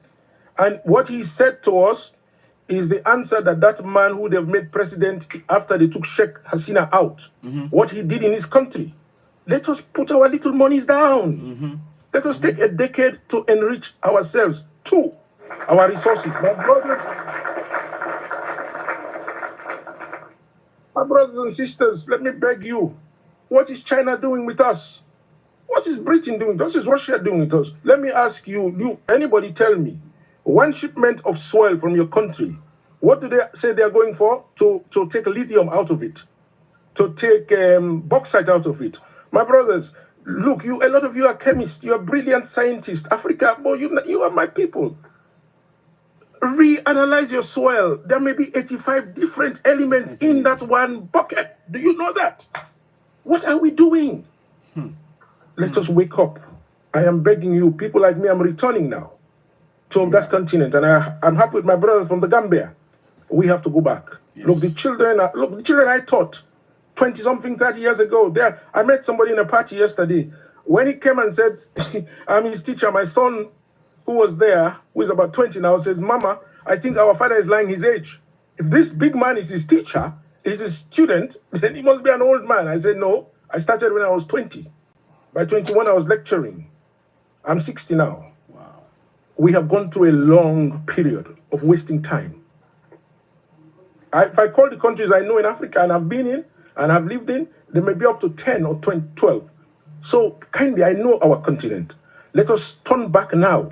And what he said to us is the answer that man who they've made president after they took Sheikh Hasina out, what he did in his country. Let us put our little monies down. Let us take a decade to enrich ourselves. Two, our resources. My brothers and sisters, let me beg you. What is China doing with us? What is Britain doing? What is Russia doing with us? Let me ask you, anybody tell me, one shipment of soil from your country, what do they say they are going for? To take lithium out of it, to take bauxite out of it. My brothers, look, a lot of you are chemists, you are brilliant scientists. Africa, boy, you are my people. Reanalyze your soil. There may be 85 different elements in that one bucket. Do you know that? What are we doing? Let us wake up. I am begging you, people like me, I'm returning now to that continent, and I'm happy with my brothers from the Gambia. We have to go back. Yes. Look, the children I taught 20-something, 30 years ago, I met somebody in a party yesterday. When he came and said, I'm his teacher, my son who was there, who is about 20 now, says, Mama, I think our father is lying his age. If this big man is his teacher, is his student, then he must be an old man. I said, no, I started when I was 20. By 21, I was lecturing. I'm 60 now. Wow. We have gone through a long period of wasting time. If I call the countries I know in Africa and I've been in and I've lived in, there may be up to 10 or 20, 12. So kindly, I know our continent. Let us turn back now.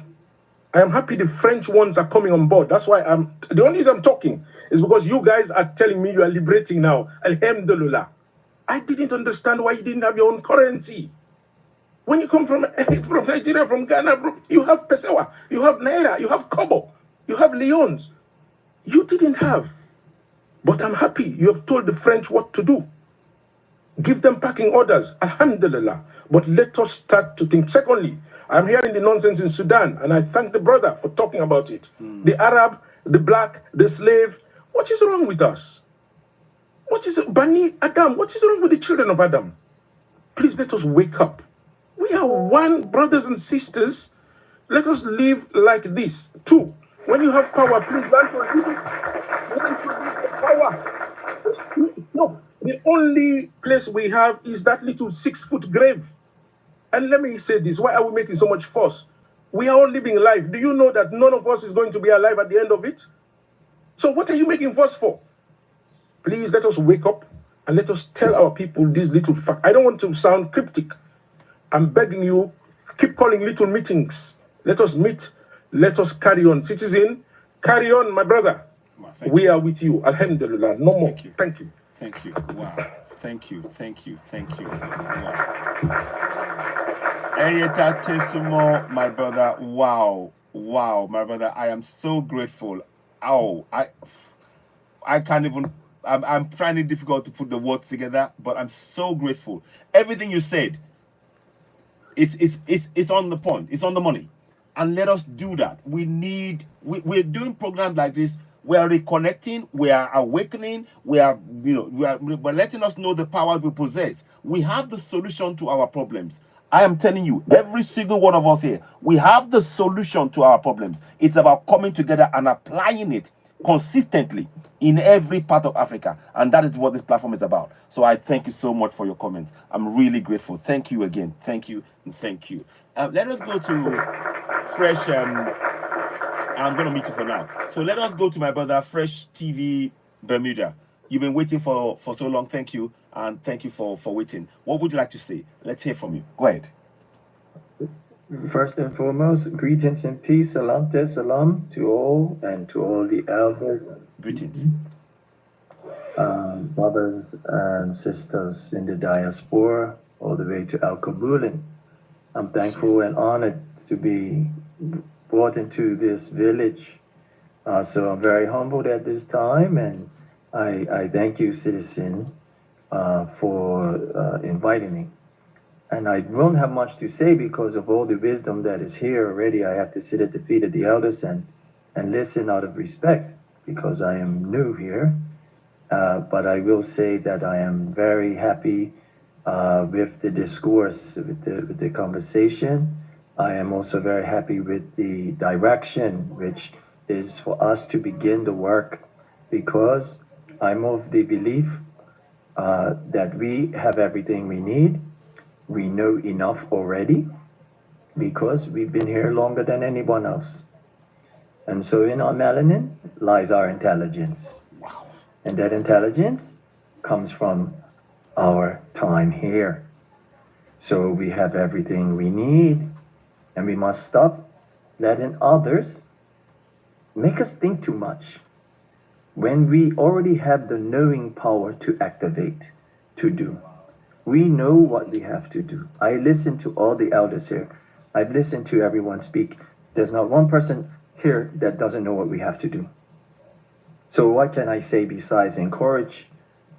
I am happy the French ones are coming on board. That's why the only reason I'm talking is because you guys are telling me you are liberating now. Alhamdulillah. I didn't understand why you didn't have your own currency. When you come from Nigeria, from Ghana, you have Pesewa, you have Naira, you have Kobo, you have Leons. You didn't have. But I'm happy you have told the French what to do. Give them packing orders, alhamdulillah. But let us start to think. Secondly, I'm hearing the nonsense in Sudan, and I thank the brother for talking about it. The Arab, the black, the slave. What is wrong with us? Bani Adam, what is wrong with the children of Adam? Please let us wake up. We are one, brothers and sisters. Let us live like this. Two, when you have power, please learn to live it. Learn to live the power. No, the only place we have is that little 6-foot grave. And let me say this, why are we making so much fuss? We are all living life. Do you know that none of us is going to be alive at the end of it? So what are you making fuss for? Please let us wake up and let us tell our people this little fact. I don't want to sound cryptic. I'm begging you, keep calling little meetings. Let us meet. Let us carry on. Citizen, carry on, my brother. Wow, we are with you. Alhamdulillah. No more. Thank you. Thank you. Wow. Thank you. Wow. Eyeta Tesumo, my brother. Wow, my brother. I am so grateful. Oh, I can't even. I'm finding it difficult to put the words together, but I'm so grateful. Everything you said, it's on the point. It's on the money. And let us do that. We're doing programs like this. We are reconnecting, we are awakening, we're letting us know the power we possess. We have the solution to our problems. I am telling you, every single one of us here, we have the solution to our problems. It's about coming together and applying it consistently in every part of Africa. And that is what this platform is about. So I thank you so much for your comments. I'm really grateful. Thank you again. Thank you and thank you. Let us go to Fresh. I'm going to meet you for now. So let us go to my brother, Fresh TV Bermuda. You've been waiting for so long. Thank you. And thank you for waiting. What would you like to say? Let's hear from you. Go ahead. First and foremost, greetings and peace, salam te salam to all and to all the elders. Greetings. Brothers and sisters in the diaspora, all the way to Al Kabulin. I'm thankful and honored to be brought into this village. So I'm very humbled at this time, and I thank you, citizen, for inviting me. And I won't have much to say because of all the wisdom that is here already. I have to sit at the feet of the elders and listen out of respect because I am new here. But I will say that I am very happy with the discourse, with the conversation. I am also very happy with the direction, which is for us to begin the work, because I'm of the belief that we have everything we need. We know enough already because we've been here longer than anyone else. And so in our melanin lies our intelligence. And that intelligence comes from our time here. So we have everything we need, and we must stop letting others make us think too much when we already have the knowing power to activate, to do. We know what we have to do. I listen to all the elders here. I've listened to everyone speak. There's not one person here that doesn't know what we have to do. So what can I say besides encourage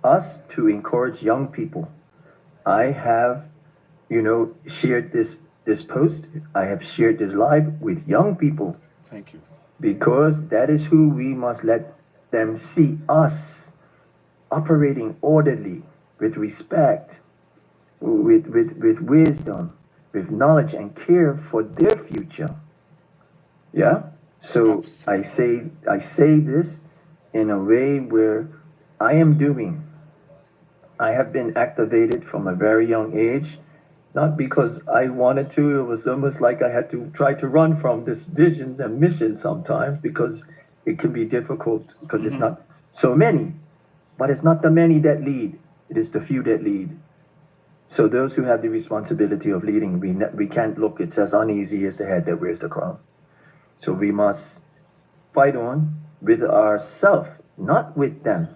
us to encourage young people? I have, shared this post. I have shared this live with young people. Thank you. Because that is who we must let them see us operating orderly, with respect, with wisdom, with knowledge and care for their future. Yeah? So I say this in a way where I have been activated from a very young age, not because I wanted to. It was almost like I had to try to run from this visions and missions sometimes, because it can be difficult, because it's not so many, but it's not the many that lead, it is the few that lead. So those who have the responsibility of leading, we can't look, it's as uneasy as the head that wears the crown. So we must fight on with ourselves, not with them.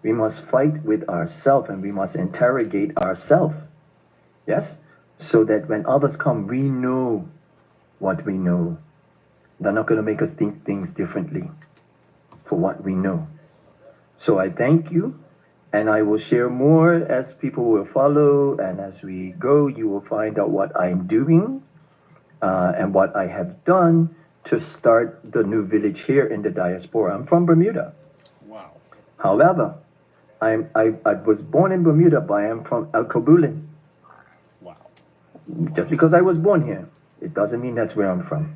We must fight with ourselves, and we must interrogate ourselves. Yes? So that when others come, we know what we know. They're not going to make us think things differently for what we know. So I thank you, and I will share more as people will follow, and as we go, you will find out what I'm doing and what I have done to start the new village here in the diaspora. I'm from Bermuda. Wow. However, I was born in Bermuda, but I am from El Kabulin. Wow. Just because I was born here, it doesn't mean that's where I'm from.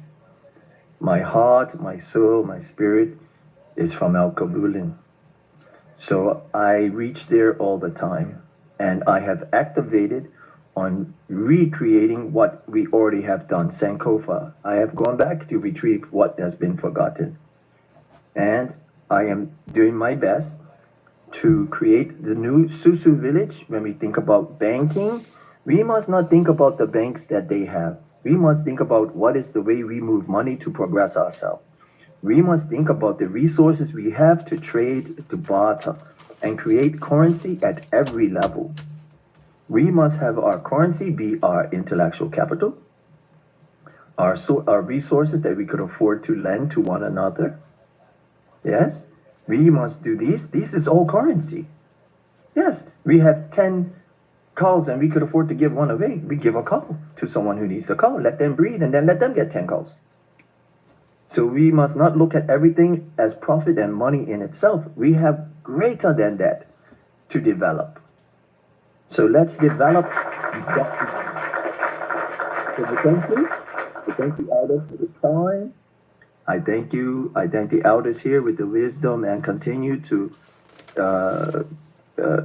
My heart, my soul, my spirit is from El Kabulin. So I reach there all the time, and I have activated on recreating what we already have done, Sankofa. I have gone back to retrieve what has been forgotten. And I am doing my best to create the new Susu village. When we think about banking, we must not think about the banks that they have. We must think about what is the way we move money to progress ourselves. We must think about the resources we have to trade, to barter, and create currency at every level. We must have our currency be our intellectual capital, our resources that we could afford to lend to one another. Yes, we must do this. This is all currency. Yes, we have 10 cows and we could afford to give one away. We give a cow to someone who needs a cow, let them breed, and then let them get 10 cows. So we must not look at everything as profit and money in itself. We have greater than that to develop. So let's develop that. So thank you, elders, for this time. I thank you. I thank the elders here with the wisdom and continue to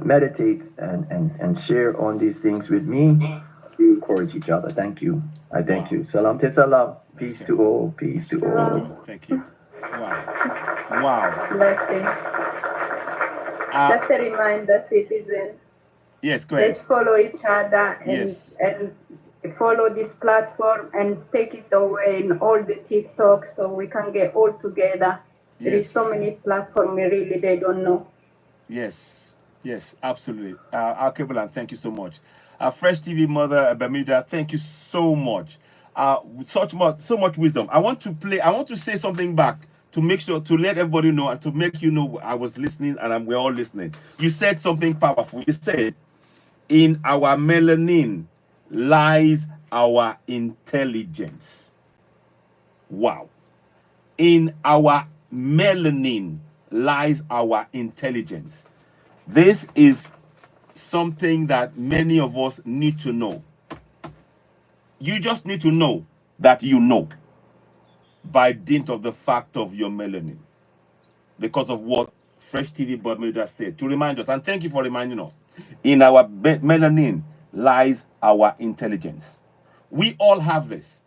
meditate and share on these things with me. We encourage each other. Thank you. I thank you. Salam te salam. Peace to all. Peace to all. Thank you. Wow. Blessing. Just a reminder, citizen. Yes, go ahead. Let's follow each other and follow this platform and take it away in all the TikToks so we can get all together. There is so many platforms really they don't know. Yes, absolutely. Alkebulan, thank you so much. Fresh TV mother Bermuda, thank you so much. So much wisdom. I want to say something back to make sure to let everybody know and to make you know I was listening and we're all listening. You said something powerful. You said, in our melanin lies our intelligence. Wow. In our melanin lies our intelligence. This is something that many of us need to know. You just need to know that you know by dint of the fact of your melanin, because of what Fresh TV Bermuda said to remind us, and thank you for reminding us. In our melanin lies our intelligence. We all have this,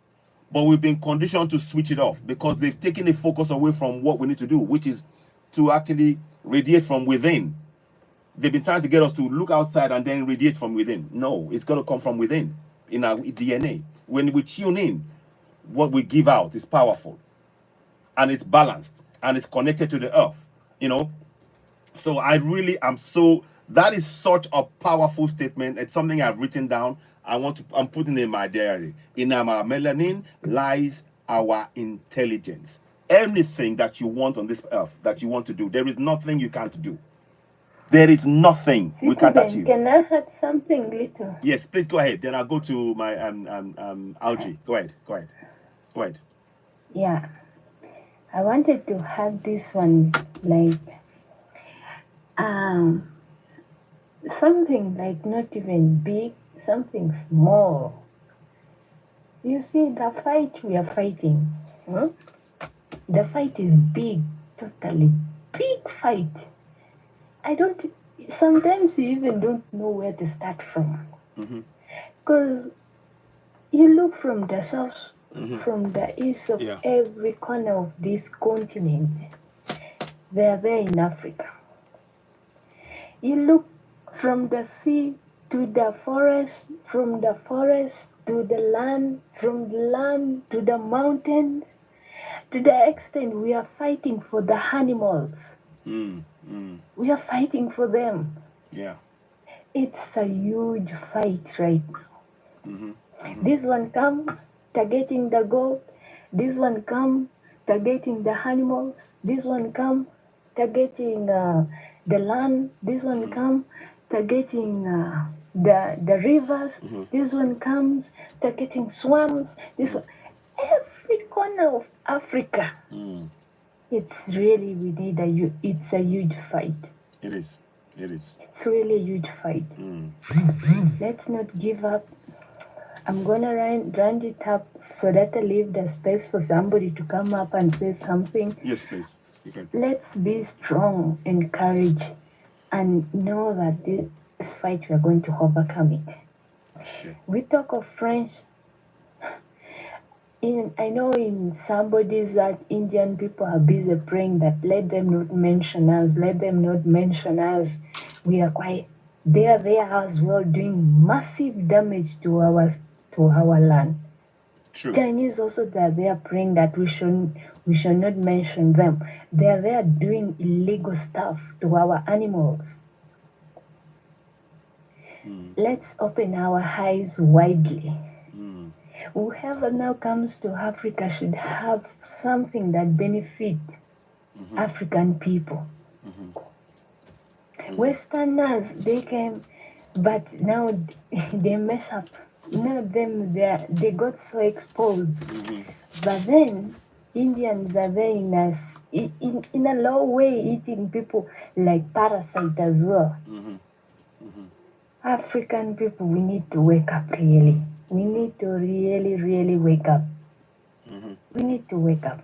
but we've been conditioned to switch it off because they've taken the focus away from what we need to do, which is to actually radiate from within. They've been trying to get us to look outside and then radiate from within. No, it's got to come from within in our DNA. When we tune in, what we give out is powerful and it's balanced and it's connected to the earth, So I really am that is such a powerful statement. It's something I've written down. I'm putting in my diary. In our melanin lies our intelligence. Anything that you want on this earth that you want to do, there is nothing you can't do. There is nothing we can't achieve. Can I add something little? Yes, please go ahead. Then I'll go to my Algie. Go ahead. Yeah. I wanted to have this one something like not even big, something small. You see, the fight we are fighting, the fight is big, totally big fight. Sometimes you even don't know where to start from. Because you look from the south, from the east of every corner of this continent, they are there in Africa. You look from the sea to the forest, from the forest to the land, from the land to the mountains, to the extent we are fighting for the animals. We are fighting for them. Yeah. It's a huge fight right now. This one comes targeting the goat. This one comes targeting the animals. This one comes targeting the land. This one comes targeting the rivers. This one comes targeting swamps. Every corner of Africa. It's really it's a huge fight. It is. It's really a huge fight. Let's not give up. I'm gonna round it up so that I leave the space for somebody to come up and say something. Yes, please. You can. Let's be strong and courage and know that this fight we are going to overcome it. Sure. We talk of French. I know in somebody's that Indian people are busy praying that let them not mention us, We are quiet. They are there as well doing massive damage to our land. True. Chinese also they are there praying that we should not mention them. They are there doing illegal stuff to our animals. Let's open our eyes widely. Whoever now comes to Africa should have something that benefits African people. Westerners, they came, but now they mess up. Now they got so exposed. But then Indians are there in a low way, eating people like parasite as well. African people, we need to wake up really. We need to really wake up. We need to wake up.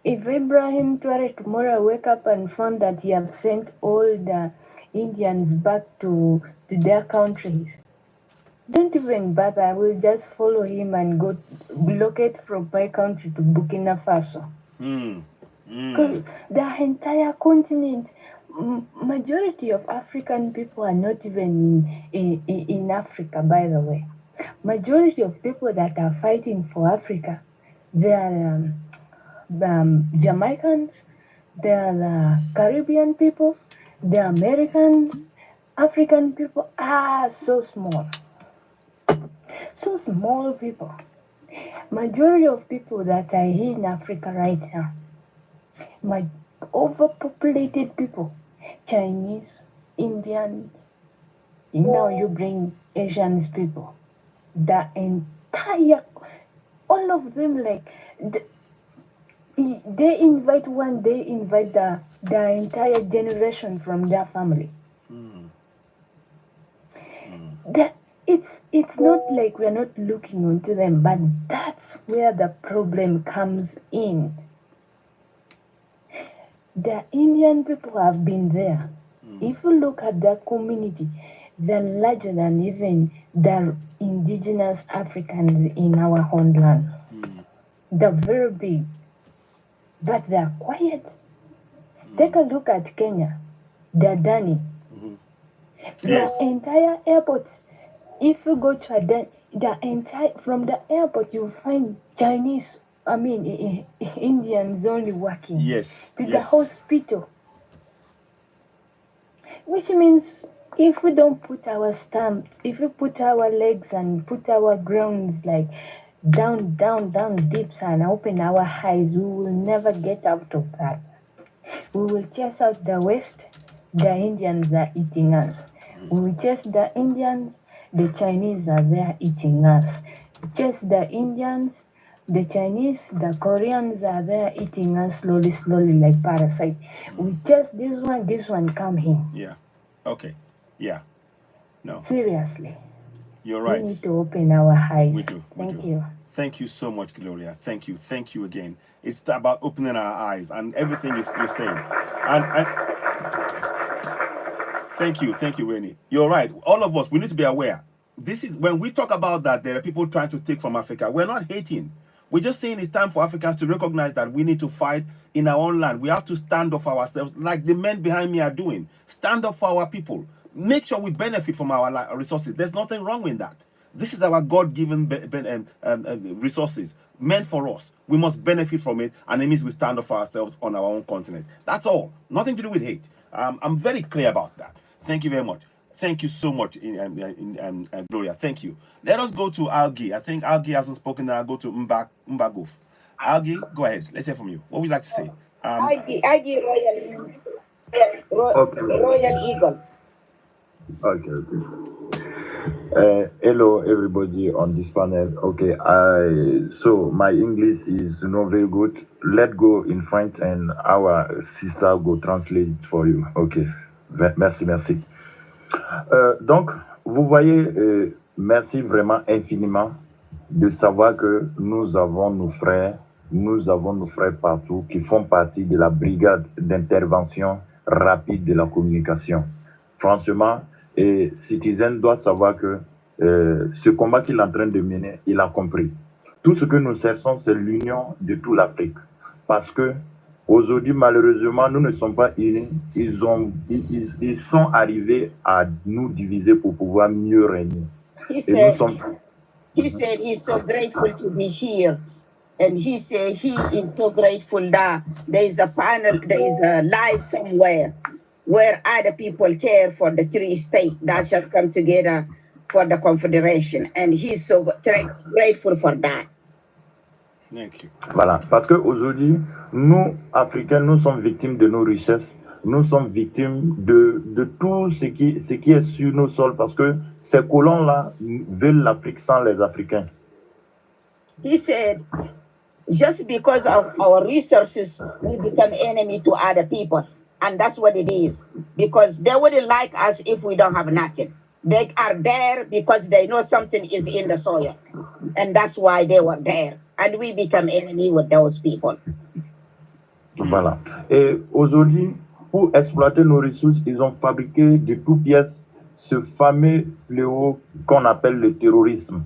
If Ibrahim Traore tomorrow wake up and found that he have sent all the Indians back to their countries, don't even bother. I will just follow him and go locate from my country to Burkina Faso. Because the entire continent, majority of African people are not even in Africa, by the way. Majority of people that are fighting for Africa, they are Jamaicans, they are Caribbean people, the Americans. African people are so small. So small people. Majority of people that are here in Africa right now, my overpopulated people, Chinese, Indian, now you bring Asians people, the entire, all of them, like, they invite the entire generation from their family. It's not like we're not looking into them, but that's where the problem comes in. The Indian people have been there. If you look at the community, they're larger than even the indigenous Africans in our homeland. They're very big, but they're quiet. Take a look at Kenya, they're Dani. The entire airport, if you go to from the airport, you'll find Chinese, Indians only working. To the hospital. Which means if we don't put our stamp, if we put our legs and put our grounds like down deep and open our eyes, we will never get out of that. We will chase out the West, the Indians are eating us. We will chase the Indians, the Chinese are there eating us. Chase the Indians, the Chinese, the Koreans are there eating us slowly like parasite. We chase this one come in. Yeah. Okay. Yeah. No. Seriously. You're right. We need to open our eyes. We do. Thank you. Thank you so much, Gloria. Thank you. Thank you again. It's about opening our eyes and everything you're saying. And thank you, Winnie. You're right. All of us, we need to be aware. This is when we talk about that there are people trying to take from Africa. We're not hating. We're just saying it's time for Africans to recognize that we need to fight in our own land. We have to stand up for ourselves, like the men behind me are doing. Stand up for our people. Make sure we benefit from our resources. There's nothing wrong with that. This is our God-given resources meant for us. We must benefit from it, and it means we stand up for ourselves on our own continent. That's all. Nothing to do with hate. I'm very clear about that. Thank you very much. Thank you so much, Gloria. Thank you. Let us go to Algi. I think Algi hasn't spoken. Then I'll go to Mbaguf. Algi, go ahead. Let's hear from you. What would you like to say? Algi Royal Eagle. Okay. Hello, everybody on this panel. Okay, so my English is not very good. Let's go in French and our sister go translate it for you. Okay. Merci. Donc, vous voyez, merci vraiment infiniment de savoir que nous avons nos frères partout qui font partie de la brigade d'intervention rapide de la communication. Franchement, Citizen doit savoir que ce combat qu'il est en train de mener, il a compris. Tout ce que nous cherchons, c'est l'union de toute l'Afrique. Parce que aujourd'hui, malheureusement, nous ne sommes pas unis. Ils sont arrivés à nous diviser pour pouvoir mieux régner. He said he's so grateful to be here. And he said he is so grateful that there is a panel, there is a live somewhere where other people care for the three states that just come together for the Confederation. And he's so grateful for that. Thank you. Voilà, parce qu'aujourd'hui, nous, Africains, nous sommes victimes de nos richesses. Nous sommes victimes de tout ce qui est sur nos sols, parce que ces colons-là veulent l'Afrique sans les Africains. He said Just because of our resources, we become enemy to other people. And that's what it is. Because they wouldn't like us if we don't have nothing. They are there because they know something is in the soil. And that's why they were there. And we become enemy with those people. Voilà. Et aujourd'hui, pour exploiter nos ressources, ils ont fabriqué de toutes pièces ce fameux fléau qu'on appelle le terrorisme.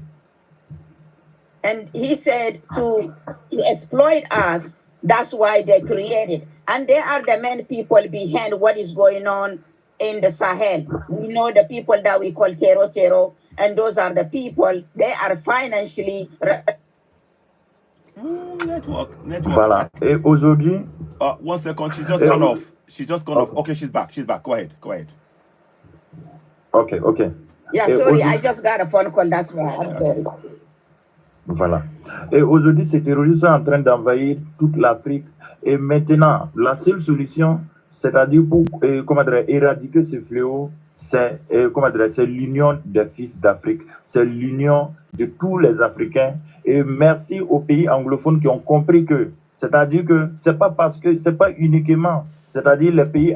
And he said to exploit us, that's why they created. And they are the main people behind what is going on in the Sahel. We know the people that we call terror, and those are the people, they are financially... Network. Voilà. Et aujourd'hui... 1 second, she just gone off. She just gone off. Okay, she's back. Go ahead. Okay. Yeah, Et sorry, I just got a phone call, that's why. I'm sorry. Voilà. Et aujourd'hui, ces terroristes sont en train d'envahir toute l'Afrique. Et maintenant, la seule solution, c'est-à-dire pour éradiquer ce fléau, c'est l'union des fils d'Afrique. C'est l'union de tous les Africains. Et merci aux pays anglophones qui ont compris que, c'est-à-dire que c'est pas uniquement, c'est-à-dire les pays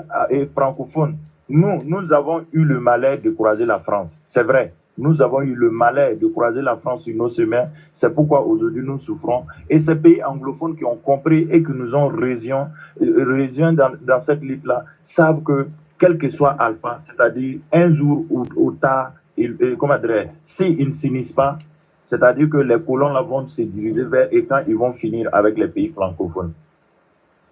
francophones. Nous avons eu le malheur de croiser la France. C'est vrai. Nous avons eu le malheur de croiser la France sur nos chemins. C'est pourquoi aujourd'hui nous souffrons. Et ces pays anglophones qui ont compris et qui nous ont rejoints dans cette lutte-là savent que quel que soit Alpha, c'est-à-dire un jour ou tard, s'ils ne s'unissent pas, c'est-à-dire que les colons là vont se diriger vers et quand ils vont finir avec les pays francophones.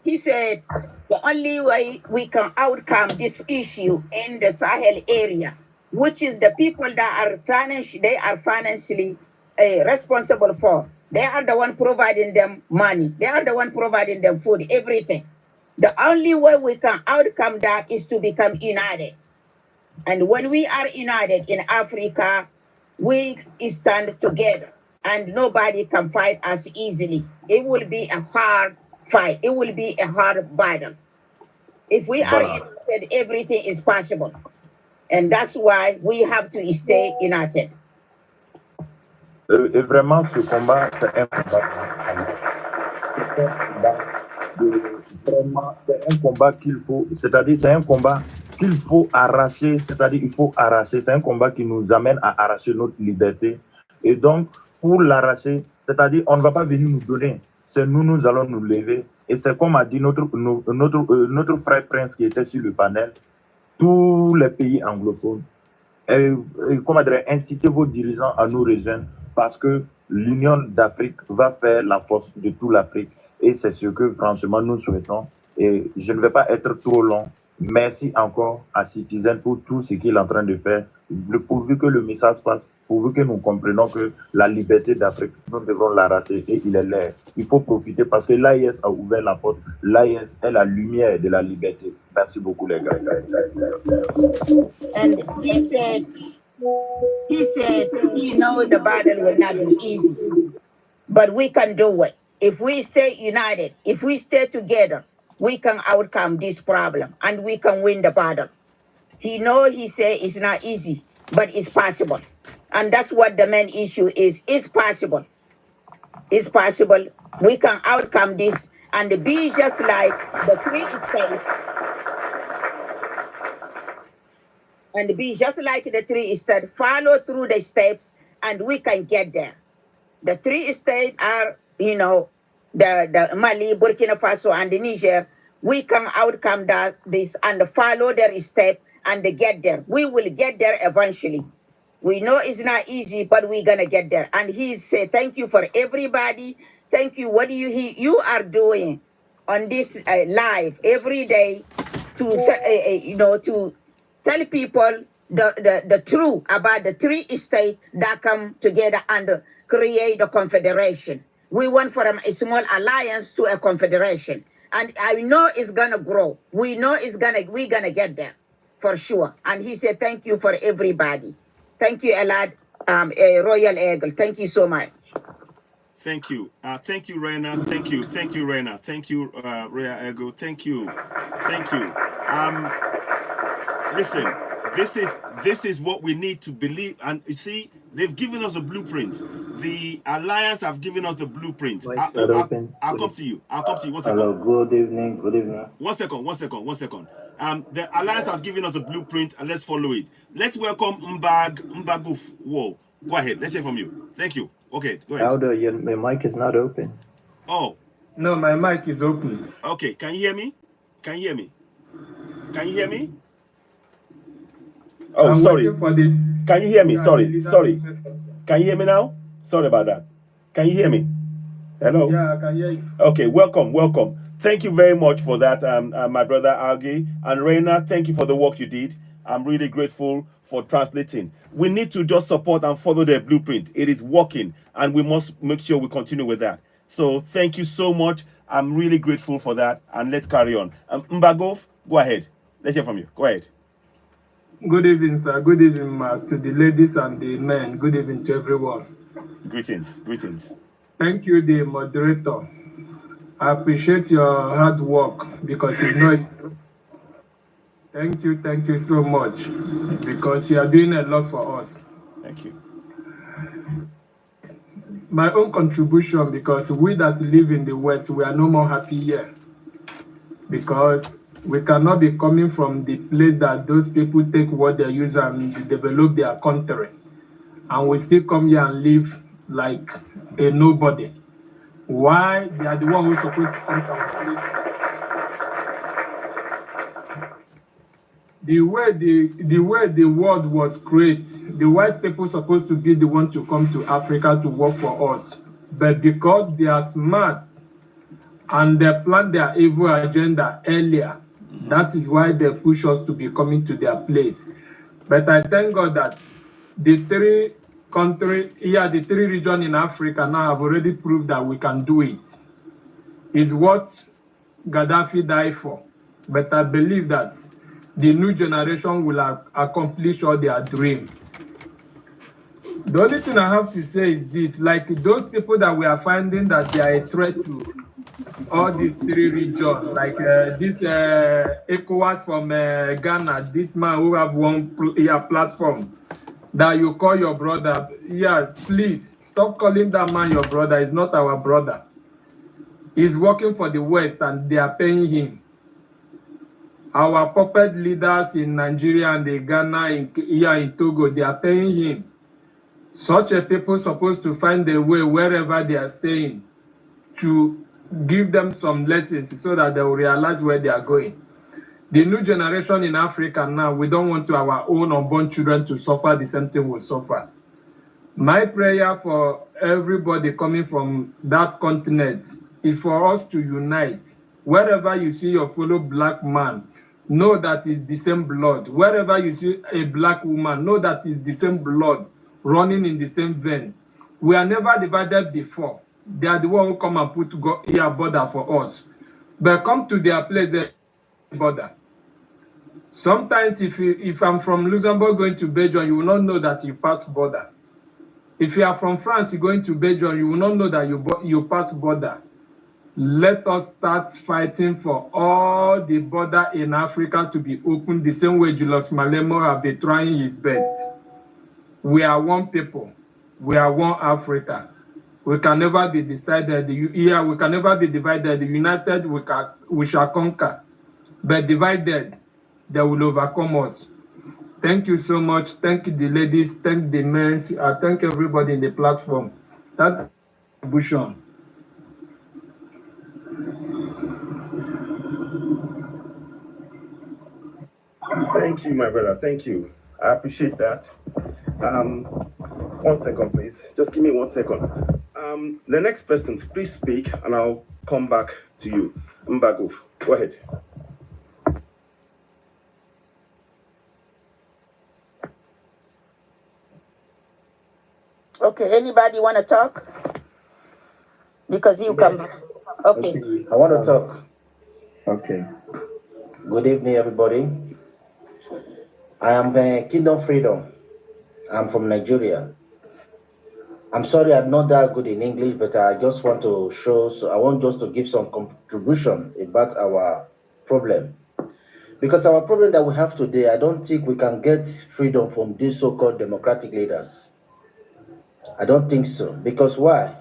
He said the only way we can outcome this issue in the Sahel area, which is the people that are financially responsible for. They are the one providing them money. They are the one providing them food, everything. The only way we can outcome that is to become united. And when we are united in Africa, we stand together and nobody can fight us easily. It will be a hard fight. It will be a hard battle. If we are united, everything is possible. And that's why we have to stay united. Et vraiment, ce combat, c'est un combat. Vraiment, c'est un combat qu'il faut, c'est-à-dire c'est un combat qu'il faut arracher, c'est-à-dire il faut arracher. C'est un combat qui nous amène à arracher notre liberté. Et donc, pour l'arracher, c'est-à-dire on ne va pas venir nous donner, c'est nous allons nous lever. Et c'est comme a dit notre frère Prince qui était sur le panel, tous les pays anglophones, incitez vos dirigeants à nous rejoindre parce que l'Union d'Afrique va faire la force de toute l'Afrique. Et c'est ce que franchement nous souhaitons. Et je ne vais pas être trop long. Merci encore à Citizen pour tout ce qu'il est en train de faire. Pourvu que le message passe, pourvu que nous comprenons que la liberté d'Afrique, nous devons l'arracher et il est l'air. Il faut profiter parce que l'AIS a ouvert la porte. L'AIS est la lumière de la liberté. Merci beaucoup les gars. And he says, you know, the battle will not be easy, but we can do it. If we stay united, if we stay together, we can outcome this problem and we can win the battle. He said it's not easy, but it's possible. And that's what the main issue is. It's possible. It's possible. We can outcome this and be just like the three states. And be just like the three states, follow through the steps and we can get there. The three states are, the Mali, Burkina Faso, and the Niger. We can outcome this and follow their step and get there. We will get there eventually. We know it's not easy, but we're going to get there. And he said, thank you for everybody. Thank you. What you are doing on this live every day to tell people the truth about the three states that come together and create a confederation. We went from a small alliance to a confederation. And I know it's going to grow. We know we're going to get there for sure. And he said, thank you for everybody. Thank you a lot, Royal Eagle. Thank you so much. Thank you. Thank you, Rena. Thank you, Rena. Thank you, Royal Eagle. Thank you. Listen, this is what we need to believe. And you see, They've given us a blueprint. The Alliance have given us the blueprint. Mike's not open. I'll come to you. I'll come to you. 1 Hello, second. good evening. Good evening. 1 second. 1 second. 1 second. The Alliance have given us a blueprint, and let's follow it. Let's welcome Mbaguf. Whoa. Go ahead. Let's hear from you. Thank you. Okay, go ahead. Aldo, your mic is not open. Oh. No, my mic is open. Okay, can you hear me? Can you hear me? Can you hear me? Oh, I'm sorry. Can you hear me? Yeah, Sorry. Can you hear me now? Sorry about that. Can you hear me? Hello? Yeah, I can hear you. Okay, welcome. Thank you very much for that, my brother Algi. And Reina, thank you for the work you did. I'm really grateful for translating. We need to just support and follow the blueprint. It is working, and we must make sure we continue with that. So thank you so much. I'm really grateful for that, and let's carry on. Mbagov, go ahead. Let's hear from you. Go ahead. Good evening, sir. Good evening, Mark, to the ladies and the men. Good evening to everyone. Greetings. Thank you, the moderator. I appreciate your hard work because it's not. Thank you so much because you are doing a lot for us. Thank you. My own contribution, because we that live in the West, we are no more happy here because we cannot be coming from the place that those people take what they use and develop their country, and we still come here and live like a nobody. Why? They are the one who's supposed to come to our place. The way the world was created, the white people supposed to be the one to come to Africa to work for us, but because they are smart and they plan their evil agenda earlier, that is why they push us to be coming to their place. But I thank God that the three regions in Africa now have already proved that we can do it. It's what Gaddafi died for. But I believe that the new generation will accomplish all their dream. The only thing I have to say is this, like those people that we are finding that they are a threat to all these three regions, like this ECOWAS from Ghana, this man who have one platform that you call your brother. Yeah, please stop calling that man your brother. He's not our brother. He's working for the West and they are paying him. Our puppet leaders in Nigeria and the Ghana here in Togo, they are paying him. Such a people supposed to find a way wherever they are staying to give them some lessons so that they will realize where they are going. The new generation in Africa now, we don't want our own unborn children to suffer the same thing we suffer. My prayer for everybody coming from that continent is for us to unite. Wherever you see your fellow black man, know that it's the same blood. Wherever you see a black woman, know that it's the same blood running in the same vein. We are never divided before. They are the one who come and put here border for us. But come to their place, they border. Sometimes if I'm from Luxembourg going to Belgium, you will not know that you pass border. If you are from France, you're going to Belgium, you will not know that you pass border. Let us start fighting for all the border in Africa to be open the same way Julius Malemo have been trying his best. We are one people. We are one Africa. We can never be decided. Yeah, we can never be divided. United, we shall conquer. But divided, they will overcome us. Thank you so much. Thank the ladies. Thank the men. I thank everybody in the platform. That's contribution. Thank you, my brother. Thank you. I appreciate that. 1 second, please. Just give me 1 second. The next person, please speak, and I'll come back to you. Mbaguf, go ahead. Okay, anybody want to talk? Because you come back. Okay. I want to talk. Okay. Good evening, everybody. I am Kingdom Freedom. I'm from Nigeria. I'm sorry I'm not that good in English, but I just want to show, so I want just to give some contribution about our problem. Because our problem that we have today, I don't think we can get freedom from these so-called democratic leaders. I don't think so. Because why?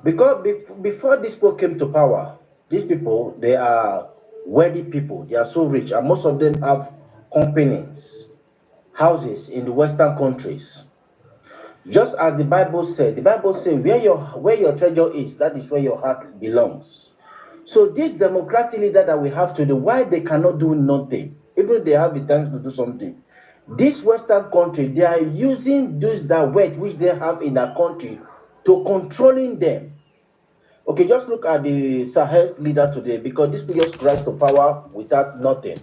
Because before these people came to power, these people, they are wealthy people. They are so rich, and most of them have companies, houses in the Western countries. Just as the Bible said, where your treasure is, that is where your heart belongs. So this democratic leader that we have today, why they cannot do nothing, even if they have the time to do something. This Western country, they are using that wealth which they have in their country to controlling them. Okay, just look at the Sahel leader today, because these people just rise to power without nothing.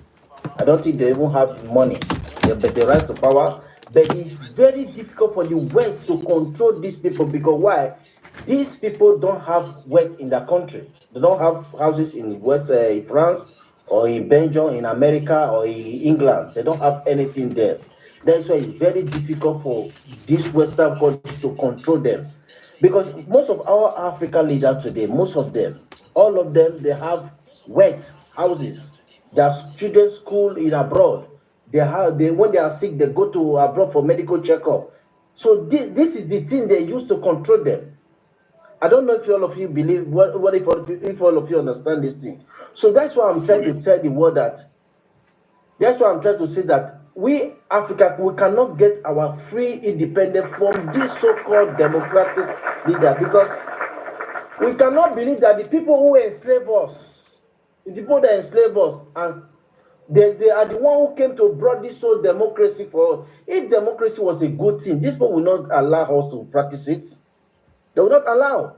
I don't think they even have money, but they rise to power. But it's very difficult for the West to control these people, because why? These people don't have wealth in their country. They don't have houses in in France, or in Belgium, in America, or in England. They don't have anything there. That's why it's very difficult for these Western countries to control them. Because most of our African leaders today, most of them, all of them, they have wealth, houses. Their children school in abroad. When they are sick, they go to abroad for medical checkup. So this is the thing they use to control them. I don't know if all of you believe, if all of you understand this thing. So that's why I'm trying to tell the world that, that's why I'm trying to say that we, Africa, we cannot get our free independence from this so-called democratic leader, because we cannot believe that the people who enslave us, the people that enslave us, and they are the one who came to brought this whole democracy for us. If democracy was a good thing, these people will not allow us to practice it. They will not allow.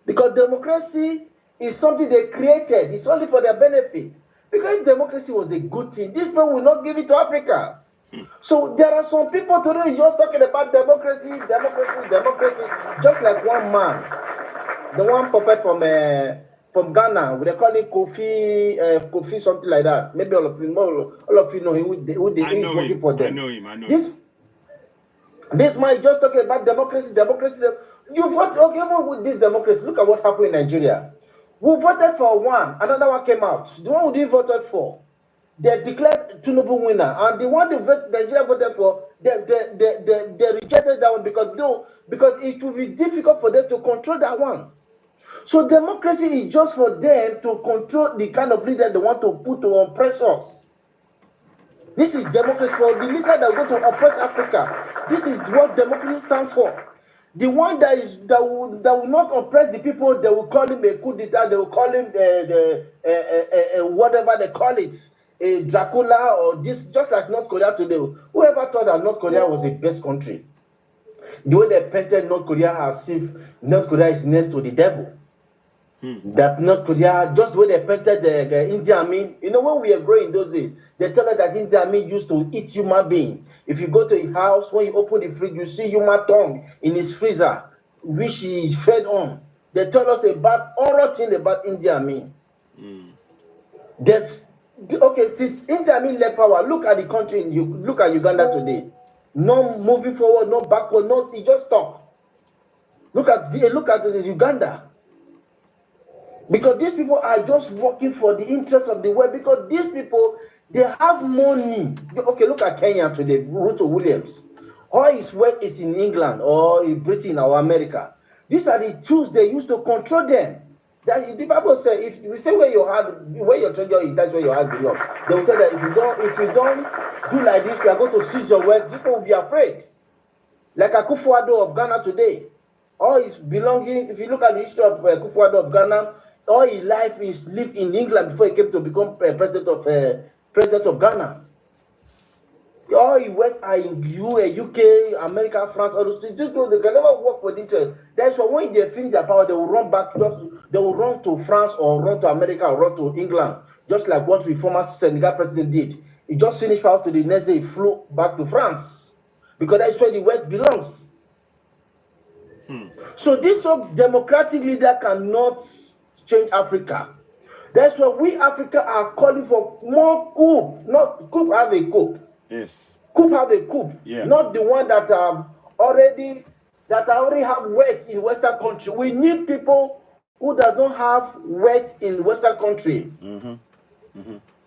Because democracy is something they created. It's only for their benefit. Because if democracy was a good thing, these people will not give it to Africa. So there are some people today just talking about democracy, just like one man, the one puppet from Ghana, they call it Kofi, something like that. Maybe all of you know who is working for them. I know him. This man is just talking about democracy. You vote, okay, even with this democracy, look at what happened in Nigeria. We voted for one, another one came out. The one we didn't voted for, they declared Tinubu winner, and the one Nigeria voted for, they rejected that one because it will be difficult for them to control that one. So democracy is just for them to control the kind of leader they want to put to oppress us. This is democracy for the leader that want to oppress Africa. This is what democracy stands for. The one that will not oppress the people, they will call him a coup d'etat, they will call him whatever they call it, a Dracula, or this, just like North Korea today. Whoever thought that North Korea was the best country? The way they painted North Korea as if North Korea is next to the devil. That North Korea, just the way they painted the Indian Army. You know, when we were growing those days, they told us that Indian Army used to eat human being. If you go to a house, when you open the fridge, you see human tongue in his freezer, which he is fed on. They told us about horror thing about Indian Army. That's okay. Since Indian Army left power, look at the country. Look at Uganda today. No moving forward, no backward, no. It just stop. Look at Uganda. Because these people are just working for the interests of the world. Because these people, they have money. Okay, look at Kenya today, Ruto Williams. All his wealth is in England or in Britain or America. These are the tools they use to control them. That the Bible says, if we say where your treasure is, that's where your heart belongs. They will tell that if you don't do like this, we are going to seize your wealth. These people will be afraid. Like Akufo-Addo of Ghana today. All his belonging, if you look at the history of Akufo-Addo of Ghana, all his life is lived in England before he came to become president of Ghana. All he went in UK, America, France, all those things. Just know they can never work with each other. That's why when they finish their power, they will run back. They will run to France or run to America or run to England, just like what the former Senegal president did. He just finished power to the next day, he flew back to France because that's where the wealth belongs. So this democratic leader cannot change Africa. That's why we Africa are calling for more coup. Not coup have a coup. Yes. Coup have a coup. Yeah. Not the one that already have wealth in Western country. We need people who don't have wealth in Western country.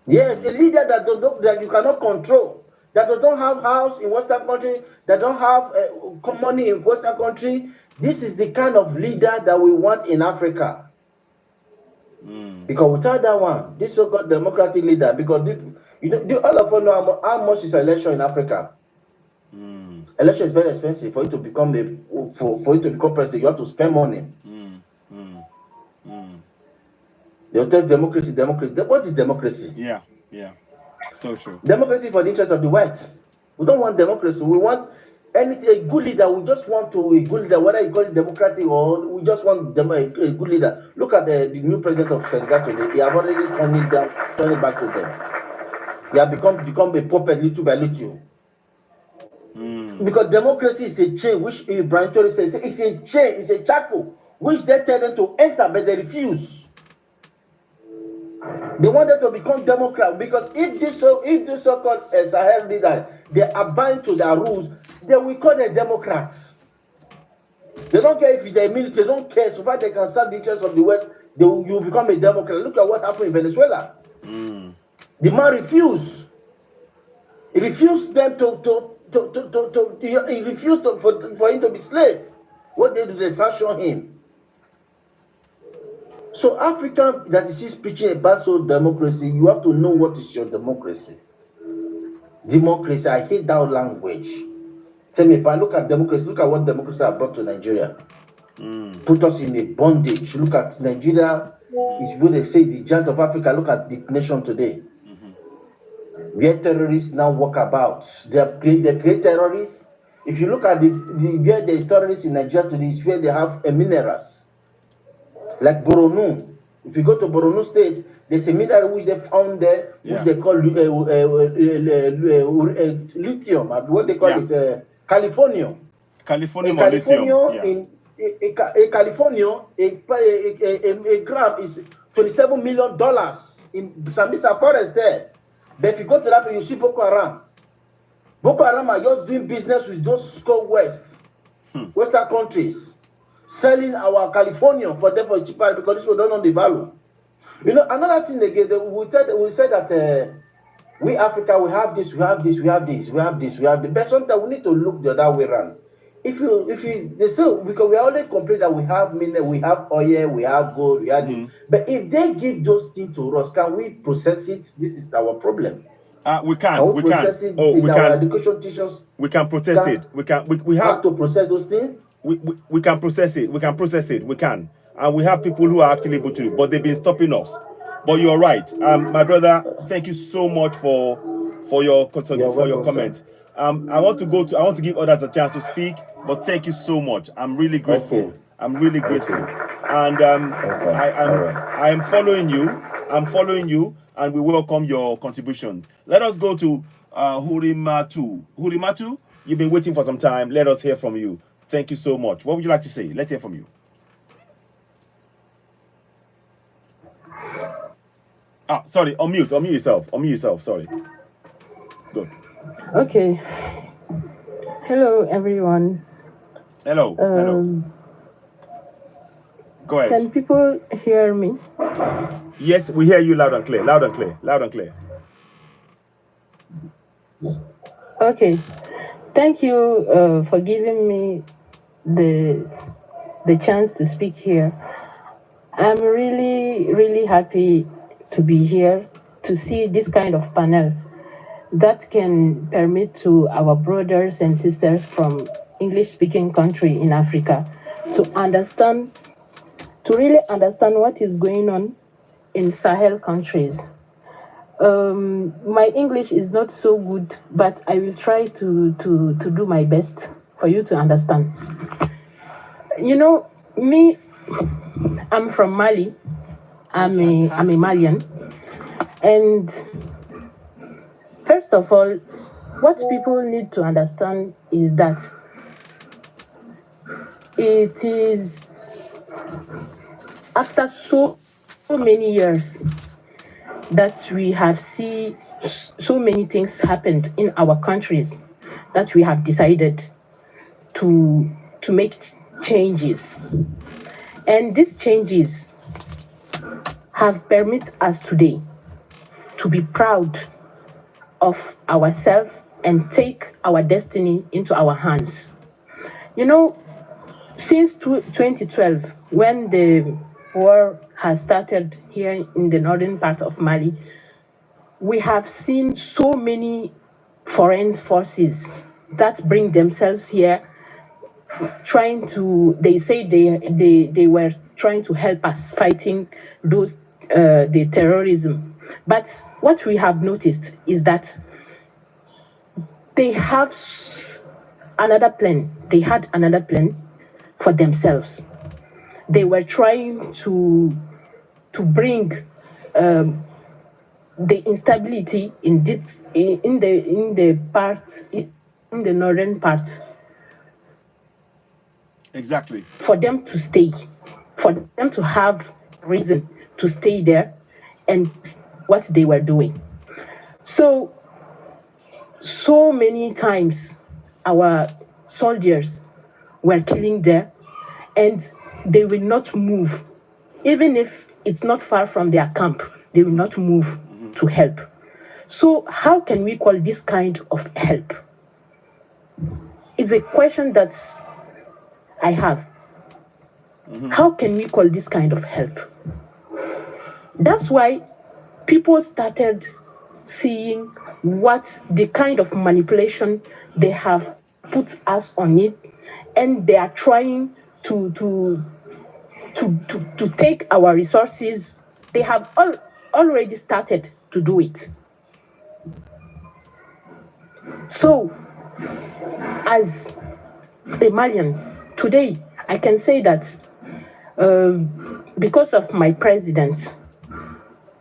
Yes, a leader that you cannot control. that don't have house in Western country, that don't have money in Western country. This is the kind of leader that we want in Africa. Because without that one, this so-called democratic leader, because all of us know how much is election in Africa. Election is very expensive. For you to become president, you have to spend money. They'll tell democracy. What is democracy? Yeah. So true. Democracy for the interest of the whites. We don't want democracy. We want anything, a good leader. We just want a good leader, whether you call it democratic or we just want a good leader. Look at the new president of Senegal today. They have already turned it back to them. They have become a puppet little by little. Because democracy is a chain, which Ibrahim Traore says it's a chain, it's a shackle, which they tell them to enter, but they refuse. They want them to become Democrat because if this so-called Sahel leader, they abide to their rules, they will call them Democrats. They don't care if they're military, they don't care. So far they can serve the interests of the West, you become a Democrat. Look at what happened in Venezuela. The man refused. He refused them he refused for him to be slave. What they do, they sanction him. So Africa that is preaching about democracy, you have to know what is your democracy. Democracy, I hate that language. Tell me, but look at democracy, look at what democracy has brought to Nigeria. Put us in a bondage. Look at Nigeria, is what they say, the giant of Africa. Look at the nation today. Where terrorists now walk about. They create terrorists. If you look at where there is terrorists in Nigeria today, is where they have minerals. Like Boronu. If you go to Boronu State, there's a mineral which they found there, which they call lithium. What they call it? Californium. Californium. A gram is $27 million in Sambisa forest there. But if you go to that, you see Boko Haram. Boko Haram are just doing business with those Western countries, selling our Californium for them for cheaper because this was done on the value. You know, another thing again, we said that we Africa, we have this. But sometimes we need to look the other way around. They say, because we always complain that we have mineral, we have oil, we have gold, we have this. But if they give those things to us, can we process it? This is our problem. We can. We process it. Oh, we our can. Education teachers. We can process it. We have to process those things. We can process it. We can. And we have people who are actually able to, but they've been stopping us. But you're right, my brother. Thank you so much for your comment. I want to give others a chance to speak, but thank you so much. I'm really grateful. Okay. I'm really grateful, and I am following you. And we welcome your contribution. Let us go to Hurimatu. Hurimatu, you've been waiting for some time. Let us hear from you. Thank you so much. What would you like to say? Let's hear from you. Sorry, unmute yourself. Sorry. Good. Okay. Hello, everyone. Hello. Go ahead. Can people hear me? Yes, we hear you loud and clear. Okay. Thank you for giving me the chance to speak here. I'm really, really happy to be here to see this kind of panel that can permit to our brothers and sisters from English-speaking country in Africa to really understand what is going on in Sahel countries. My English is not so good, but I will try to do my best for you to understand. You know, me, I'm from Mali. I'm a Malian. And first of all, what people need to understand is that it is after so many years that we have seen so many things happened in our countries that we have decided to make changes. And these changes have permitted us today to be proud of ourselves and take our destiny into our hands. You know, since 2012, when the war has started here in the northern part of Mali, we have seen so many foreign forces that bring themselves here trying to, they say they were trying to help us fighting those the terrorism. But what we have noticed is that they have another plan. They had another plan for themselves. They were trying to bring the instability in this in the northern part. Exactly. For them to stay, for them to have reason to stay there, and what they were doing. So many times our soldiers were killing there, and they will not move. Even if it's not far from their camp, they will not move to help. So how can we call this kind of help? It's a question that I have. How can we call this kind of help? That's why people started seeing what the kind of manipulation they have put us on it, and they are trying to take our resources. They have already started to do it. So, as a Malian, today I can say that because of my president,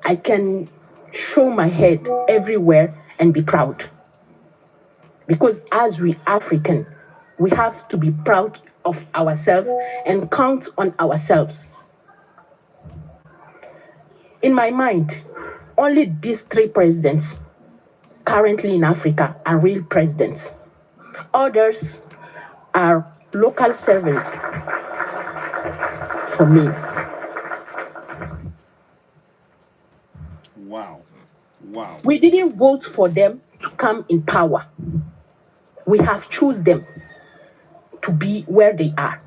I can show my head everywhere and be proud. Because as we African, we have to be proud of ourselves and count on ourselves. In my mind, only these 3 presidents currently in Africa are real presidents. Others are local servants for me. Wow. Wow. We didn't vote for them to come in power. We have chosen them to be where they are.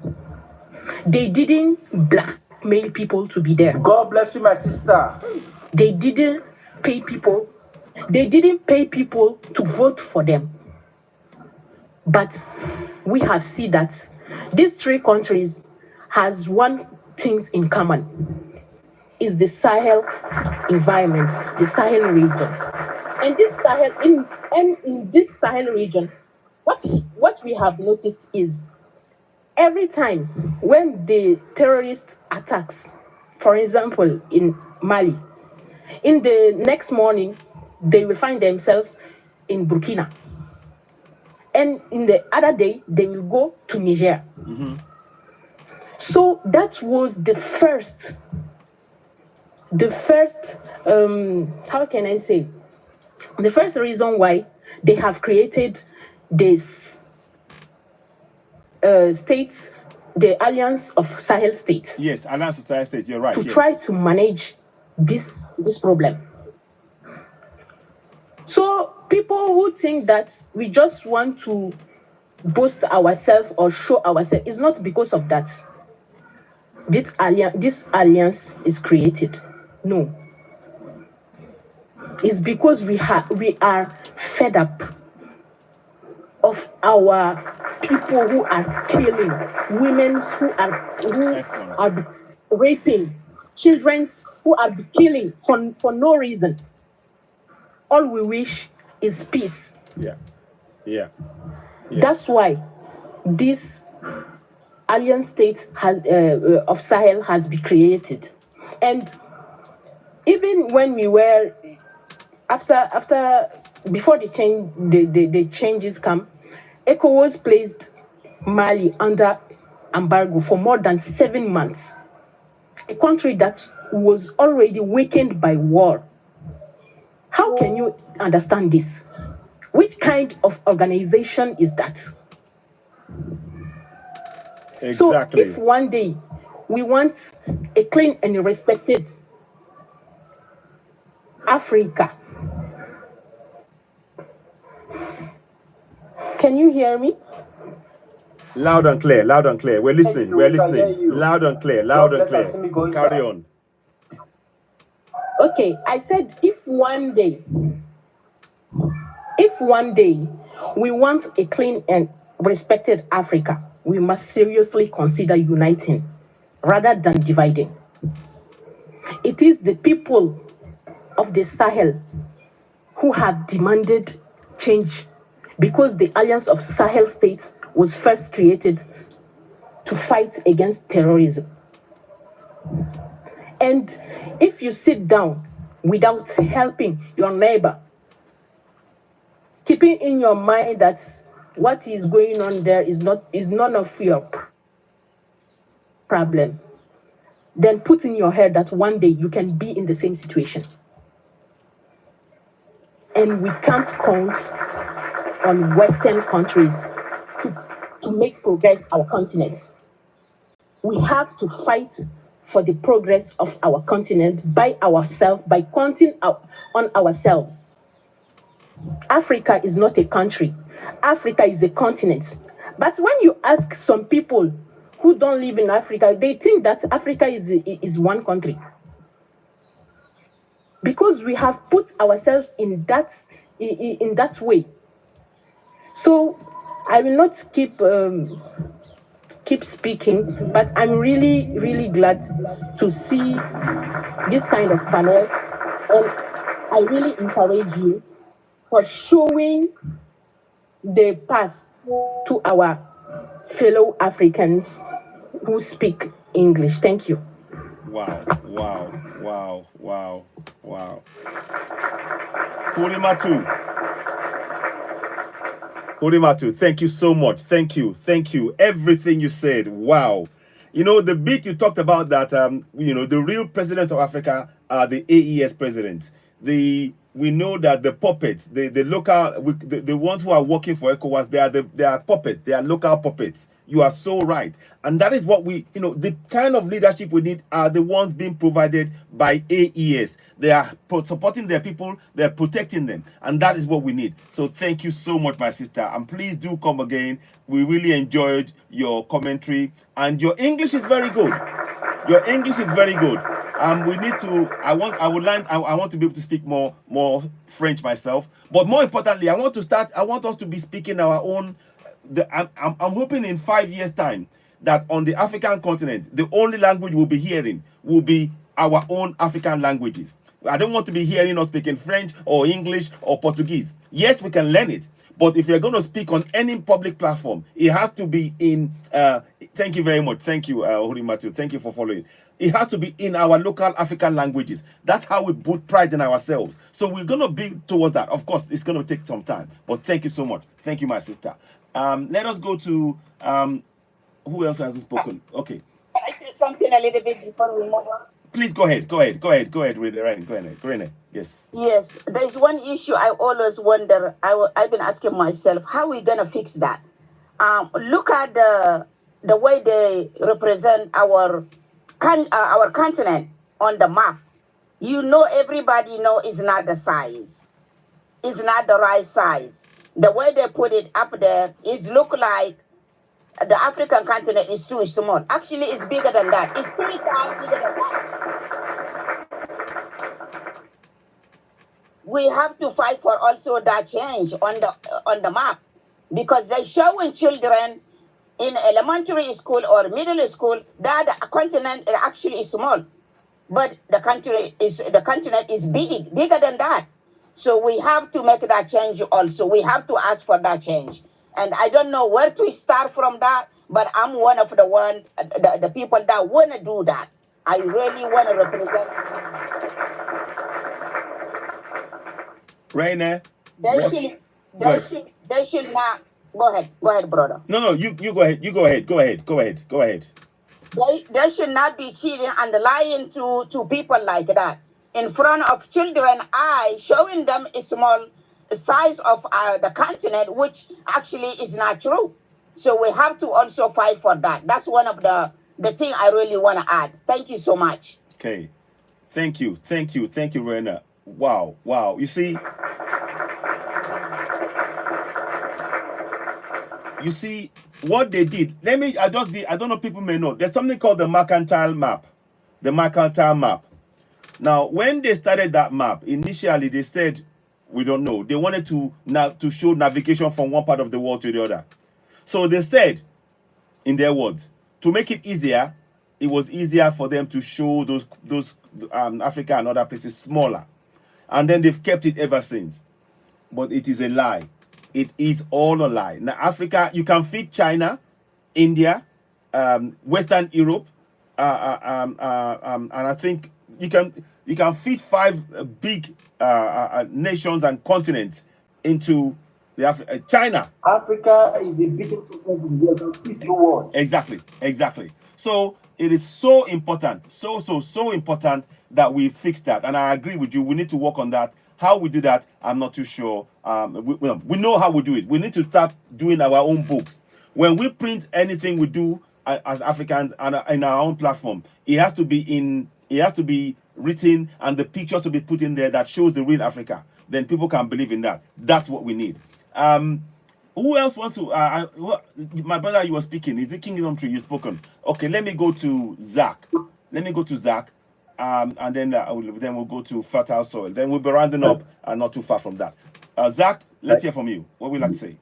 They didn't blackmail people to be there. God bless you, my sister. They didn't pay people. They didn't pay people to vote for them. But we have seen that these 3 countries has one thing in common. Is the Sahel environment, the Sahel region. And this Sahel, in this Sahel region, what we have noticed is every time when the terrorist attacks, for example, in Mali, in the next morning, they will find themselves in Burkina. And in the other day, they will go to Niger. So that was the first, how can I say, the first reason why they have created this states, the Alliance of Sahel States. Yes, Alliance of Sahel States, you're right. To try to manage this problem. So people who think that we just want to boast ourselves or show ourselves, it's not because of that. This alliance is created. No. It's because we are fed up of our people who are killing, women who are raping, children who are killing for no reason. All we wish is peace. Yeah. Yes. That's why this alliance state of Sahel has been created. And even when we were before the changes come, ECOWAS placed Mali under embargo for more than 7 months. A country that was already weakened by war. How can you understand this? Which kind of organization is that? Exactly. So if one day we want a clean and respected Africa, Can you hear me? Loud and clear, loud and clear. We're listening, we're listening. You. Loud and clear, loud and clear. Carry on. Okay, I said if one day we want a clean and respected Africa, we must seriously consider uniting rather than dividing. It is the people of the Sahel who have demanded change because the Alliance of Sahel States was first created to fight against terrorism. And if you sit down without helping your neighbor, keeping in your mind that what is going on there is none of your problem, then put in your head that one day you can be in the same situation. And we can't count on Western countries to make progress our continent. We have to fight for the progress of our continent by ourselves, by counting on ourselves. Africa is not a country. Africa is a continent. But when you ask some people who don't live in Africa, they think that Africa is one country. Because we have put ourselves in that way. So I will not keep speaking, but I'm really, really glad to see this kind of panel. And I really encourage you for showing the path to our fellow Africans who speak English. Thank you. Wow, wow, wow, wow, wow. Hurimatu, thank you so much. Thank you. Everything you said, wow. You know, the bit you talked about that, you know, the real president of Africa are the AES presidents. We know that the puppets, the local, the ones who are working for ECOWAS, they are puppets, they are local puppets. You are so right. And that is what we, you know, the kind of leadership we need are the ones being provided by AES. They are supporting their people, they're protecting them. And that is what we need. So thank you so much, my sister. And please do come again. We really enjoyed your commentary. And your English is very good. Your English is very good. We need to, I want to be able to speak more French myself. But more importantly, I want us to be speaking our own. I'm hoping in 5 years' time that on the African continent, the only language we'll be hearing will be our own African languages. I don't want to be hearing us speaking French or English or Portuguese. Yes, we can learn it. But if you're going to speak on any public platform, it has to be in, thank you very much. Thank you, Hurimatu. Thank you for following. It has to be in our local African languages. That's how we put pride in ourselves. So we're going to be towards that. Of course, it's going to take some time. But thank you so much. Thank you, my sister. Let us go to, who else hasn't spoken? Okay. Can I say something a little bit before we move on? Please go ahead. Go ahead, Rene. Yes. Yes, there's one issue I always wonder. I've been asking myself, how are we gonna fix that? Look at the way they represent our continent on the map. You know, everybody know it's not the size. It's not the right size. The way they put it up there, it look like the African continent is too small. Actually, it's bigger than that. It's 3 times bigger than that. We have to fight for also that change on the map, because they're showing children in elementary school or middle school that the continent actually is small, but the continent is bigger than that. So we have to make that change also. We have to ask for that change. And I don't know where to start from that, but I'm one of the people that want to do that. I really want to represent. Rainer. They should not. Go ahead, brother. No, you go ahead. Go ahead. They should not be cheating and lying to people like that in front of children. Showing them a small size of the continent, which actually is not true. So we have to also fight for that. That's one of the thing I really want to add. Thank you so much. Okay, thank you, Rainer. Wow. You see, you see what they did. I don't know if people may know. There's something called the mercantile map. The mercantile map. Now, when they started that map, initially they said, we don't know. They wanted to show navigation from one part of the world to the other. So they said, in their words, to make it easier, it was easier for them to show those Africa and other places smaller. And then they've kept it ever since. But it is a lie. It is all a lie. Now, Africa, you can fit China, India, Western Europe, and I think you can fit 5 big nations and continents into the China. Africa is the biggest continent in the world. These 2 words. Exactly. So it is so important, so important that we fix that. And I agree with you. We need to work on that. How we do that, I'm not too sure. We know how we do it. We need to start doing our own books. When we print anything we do as Africans and in our own platform, it has to be written, and the pictures to be put in there that shows the real Africa. Then people can believe in that. That's what we need. Who else wants to? My brother, you were speaking. Is it Kingdom Tree you've spoken? Okay, let me go to Zach. And then we'll go to Fertile Soil. Then we'll be rounding up and not too far from that. Zach, let's hear from you. What would you like to say?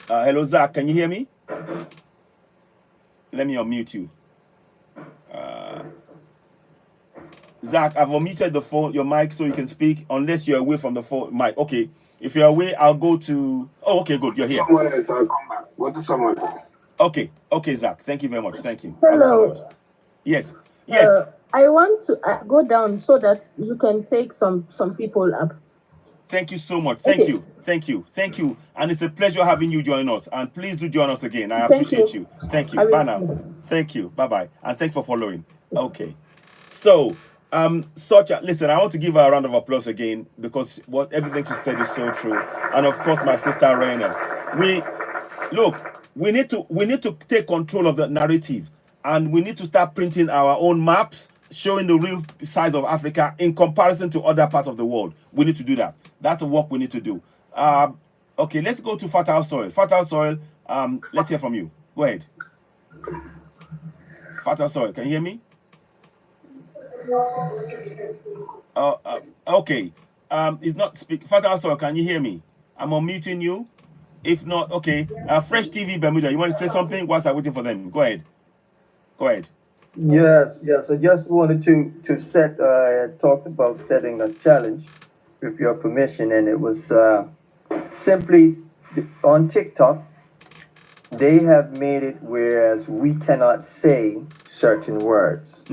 Hello, Zach. Can you hear me? Let me unmute you. Zach, I've unmuted the phone, your mic, so you can speak, unless you're away from the phone mic. Okay. If you're away, I'll go to... Oh, okay, good. You're here. Someone else, I'll come back. What is someone else? Okay, Zach. Thank you very much. Thank you. Hello. Yes. I want to go down so that you can take some people up. Thank you so much. Thank you. And it's a pleasure having you join us. And please do join us again. I appreciate you. Thank you. Bye now. Thank you. Bye-bye. And thanks for following. Okay. So, listen, I want to give her a round of applause again, because everything she said is so true. And of course, my sister Raina. We need to take control of the narrative, and we need to start printing our own maps showing the real size of Africa in comparison to other parts of the world. We need to do that. That's the work we need to do. Okay, let's go to Fertile Soil. Fertile Soil, let's hear from you. Go ahead. Fertile Soil, can you hear me? Okay. It's not speak. Fertile Soil, can you hear me? I'm unmuting you. If not, okay. Fresh TV Bermuda, you want to say something whilst I'm waiting for them? Go ahead. Yes. I just wanted to set. I talked about setting a challenge, with your permission, and it was simply on TikTok. They have made it whereas we cannot say certain words,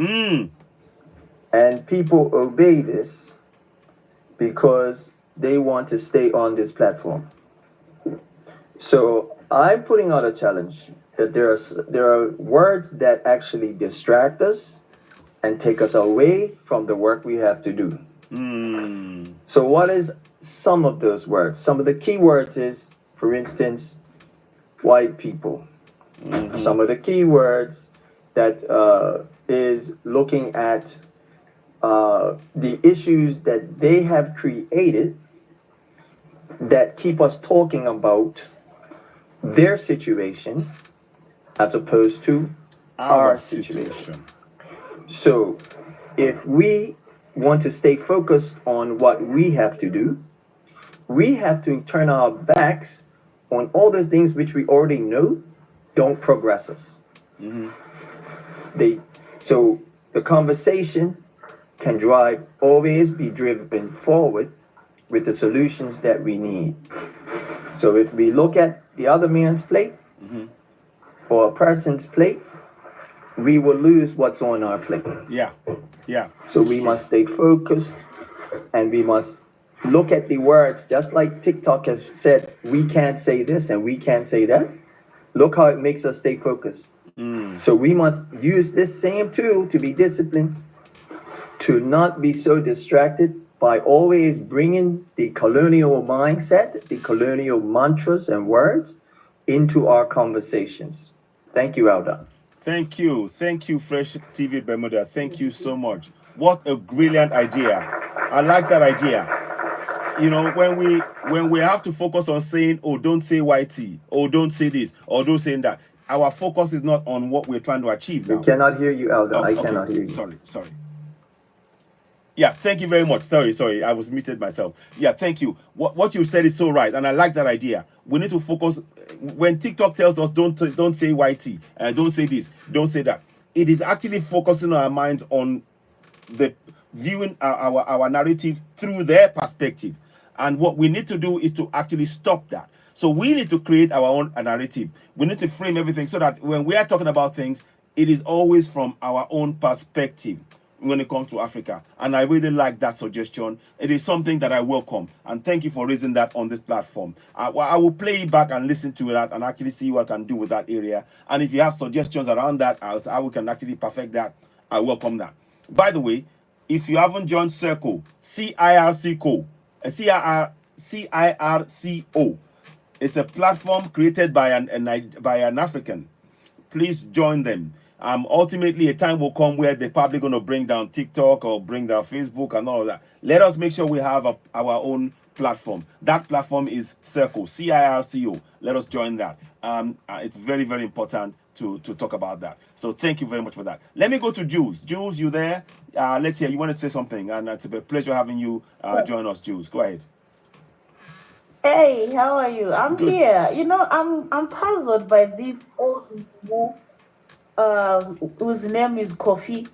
and people obey this because they want to stay on this platform. So I'm putting out a challenge that there are words that actually distract us and take us away from the work we have to do. So what is some of those words? Some of the key words is, for instance, white people. Some of the key words that is looking at the issues that they have created that keep us talking about their situation as opposed to our situation. So if we want to stay focused on what we have to do, we have to turn our backs on all those things which we already know don't progress us. So the conversation can always be driven forward with the solutions that we need. So if we look at the other man's plate or a person's plate, we will lose what's on our plate. Yeah. So we must stay focused, and we must look at the words, just like TikTok has said, we can't say this and we can't say that. Look how it makes us stay focused. So we must use this same tool to be disciplined, to not be so distracted by always bringing the colonial mindset, the colonial mantras and words into our conversations. Thank you, Alda. Thank you, Fresh TV Bermuda. Thank you so much. What a brilliant idea. I like that idea. you know, when we have to focus on saying, oh, don't say YT, or don't say this, or don't say that, our focus is not on what we're trying to achieve now. We cannot hear you, Aldo. Oh, I okay. cannot hear you. Sorry. Yeah, thank you very much. Sorry, I was muted myself. Yeah, thank you. What you said is so right, and I like that idea. We need to focus. When TikTok tells us don't say YT, don't say this, don't say that, it is actually focusing our minds on the viewing our narrative through their perspective. And what we need to do is to actually stop that. So we need to create our own narrative. We need to frame everything so that when we are talking about things, it is always from our own perspective when it comes to Africa. And I really like that suggestion. It is something that I welcome. And thank you for raising that on this platform. I will play it back and listen to that and actually see what I can do with that area. And if you have suggestions around that, how we can actually perfect that, I welcome that. By the way, if you haven't joined Circle, CIRCO, CIRCO, it's a platform created by an African. Please join them. Ultimately, a time will come where they're probably going to bring down TikTok or bring down Facebook and all of that. Let us make sure we have our own platform. That platform is Circle, CIRCO. Let us join that. It's very, very important to talk about that. So thank you very much for that. Let me go to Jules. Jules, you there? Let's hear. You want to say something, and it's a pleasure having you join us, Jules. Go ahead. Hey, how are you? I'm Good. here. You know, I'm puzzled by this old whose name is Kofi.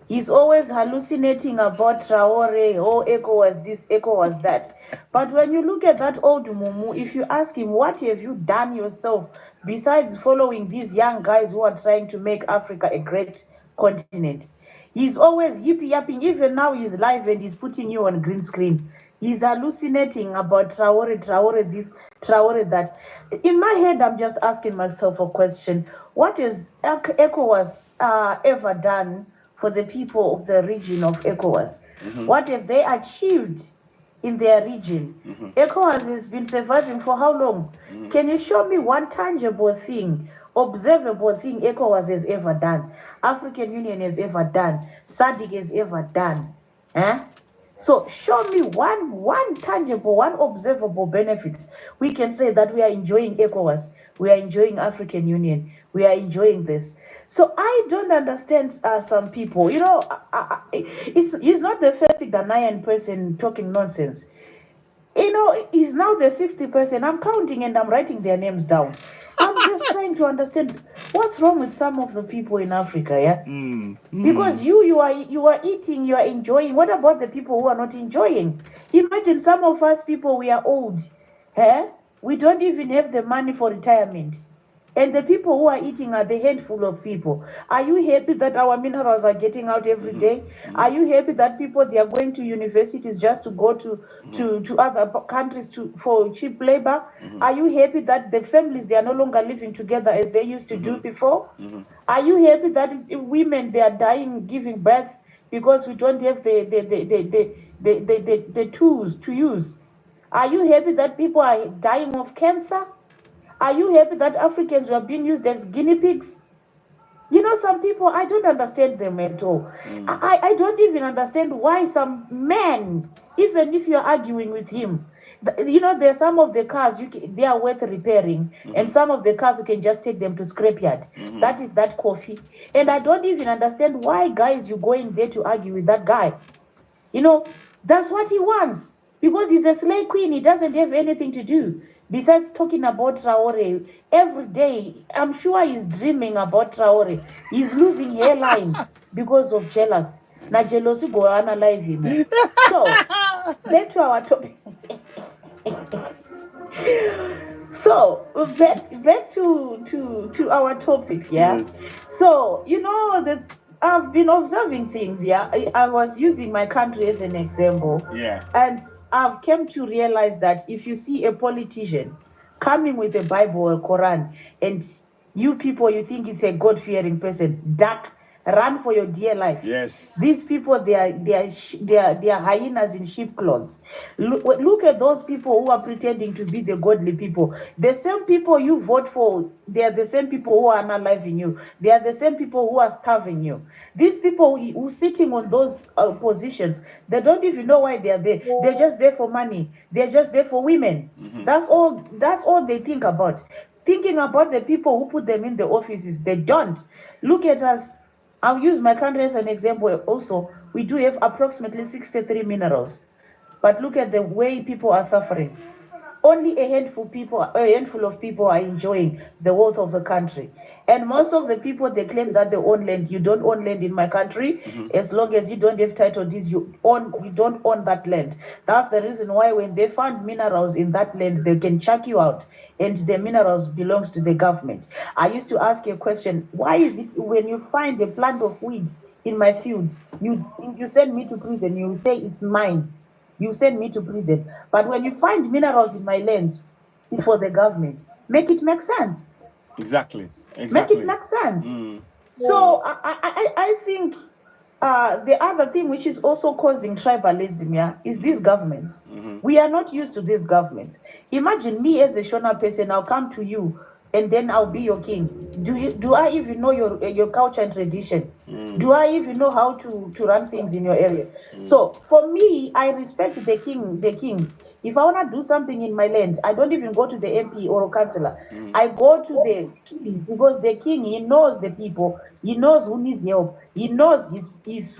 He's always hallucinating about Traore, oh, Echo was this, Echo was that. But when you look at that old Mumu, if you ask him, what have you done yourself besides following these young guys who are trying to make Africa a great continent? He's always yippee-yapping. Even now he's live and he's putting you on green screen. He's hallucinating about Traore this, Traore that. In my head, I'm just asking myself a question. What has ECOWAS ever done for the people of the region of ECOWAS? What have they achieved in their region? ECOWAS has been surviving for how long? Can you show me one tangible thing, observable thing ECOWAS has ever done, African Union has ever done, SADC has ever done? So show me one tangible, one observable benefits. We can say that we are enjoying ECOWAS, we are enjoying African Union, we are enjoying this. So I don't understand some people. You know, he's not the first Ghanaian person talking nonsense. You know, he's now the 60th person. I'm counting and I'm writing their names down. I'm just trying to understand what's wrong with some of the people in Africa, yeah? Because you are eating, you are enjoying. What about the people who are not enjoying? Imagine some of us people, we are old. We don't even have the money for retirement. And the people who are eating are the handful of people. Are you happy that our minerals are getting out every day? Are you happy that people, they are going to universities just to go to other countries for cheap labor? Are you happy that the families, they are no longer living together as they used to do before? Are you happy that women, they are dying giving birth because we don't have the tools to use? Are you happy that people are dying of cancer? Are you happy that Africans were being used as guinea pigs? You know, some people, I don't understand them at all. I don't even understand why some men, even if you're arguing with him, you know, there are some of the cars, they are worth repairing, and some of the cars, you can just take them to scrapyard. That is that Coffee. And I don't even understand why, guys, you go in there to argue with that guy. You know, that's what he wants. Because he's a slave queen, he doesn't have anything to do besides talking about Traore every day. I'm sure he's dreaming about Traore. He's losing hairline because of jealous. Na jealousy go analyze him. So, back to our topic. So, back to our topic, yeah? Yes. So, you know, I've been observing things, yeah? I was using my country as an example. Yeah. And I've come to realize that if you see a politician coming with a Bible or Quran, and you people, you think it's a God-fearing person, dark run for your dear life. Yes. These people, they are hyenas in sheep clothes. Look at those people who are pretending to be the godly people. The same people you vote for, they are the same people who are unaliving you. They are the same people who are starving you. These people who sitting on those positions, they don't even know why they are there. They're just there for money. They're just there for women. That's all they think about. Thinking about the people who put them in the offices, they don't. Look at us. I'll use my country as an example also. We do have approximately 63 minerals. But look at the way people are suffering. Only a handful of people are enjoying the wealth of the country. And most of the people, they claim that they own land. You don't own land in my country. As long as you don't have title deeds, you don't own that land. That's the reason why when they find minerals in that land, they can chuck you out, and the minerals belongs to the government. I used to ask a question, why is it when you find a plant of weed in my field, you send me to prison, you say it's mine. You send me to prison. But when you find minerals in my land, it's for the government. Make it make sense. Exactly. Make it make sense. So I think the other thing which is also causing tribalism, is these governments. We are not used to these governments. Imagine me as a Shona person, I'll come to you and then I'll be your king. Do I even know your culture and tradition? Do I even know how to run things in your area? So for me, I respect the kings. If I want to do something in my land, I don't even go to the MP or a councillor. I go to the king, because the king, he knows the people. He knows who needs help. He knows his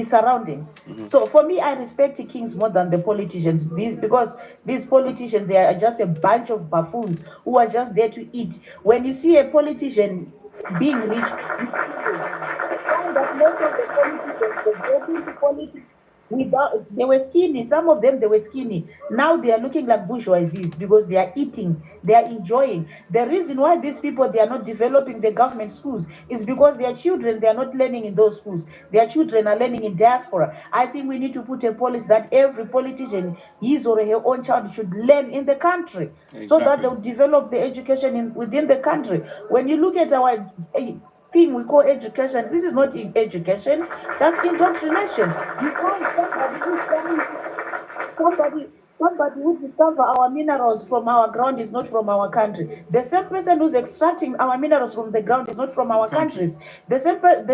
surroundings. So for me, I respect the kings more than the politicians, because these politicians, they are just a bunch of buffoons who are just there to eat. When you see a politician being rich, you find that most of the politicians, they go into politics they were skinny. Some of them, they were skinny. Now they are looking like bourgeoisies because they are eating, they are enjoying. The reason why these people, they are not developing the government schools is because their children, they are not learning in those schools. Their children are learning in diaspora. I think we need to put a policy that every politician, his or her own child, should learn in the country, so that they'll develop the education within the country. When you look at our thing we call education, this is not education, that's indoctrination. You find somebody who's somebody who discover our minerals from our ground is not from our country. The same person who's extracting our minerals from the ground is not from our countries. The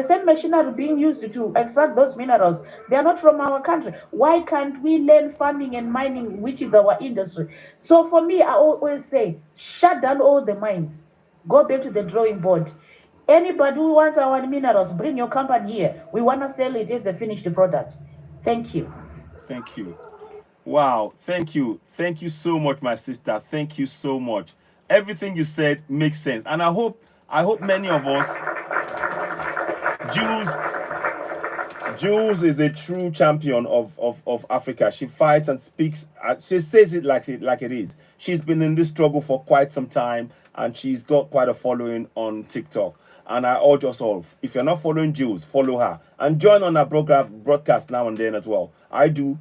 same machinery being used to extract those minerals, they are not from our country. Why can't we learn farming and mining, which is our industry? So for me, I always say, shut down all the mines. Go back to the drawing board. Anybody who wants our minerals, bring your company here. We want to sell it as a finished product. Thank you. Thank you. Wow. Thank you. Thank you so much, my sister. Thank you so much. Everything you said makes sense. And I hope many of us, Jules is a true champion of Africa. She fights and speaks. She says it like it is. She's been in this struggle for quite some time, and she's got quite a following on TikTok. And I urge us all, if you're not following Jules, follow her and join on our broadcast now and then as well. I do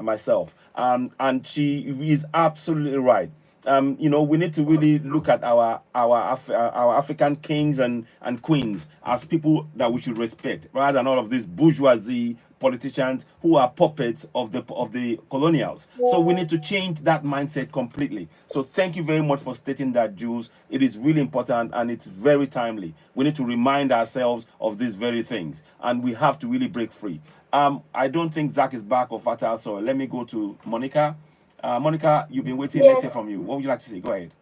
myself. And she is absolutely right. You know, we need to really look at our African kings and queens as people that we should respect, rather than all of these bourgeoisie politicians who are puppets of the colonials. So we need to change that mindset completely. So thank you very much for stating that, Jules. It is really important and it's very timely. We need to remind ourselves of these very things, and we have to really break free. I don't think Zach is back or Fatal, so let me go to Monica. Monica, you've been waiting. Let's hear from you. What would you like to say? Go ahead.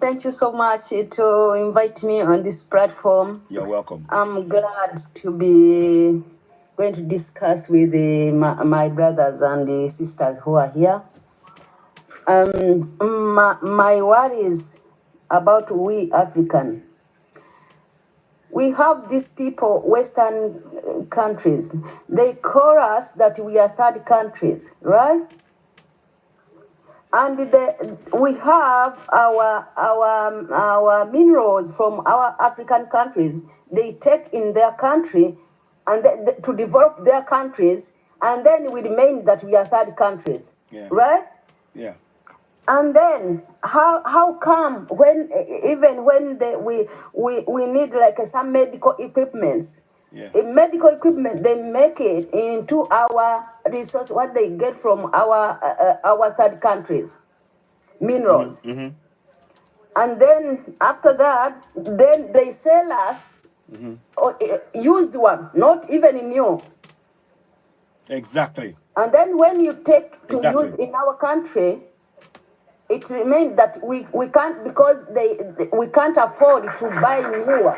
Thank you so much to invite me on this platform. You're welcome. I'm glad to be going to discuss with my brothers and sisters who are here. My worries about we African. We have these people, Western countries. They call us that we are third countries, right? And we have our minerals from our African countries. They take in their country and to develop their countries, and then we remain that we are third countries, right? Yeah. And then how come when even when we need like some medical equipments, in medical equipment they make it into our resource what they get from our third countries, minerals. And then after that, then they sell us used one, not even new. Exactly. And then when you take to use in our country, it remains that we can't, because we can't afford to buy newer.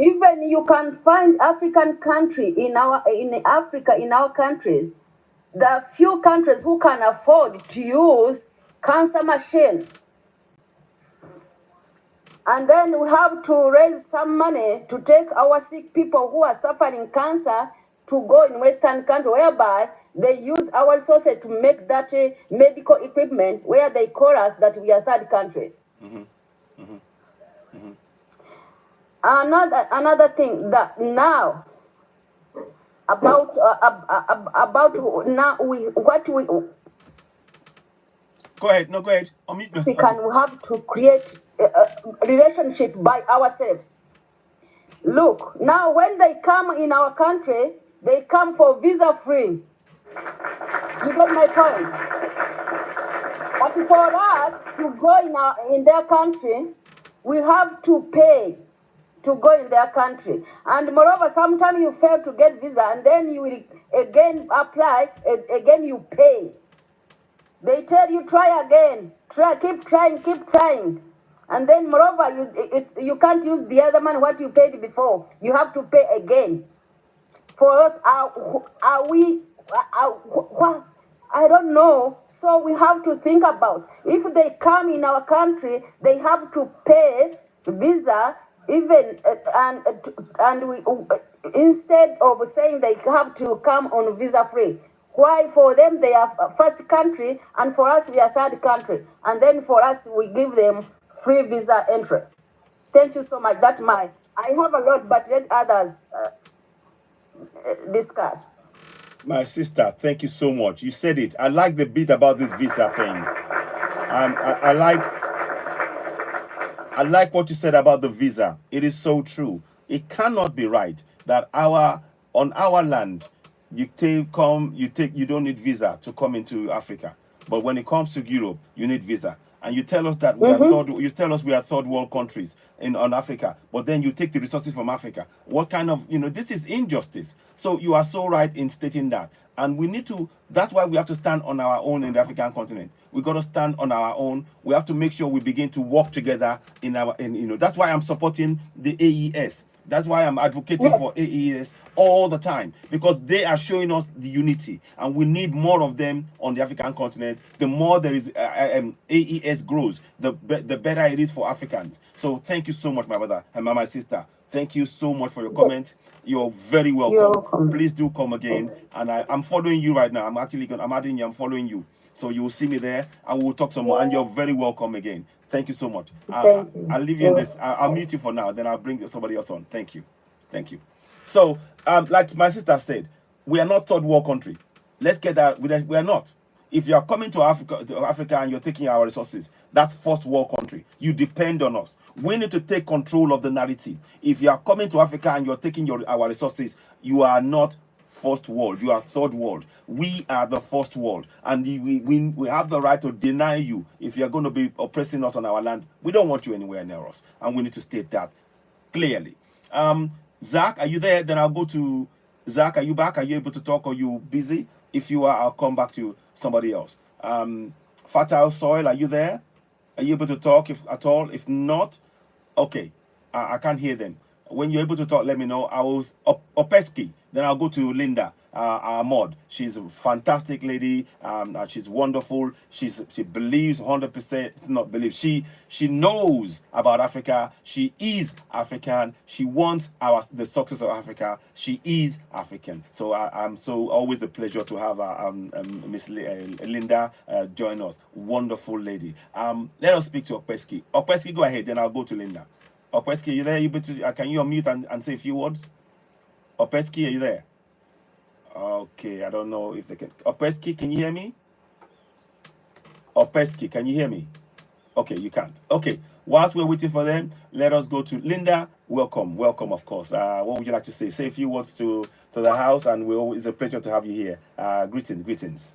Even you can find African country in Africa, in our countries, there are few countries who can afford to use cancer machine. And then we have to raise some money to take our sick people who are suffering cancer to go in Western country, whereby they use our resources to make that medical equipment, where they call us that we are third countries. Another thing that now about now we go ahead. No, go ahead. We have to create a relationship by ourselves. Look, now when they come in our country, they come for visa free. You get my point? But for us to go in their country, we have to pay to go in their country. And moreover, sometimes you fail to get visa, and then you will again apply, again you pay. They tell you try again, keep trying. And then moreover, you can't use the other money what you paid before. You have to pay again. For us, are we? I don't know. So we have to think about, if they come in our country, they have to pay visa, even and we instead of saying they have to come on visa free. Why for them they are first country, and for us we are third country, and then for us we give them free visa entry. Thank you so much. That's I have a lot, but let others discuss. My sister, thank you so much. You said it. I like the bit about this visa thing. I like what you said about the visa. It is so true. It cannot be right that on our land, you don't need visa to come into Africa, but when it comes to Europe, you need visa. And you tell us that we are third world countries on Africa, but then you take the resources from Africa. What kind of, this is injustice. So you are so right in stating that. And we need to, that's why we have to stand on our own in the African continent. We got to stand on our own. We have to make sure we begin to work together that's why I'm supporting the AES. That's why I'm advocating for AES all the time, because they are showing us the unity, and we need more of them on the African continent. The more there is AES grows, the better it is for Africans. So thank you so much, my brother and my sister. Thank you so much for your comment. You're very welcome. You're welcome. Please do come again. And I'm following you right now. I'm adding you. I'm following you. So you will see me there, and we'll talk some more. And you're very welcome again. Thank you so much. Thank you. I'll leave you in this. I'll mute you for now. Then I'll bring somebody else on. Thank you. Thank you. So, like my sister said, we are not third world country. Let's get that. We are not. If you are coming to Africa and you're taking our resources, that's first world country. You depend on us. We need to take control of the narrative. If you are coming to Africa and you're taking our resources, you are not first world. You are third world. We are the first world, and we have the right to deny you if you're going to be oppressing us on our land. We don't want you anywhere near us, and we need to state that clearly. Zach, are you there? Then I'll go to Zach. Are you back? Are you able to talk? Or are you busy? If you are, I'll come back to somebody else. Fertile Soil, are you there? Are you able to talk if at all? If not, okay, I can't hear them. When you're able to talk, let me know. I was Opeski. Then I'll go to Linda, our mod. She's a fantastic lady. She's wonderful. She believes 100%. Not believes. She knows about Africa. She is African. She wants the success of Africa. She is African. So I'm so always a pleasure to have Miss Linda join us. Wonderful lady. Let us speak to Opeski. Opeski, go ahead. Then I'll go to Linda. Opeski, are you there? Can you unmute and say a few words? Opeski, are you there? Okay, I don't know if they can. Opeski, can you hear me? Opeski, can you hear me? Okay, you can't. Okay, whilst we're waiting for them, let us go to Linda. Welcome, welcome, of course. What would you like to say? Say a few words to the house, and it's a pleasure to have you here. Greetings, greetings.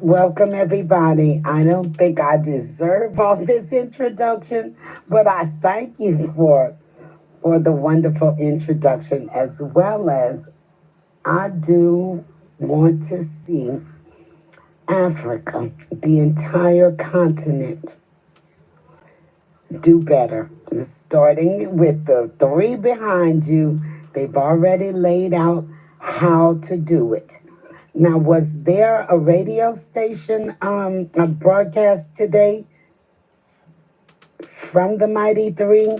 Welcome, everybody. I don't think I deserve all this introduction, but I thank you for the wonderful introduction, as well as I do want to see Africa, the entire continent, do better. Starting with the three behind you, they've already laid out how to do it. Now, was there a radio station a broadcast today from the Mighty Three?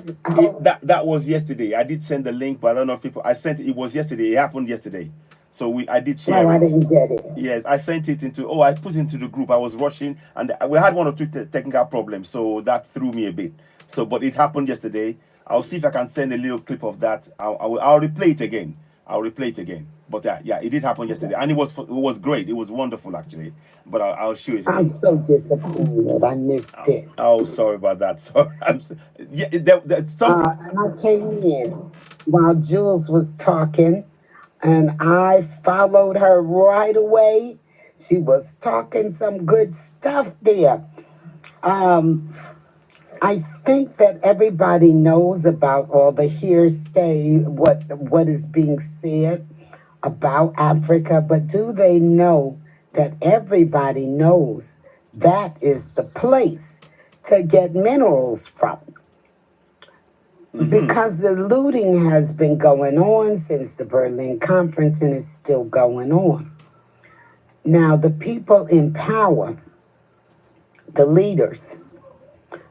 That was yesterday. I did send the link, but I don't know if people. I sent it. It was yesterday. It happened yesterday. So I did share. No, I didn't get it. Yes, I sent it into. Oh, I put it into the group. I was rushing, and we had one or two technical problems, so that threw me a bit. So, but it happened yesterday. I'll see if I can send a little clip of that. I'll replay it again. I'll replay it again. But yeah, it did happen yesterday, and it was great. It was wonderful, actually. But I'll show it again. I'm so disappointed. I missed it. Oh, sorry about that. Sorry. Yeah, and I came in while Jules was talking, and I followed her right away. She was talking some good stuff there. I think that everybody knows about all the hearsay, what is being said about Africa, but do they know that everybody knows that is the place to get minerals from? Because the looting has been going on since the Berlin Conference, and it's still going on. Now, the people in power, the leaders,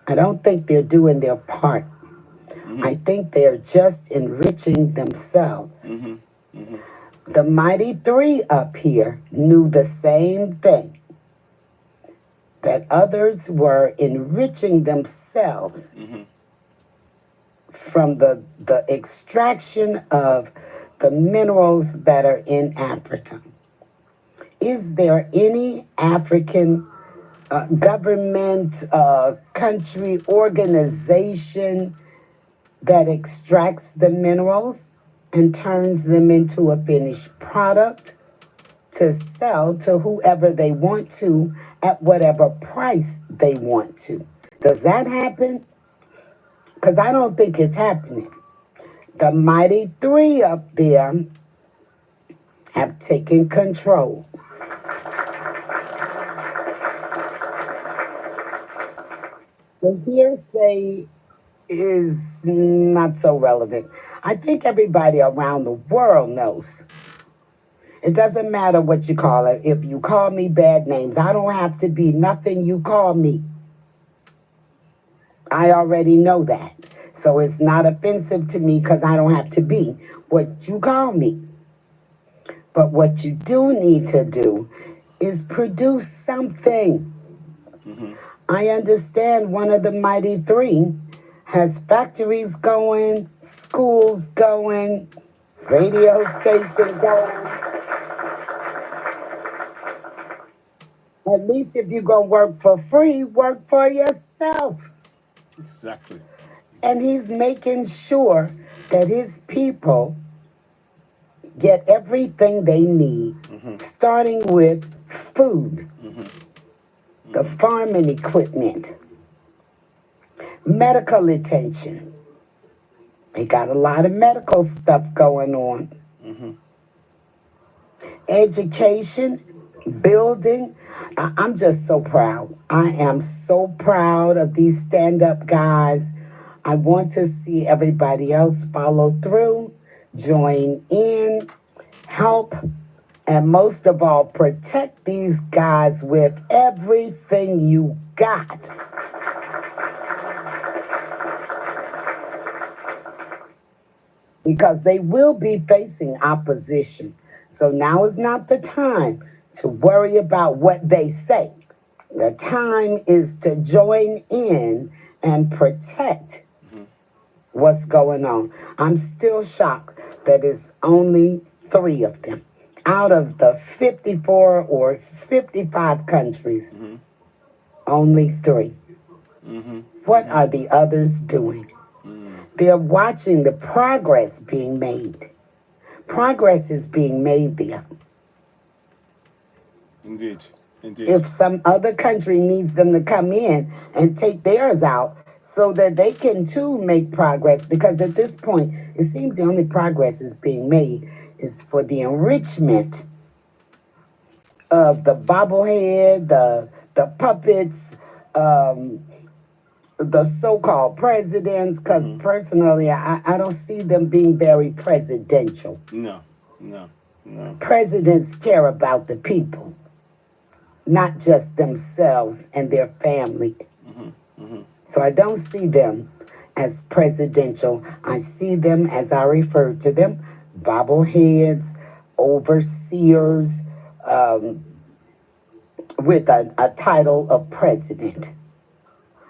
I don't think they're doing their part. I think they're just enriching themselves. The Mighty Three up here knew the same thing, that others were enriching themselves from the extraction of the minerals that are in Africa. Is there any African government, country, organization that extracts the minerals and turns them into a finished product to sell to whoever they want to at whatever price they want to? Does that happen? Because I don't think it's happening. The Mighty Three up there have taken control. The hearsay is not so relevant. I think everybody around the world knows. It doesn't matter what you call it. If you call me bad names, I don't have to be nothing you call me. I already know that. So it's not offensive to me because I don't have to be what you call me. But what you do need to do is produce something. I understand one of the Mighty Three has factories going, schools going, radio station going. At least if you're going to work for free, work for yourself. Exactly. And he's making sure that his people get everything they need, starting with food, the farming equipment, medical attention. They got a lot of medical stuff going on. Education, building. I'm just so proud. I am so proud of these stand-up guys. I want to see everybody else follow through, join in, help, and most of all, protect these guys with everything you got. Because they will be facing opposition. So now is not the time to worry about what they say. The time is to join in and protect what's going on. I'm still shocked that it's only 3 of them. Out of the 54 or 55 countries, only 3. What are the others doing? They're watching the progress being made. Progress is being made there. Indeed. Indeed. If some other country needs them to come in and take theirs out so that they can too make progress, because at this point, it seems the only progress is being made is for the enrichment of the bobblehead, the puppets, the so-called presidents, because personally, I don't see them being very presidential. No. Presidents care about the people, not just themselves and their family. So I don't see them as presidential. I see them, as I refer to them, bobbleheads, overseers, with a title of president.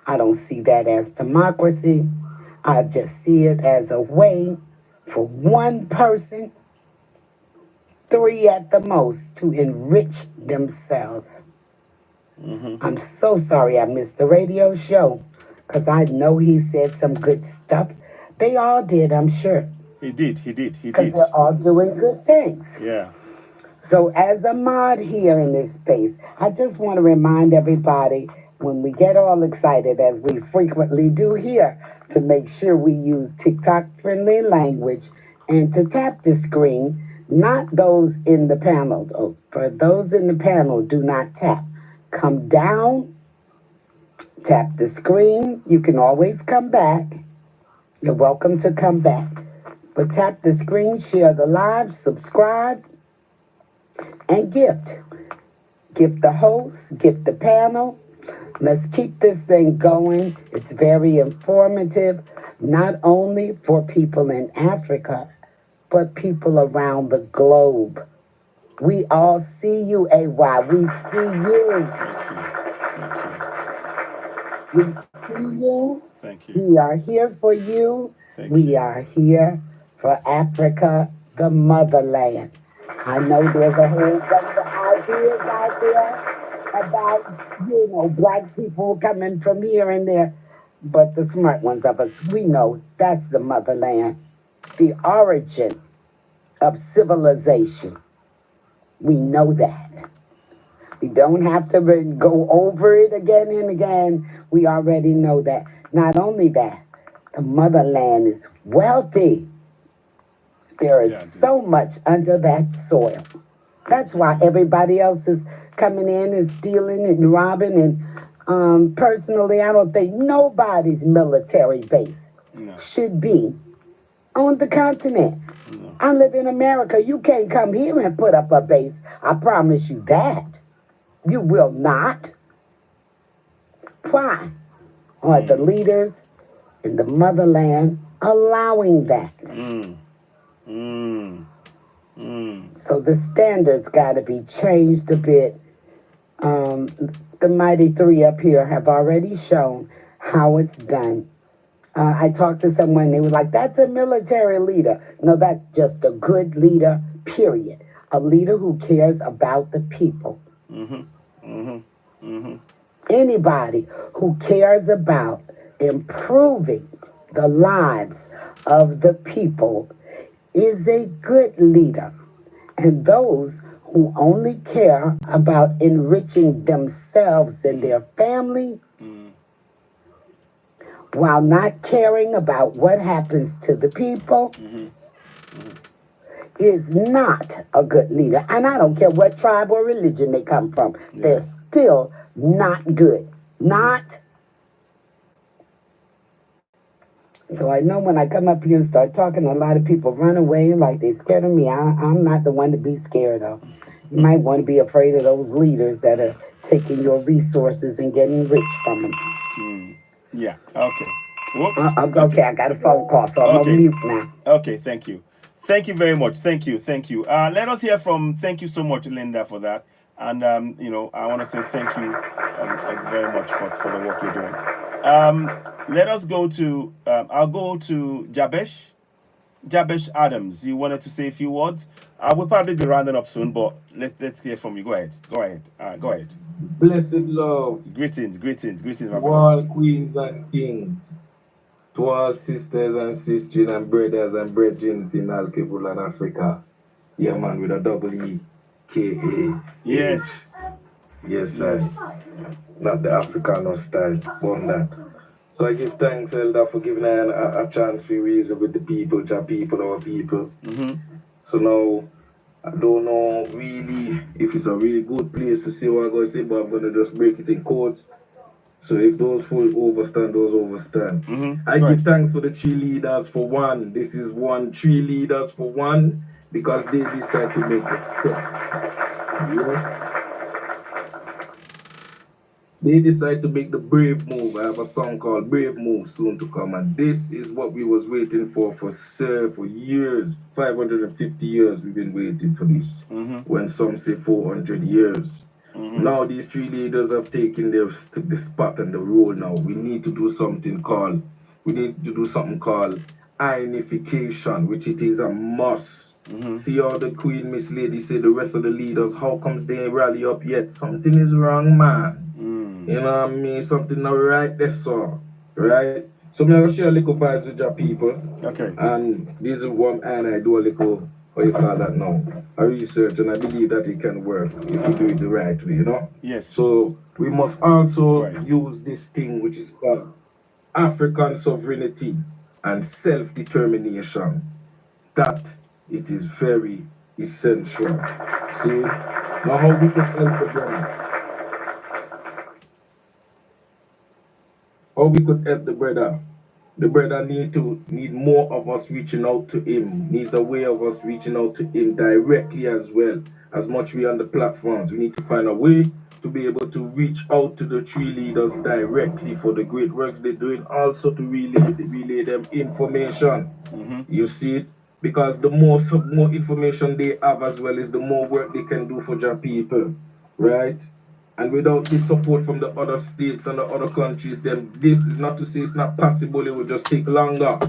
I don't see that as democracy. I just see it as a way for one person, 3 at the most, to enrich themselves. I'm so sorry I missed the radio show, because I know he said some good stuff. They all did, I'm sure. He did. Because they're all doing good things. Yeah. So as a mod here in this space, I just want to remind everybody, when we get all excited, as we frequently do here, to make sure we use TikTok-friendly language and to tap the screen, not those in the panel. Oh, for those in the panel, do not tap. Come down, tap the screen. You can always come back. You're welcome to come back. But tap the screen, share the live, subscribe, and gift. Gift the host, gift the panel. Let's keep this thing going. It's very informative, not only for people in Africa, but people around the globe. We all see you, AY. We see you. We see you. Thank you. We are here for you. We are here for Africa, the motherland. I know there's a whole bunch of ideas out there about, black people coming from here and there. But the smart ones of us, we know that's the motherland, the origin of civilization. We know that. We don't have to go over it again and again. We already know that. Not only that, the motherland is wealthy. There is so much under that soil. That's why everybody else is coming in and stealing and robbing. And personally, I don't think nobody's military base should be on the continent. I live in America. You can't come here and put up a base. I promise you that. You will not. Why are the leaders in the motherland allowing that? So the standards got to be changed a bit. The mighty 3 up here have already shown how it's done. I talked to someone, they were like, that's a military leader. No, that's just a good leader, period. A leader who cares about the people. Anybody who cares about improving the lives of the people is a good leader. And those who only care about enriching themselves and their family while not caring about what happens to the people is not a good leader. And I don't care what tribe or religion they come from. They're still not good. Not. So I know when I come up here and start talking, a lot of people run away like they're scared of me. I'm not the one to be scared of. You might want to be afraid of those leaders that are taking your resources and getting rich from them. Yeah, okay. Whoops. Okay, I got a phone call, so I'm on mute now. Okay, thank you. Thank you very much. Thank you. Let us hear from, thank you so much, Linda, for that. And, I want to say thank you very much for the work you're doing. Let us go to, I'll go to Jabesh. Jabesh Adams, you wanted to say a few words? We'll probably be rounding up soon, but let's hear from you. Go ahead. Go ahead. Go ahead. Blessed love. Greetings, my To brother. all queens and kings. To all sisters and sisters and brothers and brethren in Alkebul and Africa. Yeah, man, with a double E-K-A. Yes. Yes, sir. Not the Africano style, but that. So I give thanks, Elder, for giving a chance to reason with the people, our people. So now, I don't know really if it's a really good place to say what I'm going to say, but I'm going to just break it in codes. So if those full overstand, those overstand. I give thanks for the 3 leaders for one. This is 3 leaders for one, because they decide to make the step. Yes. They decide to make the brave move. I have a song called Brave Move soon to come, and this is what we was waiting for years. 550 years we've been waiting for this. When some say 400 years. Now these 3 leaders have taken the spot and the role now. We need to do something called ionification, which it is a must. See how the Queen Miss Lady said the rest of the leaders, how comes they rally up yet? Something is wrong, man. You know what I mean? Something not right there, so. Right? So I'm going to share a little vibes with your people. Okay. And this is one, and I do a little, what you call that now? A research, and I believe that it can work if you do it the right way, you know? Yes. So we must also use this thing which is called African sovereignty and self-determination. That it is very essential. See? Now how we can help them. How we could help the brother. The brother need more of us reaching out to him. Needs a way of us reaching out to him directly as well. As much we on the platforms. We need to find a way to be able to reach out to the 3 leaders directly for the great works they're doing. Also to relay them information. You see it? Because the more information they have as well is the more work they can do for their people. Right? And without the support from the other states and the other countries, then this is not to say it's not possible, it will just take longer.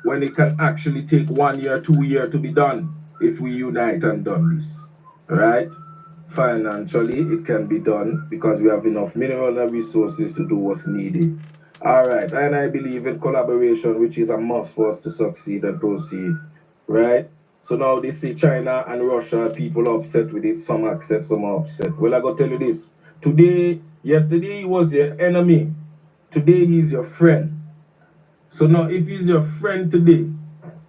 When it can actually take 1 year, 2 years to be done, if we unite and done this. Right? Financially, it can be done because we have enough mineral and resources to do what's needed. Alright, and I believe in collaboration, which is a must for us to succeed and proceed. Right? So now they say China and Russia, people are upset with it. Some accept, some are upset. Well, I gotta tell you this. Yesterday he was your enemy. Today he's your friend. So now if he's your friend today,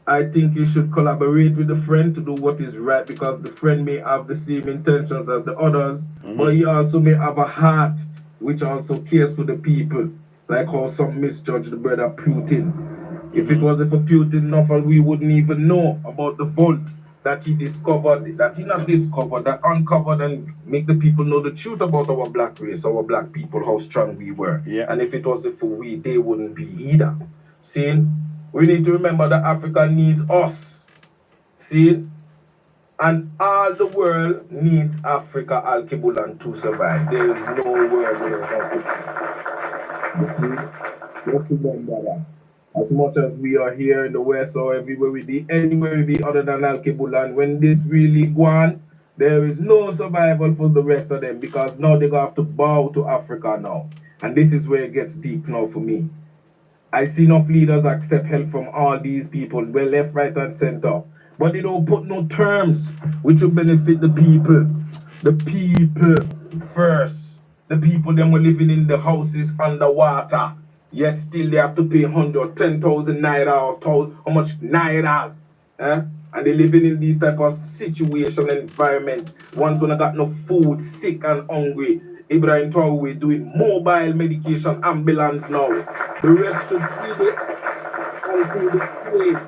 I think you should collaborate with the friend to do what is right, because the friend may have the same intentions as the others, but he also may have a heart which also cares for the people. Like how some misjudge the brother Putin. If it wasn't for Putin, nothing we wouldn't even know about the vault that he discovered, that uncovered and make the people know the truth about our black race, our black people, how strong we were. And if it wasn't for we, they wouldn't be either. See, we need to remember that Africa needs us. See, and all the world needs Africa Al-Kibulan to survive. There is no world without it. Let's remember that. As much as we are here in the West or everywhere we be, anywhere we be other than Al-Kibulan, when this really go on, there is no survival for the rest of them, because now they're going to have to bow to Africa now. And this is where it gets deep now for me. I see enough leaders accept help from all these people, well, left, right, and center. But they don't put no terms which will benefit the people. The people first. The people them were living in the houses underwater. Yet still they have to pay 110,000 naira or how much nairas. And they living in these type of situation and environment. Once when I got no food, sick and hungry. Ibrahim Traore doing mobile medication ambulance now. The rest should see this and do the same.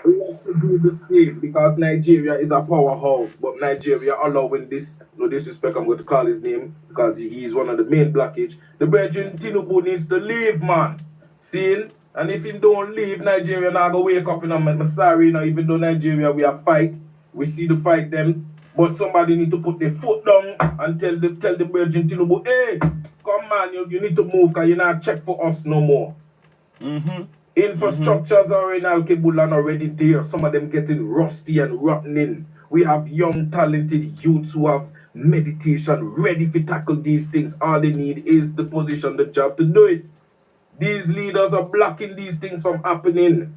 The rest should do the same, because Nigeria is a powerhouse. But Nigeria allowing this, no disrespect, I'm going to call his name because he is one of the main blockage. The Brethren Tinubu needs to leave, man. See? And if he don't leave, Nigeria now go wake up and I'm sorry, you know, even though Nigeria we are fight, we see the fight them. But somebody need to put their foot down and tell the Brethren Tinubu, hey, come man, you need to move because you're not check for us no more. Infrastructures are in Al-Kebulan already there. Some of them getting rusty and rotting. We have young, talented youths who have meditation ready to tackle these things. All they need is the position, the job to do it. These leaders are blocking these things from happening.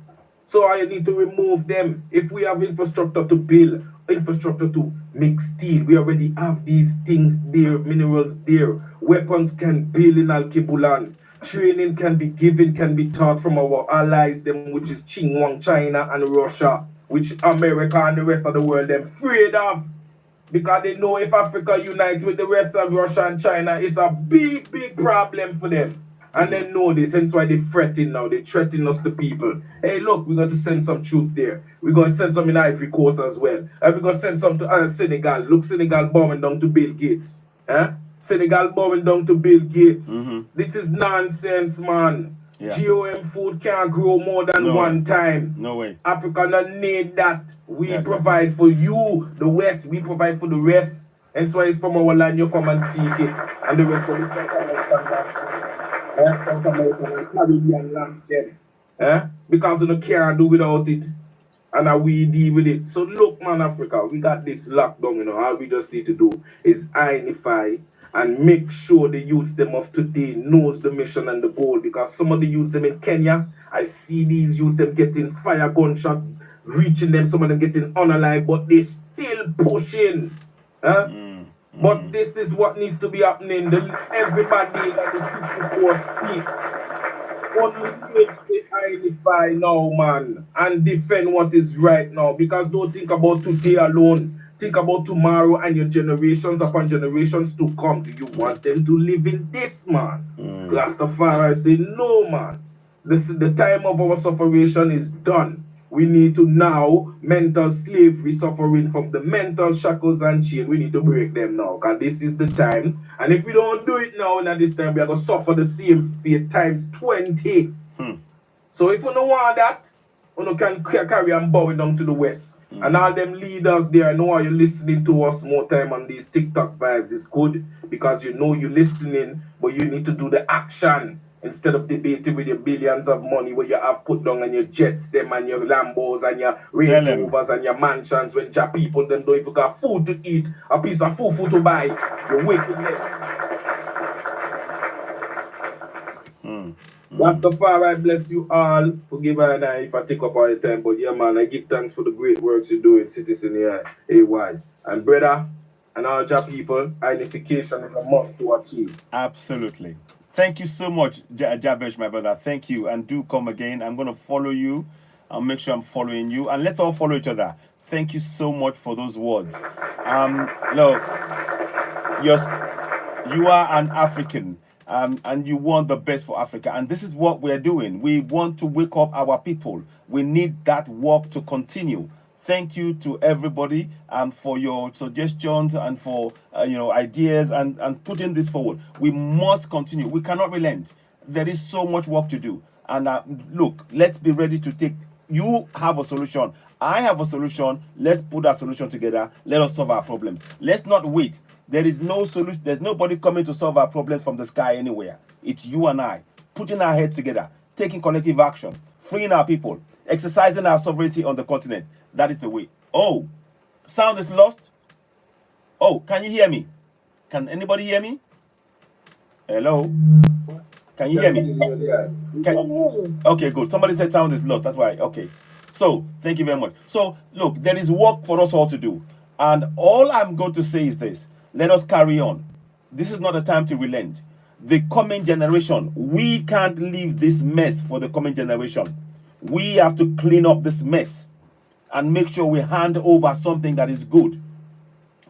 So I need to remove them. If we have infrastructure to build, infrastructure to make steel, we already have these things there, minerals there. Weapons can build in Al-Kebulan. Training can be given, can be taught from our allies, them which is Qingwang, China and Russia, which America and the rest of the world them afraid of. Because they know if Africa unite with the rest of Russia and China, it's a big, big problem for them. And they know this, hence why they fretting now. They threaten us, the people. Hey, look, we're going to send some troops there. We're going to send some in Ivory Coast as well. And we're going to send some to Senegal. Look, Senegal bowing down to Bill Gates. Senegal bowing down to Bill Gates. This is nonsense, man. Yeah. GOM food can't grow more than one time. No way. Africa don't need that. We provide for you, the West. We provide for the rest. Hence why it's from our land you come and seek it. And the rest of the South American and Caribbean lands them. Because we can't do without it. And we deal with it. So look, man, Africa, we got this lockdown, you know. All we just need to do is identify and make sure the youths them of today knows the mission and the goal. Because some of the youths them in Kenya, I see these youths them getting fire gunshot, reaching them, some of them getting unalive, but they still pushing. But this is what needs to be happening. Everybody that the people who speak. Only identify now, man, and defend what is right now. Because don't think about today alone. Think about tomorrow and your generations upon generations to come. Do you want them to live in this, man? Rastafari say, no, man. The time of our separation is done. We need to now, mental slavery, suffering from the mental shackles and chain, we need to break them now, because this is the time. And if we don't do it now, at this time, we are going to suffer the same fate times 20. So if you don't want that, you can carry on bowing down to the West. And all them leaders there, I know why you're listening to us more time on these TikTok vibes. It's good, because you know you're listening, but you need to do the action. Instead of debating with your billions of money where you have put down on your jets, them and your Lambos and your Range Rovers and your mansions, when your people then don't even got food to eat, a piece of food to buy, your wickedness. Rastafari bless you all. Forgive me if I take up all the time, but yeah, man, I give thanks for the great works you do in Citizen here, AY. And brother, and all your people, identification is a must to achieve. Absolutely. Thank you so much, Jabesh, my brother. Thank you. And do come again. I'm going to follow you. I'll make sure I'm following you. And let's all follow each other. Thank you so much for those words. Look, you are an African. And you want the best for Africa. And this is what we're doing. We want to wake up our people. We need that work to continue. Thank you to everybody for your suggestions and for ideas and putting this forward. We must continue. We cannot relent. There is so much work to do. And look, let's be ready to take. You have a solution. I have a solution. Let's put that solution together. Let us solve our problems. Let's not wait. There is no solution. There's nobody coming to solve our problems from the sky anywhere. It's you and I putting our heads together, taking collective action, freeing our people, exercising our sovereignty on the continent. That is the way. Oh, sound is lost. Oh, can you hear me? Can anybody hear me? Hello? Can you hear me? Okay, good. Somebody said sound is lost. That's why. Okay. So, thank you very much. So, look, there is work for us all to do. And all I'm going to say is this. Let us carry on. This is not a time to relent. The coming generation, we can't leave this mess for the coming generation. We have to clean up this mess and make sure we hand over something that is good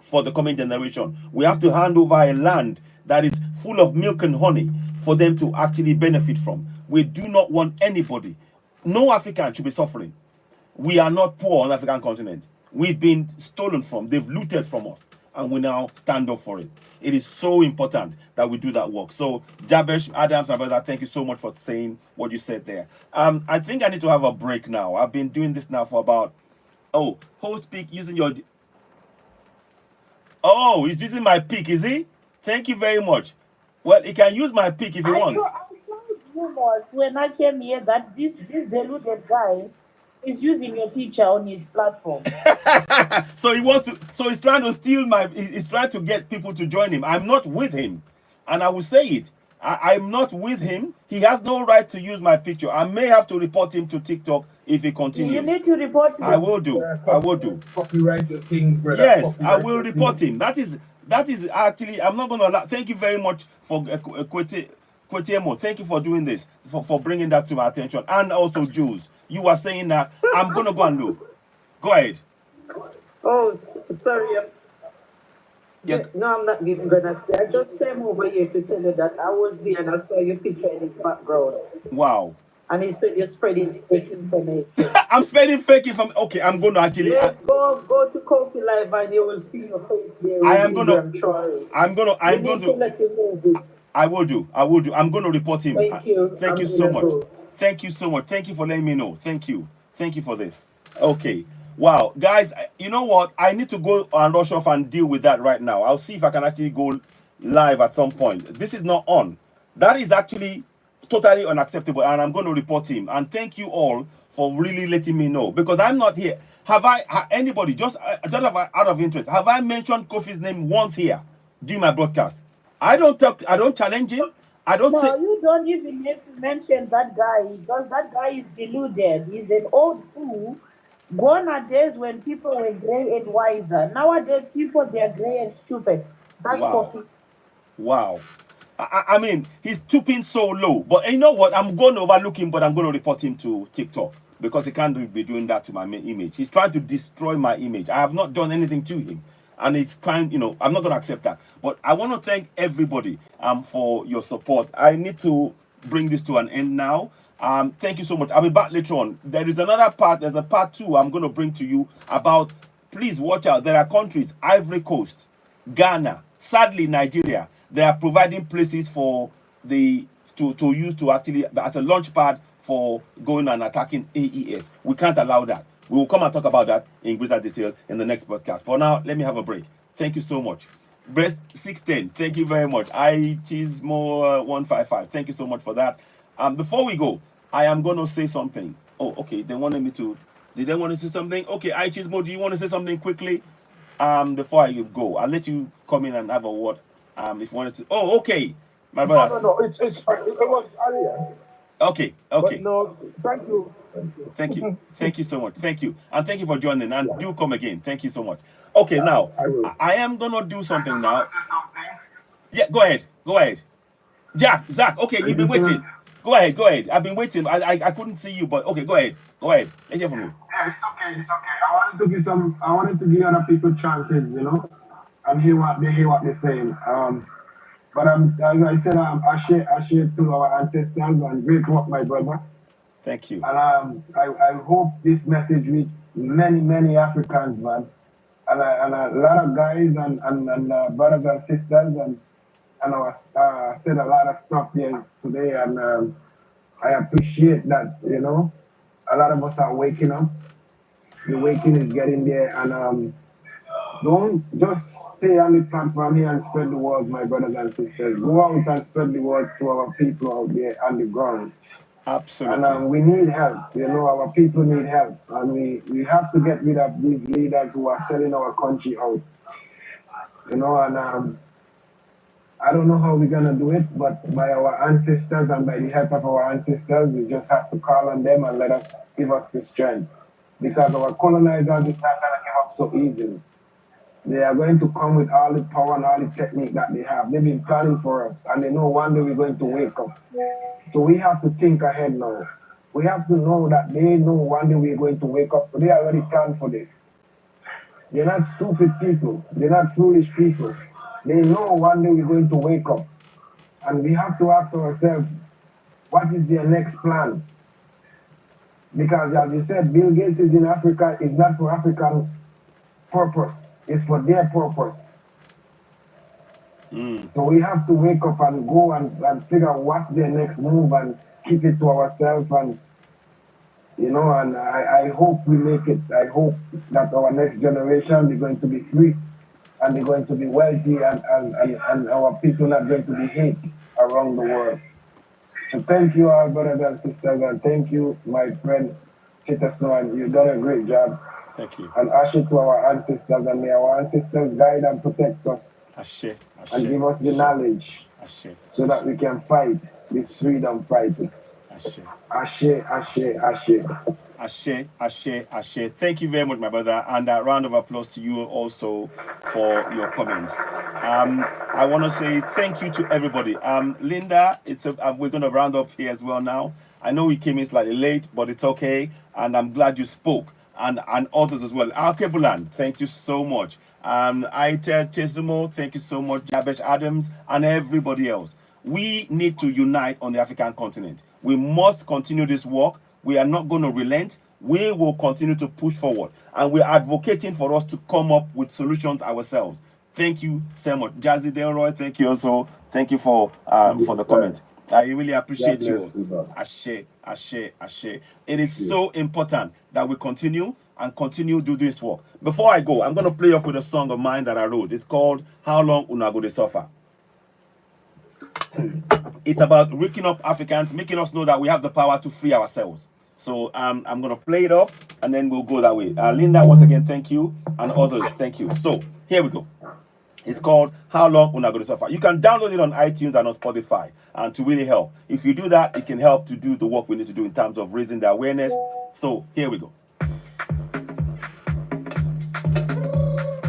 for the coming generation. We have to hand over a land that is full of milk and honey for them to actually benefit from. We do not want anybody, no African should be suffering. We are not poor on the African continent. We've been stolen from, they've looted from us, and we now stand up for it. It is so important that we do that work. So, Jabesh, Adams, my brother, thank you so much for saying what you said there. I think I need to have a break now. I've been doing this now for about, host pick using your... Oh, he's using my pick, is he? Thank you very much. Well, he can use my pick if he wants. was when I came here that this deluded guy is using your picture on his platform. So he wants to. So he's trying to steal my. He's trying to get people to join him. I'm not with him, and I will say it. I'm not with him. He has no right to use my picture. I may have to report him to TikTok if he continues. You need to report him. I will do. I will do. Copyright your things, brother. Yes, I Copyright will your report things. him. That is actually. I'm not going to allow. Thank you very much for Kwetiemo. Thank you for doing this, for bringing that to my attention, and also Jules. You were saying that. I'm going to go and look. Go ahead. Oh, sorry. Yeah. No, I'm not even gonna stay. I just came over here to tell you that I was there and I saw your picture in the background. Wow. And he said you're spreading fake information. I'm spreading fake information. Okay, I'm going to actually. Yes, go to Kofi Live and you will see your face there. I am going to. I'm going to. Let you move it. I will do. I'm going to report him. Thank you. Thank you so much. Thank you so much. Thank you for letting me know. Thank you. Thank you for this. Okay. Wow, guys, you know what? I need to go and rush off and deal with that right now. I'll see if I can actually go live at some point. This is not on. That is actually totally unacceptable, and I'm going to report him. And thank you all for really letting me know, because I'm not here. Have anybody, just out of interest, have I mentioned Kofi's name once here during my broadcast? I don't challenge him. I don't say. No, you don't even have to mention that guy, because that guy is deluded. He's an old fool. Gone are days when people were gray and wiser. Nowadays, people, they are gray and stupid. That's Kofi. Wow. I mean, he's stooping so low. But you know what? I'm going to overlook him, but I'm going to report him to TikTok, because he can't be doing that to my image. He's trying to destroy my image. I have not done anything to him. And it's kind, I'm not going to accept that. But I want to thank everybody for your support. I need to bring this to an end now. Thank you so much. I'll be back later on. There is another part. There's a part 2 I'm going to bring to you about. Please watch out. There are countries, Ivory Coast, Ghana, sadly Nigeria. They are providing places for to use to actually as a launch pad for going and attacking AES. We can't allow that. We will come and talk about that in greater detail in the next podcast. For now, let me have a break. Thank you so much. Breast 610, thank you very much. Chismo 155, thank you so much for that. Before we go, I am going to say something. Oh, okay. They wanted me to. Did they want to say something? Okay, Chismo, do you want to say something quickly? Before I go, I'll let you come in and have a word. If you wanted to. Oh, okay, my brother. No. It was earlier. Okay. But no, thank you. Thank you so much. Thank you. And thank you for joining. And do come again. Thank you so much. Okay, now, I am going to do something now. Yeah, go ahead. Zach, okay, you've been waiting. Go ahead. I've been waiting. I couldn't see you, but okay, go ahead. Let's hear from you. Yeah, it's okay. I wanted to give other people chances, and hear what they're saying. But as I said, I share to our ancestors and great work, my brother. Thank you. And I hope this message reaches many Africans, man, and a lot of guys and brothers and sisters, and I said a lot of stuff here today, and I appreciate that. A lot of us are waking up. The waking is getting there, and don't just stay on the platform here and spread the word, my brothers and sisters. Go out and spread the word to our people out there on the ground. Absolutely. And we need help. Our people need help. And we have to get rid of these leaders who are selling our country out. And I don't know how we're going to do it, but by our ancestors and by the help of our ancestors, we just have to call on them and give us the strength. Because our colonizers is not going to give up so easily. They are going to come with all the power and all the technique that they have. They've been planning for us, and they know one day we're going to wake up. So we have to think ahead now. We have to know that they know one day we're going to wake up. So they already planned for this. They're not stupid people. They're not foolish people. They know one day we're going to wake up. And we have to ask ourselves, what is their next plan? Because as you said, Bill Gates is in Africa. It's not for African purpose. It's for their purpose. So we have to wake up and go and figure out what's their next move and keep it to ourselves. And, and I hope we make it. I hope that our next generation is going to be free and they're going to be wealthy and our people not going to be hate around the world. So thank you all, brothers and sisters, and thank you, my friend Tita Swan. You've done a great job. Thank you. And ashe to our ancestors, and may our ancestors guide and protect us. Ashe, and give us the knowledge so that we can fight this freedom fighting. Ashe. Ashe, ashe, ashe. Ashe, ashe, ashe. Thank you very much, my brother, and a round of applause to you also for your comments. I want to say thank you to everybody. Linda, we're going to round up here as well now. I know we came in slightly late, but it's okay, and I'm glad you spoke, and others as well. Alkebulan, thank you so much. Aita Tezumo, thank you so much. Jabesh Adams, and everybody else. We need to unite on the African continent. We must continue this work. We are not going to relent. We will continue to push forward. And we're advocating for us to come up with solutions ourselves. Thank you so much. Jazzy Delroy, thank you also. Thank you for the comment. I really appreciate you. Ashe, ashe, ashe. It is so important that we continue do this work. Before I go, I'm going to play off with a song of mine that I wrote. It's called How Long Una Go Dey Suffer. It's about waking up Africans, making us know that we have the power to free ourselves. So I'm going to play it off, and then we'll go that way. Linda, once again, thank you, and others, thank you. So here we go. It's called How Long Una Go Dey Suffer. You can download it on iTunes and on Spotify, and to really help. If you do that, it can help to do the work we need to do in terms of raising the awareness. So here we go.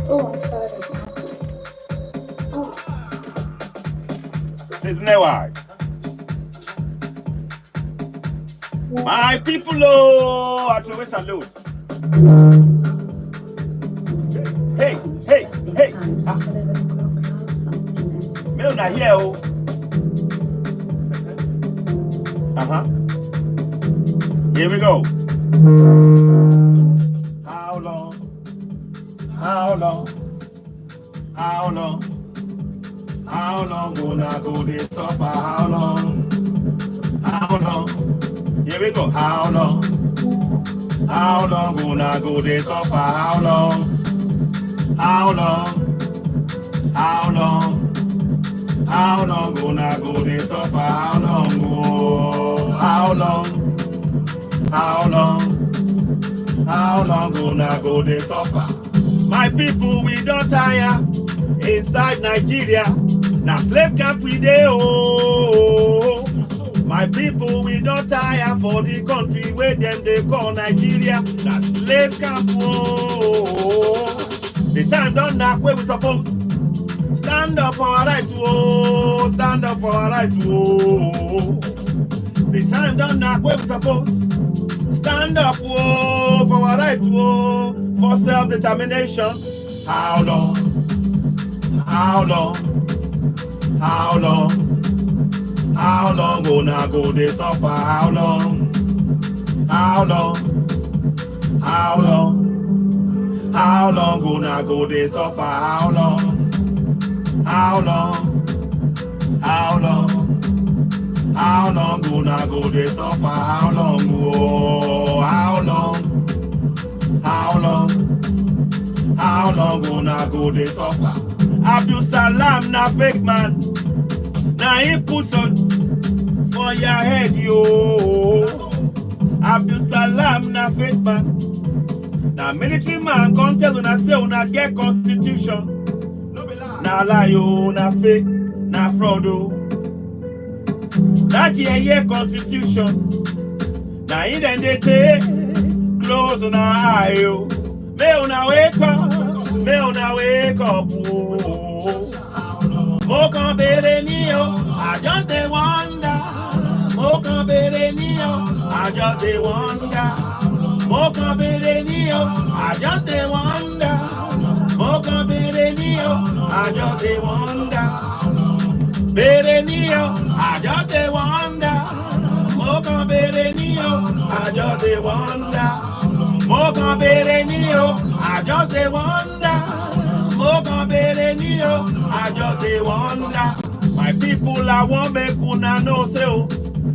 Oh, I'm sorry. Oh. My people, oh, I will salute. Hey, hey, hey. Me not here, oh. Here we go. How long? How long? How long? How long gonna go this suffer? How long? How long? Here we go. How long? How long gonna go this suffer? How long? How long? How long? How long gonna go this suffer? How long? Oh, how long? How long? How long gonna go this suffer? My people, we don't tire inside Nigeria. Now slave camp we dey oh. My people, we don't tire for the country where them they call Nigeria. Now slave camp oh. The time done knock where we supposed. Stand up for our rights oh. Stand up for our rights oh. The time done knock where we supposed. Stand up oh, for our rights oh. For self-determination. How long? How long? How long? How long gonna go dey suffer? How long? How long? How long? How long gonna go dey suffer? How long? How long? How long? How long gonna go dey suffer? How long? Oh, how long? How long? How long gonna go dey suffer? Abdul Salam na fake man. Now he put on for your head, yo. Abdul Salam na fake man. Now military man come tell una say una get constitution. Now lie yo, na fake, na fraud oh. That year constitution. Now he then they take close on eye yo. May una wake up, may una wake up oh. Mokan Berenio, I just they wonder. Mokan Berenio, I just they wonder. Mokan Berenio, I just they wonder. Mokan Berenio, I just they wonder. Berenio, I just they wonder. Mokan Berenio, I just they wonder. Mokan Berenio, I just they wonder. Mokan Berenio, I just dey wonder. My people, I want make una know say oh,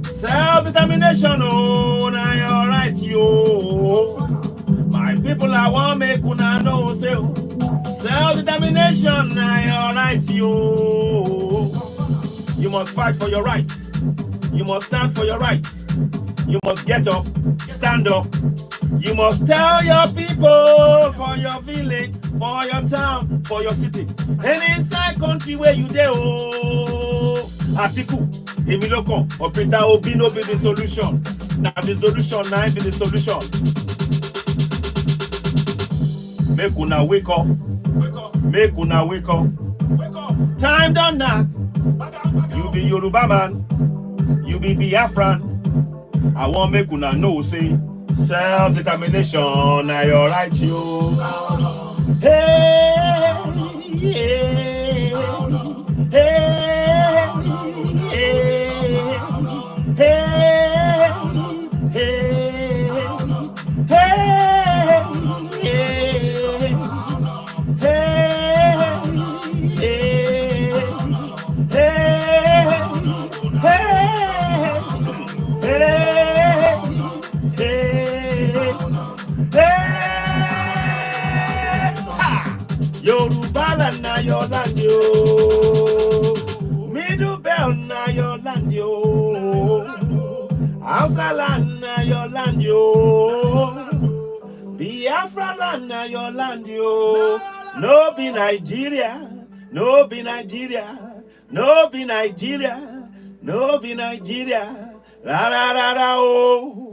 self-determination oh, na your right yo. My people, I want make una know say oh, self-determination na your right yo. You must fight for your right. You must stand for your rights. You must get up, stand up. You must tell your people for your village, for your town, for your city. Any inside country where you there, oh, Atiku, Emiloko, or Peter Obi no be the solution. Now the solution, now be the solution. Make una wake up. Make una wake up. Time done now. You be Yoruba man. You be Biafran. I want make una know say self-determination na your right you. Hey, yeah. Hey, yeah. Hey, hey, hey, yeah. Hey, Yoruba land na your land yo. Middle belt na your land yo. Hausa land na your land yo. Biafra land na your land yo. No be Nigeria. No be Nigeria. No be Nigeria. No be Nigeria. La la la la oh.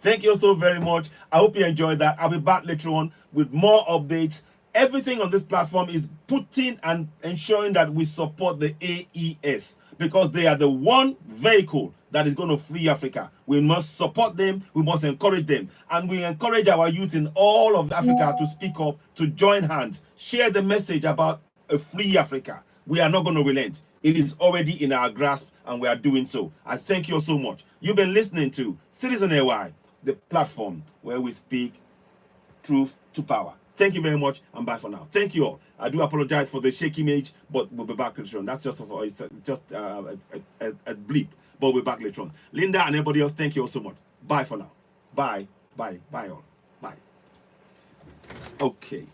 Thank you so very much. I hope you enjoyed that. I'll be back later on with more updates. Everything on this platform is putting and ensuring that we support the AES because they are the one vehicle that is going to free Africa. We must support them. We must encourage them. And we encourage our youth in all of Africa to speak up, to join hands, share the message about a free Africa. We are not going to relent. It is already in our grasp and we are doing so. I thank you so much. You've been listening to Citizen AY, the platform where we speak truth to power. Thank you very much and bye for now. Thank you all. I do apologize for the shaky image, but we'll be back later on. That's just a bleep, but we'll be back later on. Linda and everybody else, thank you all so much. Bye for now. Bye, bye, bye all. Bye. Okay.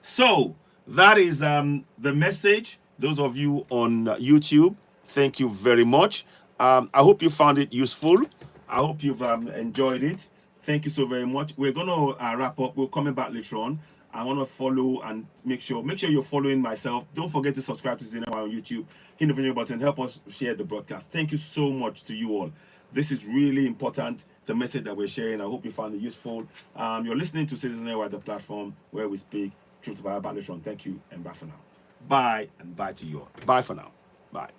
So that is the message. Those of you on YouTube, thank you very much. I hope you found it useful. I hope you've enjoyed it. Thank you so very much. We're going to wrap up. We're coming back later on. I want to follow and make sure you're following myself. Don't forget to subscribe to Zena on YouTube. Hit the video button. Help us share the broadcast. Thank you so much to you all. This is really important, the message that we're sharing. I hope you found it useful. You're listening to Citizen AY, the platform where we speak truth about later on. Thank you and bye for now. Bye and bye to you all. Bye for now. Bye.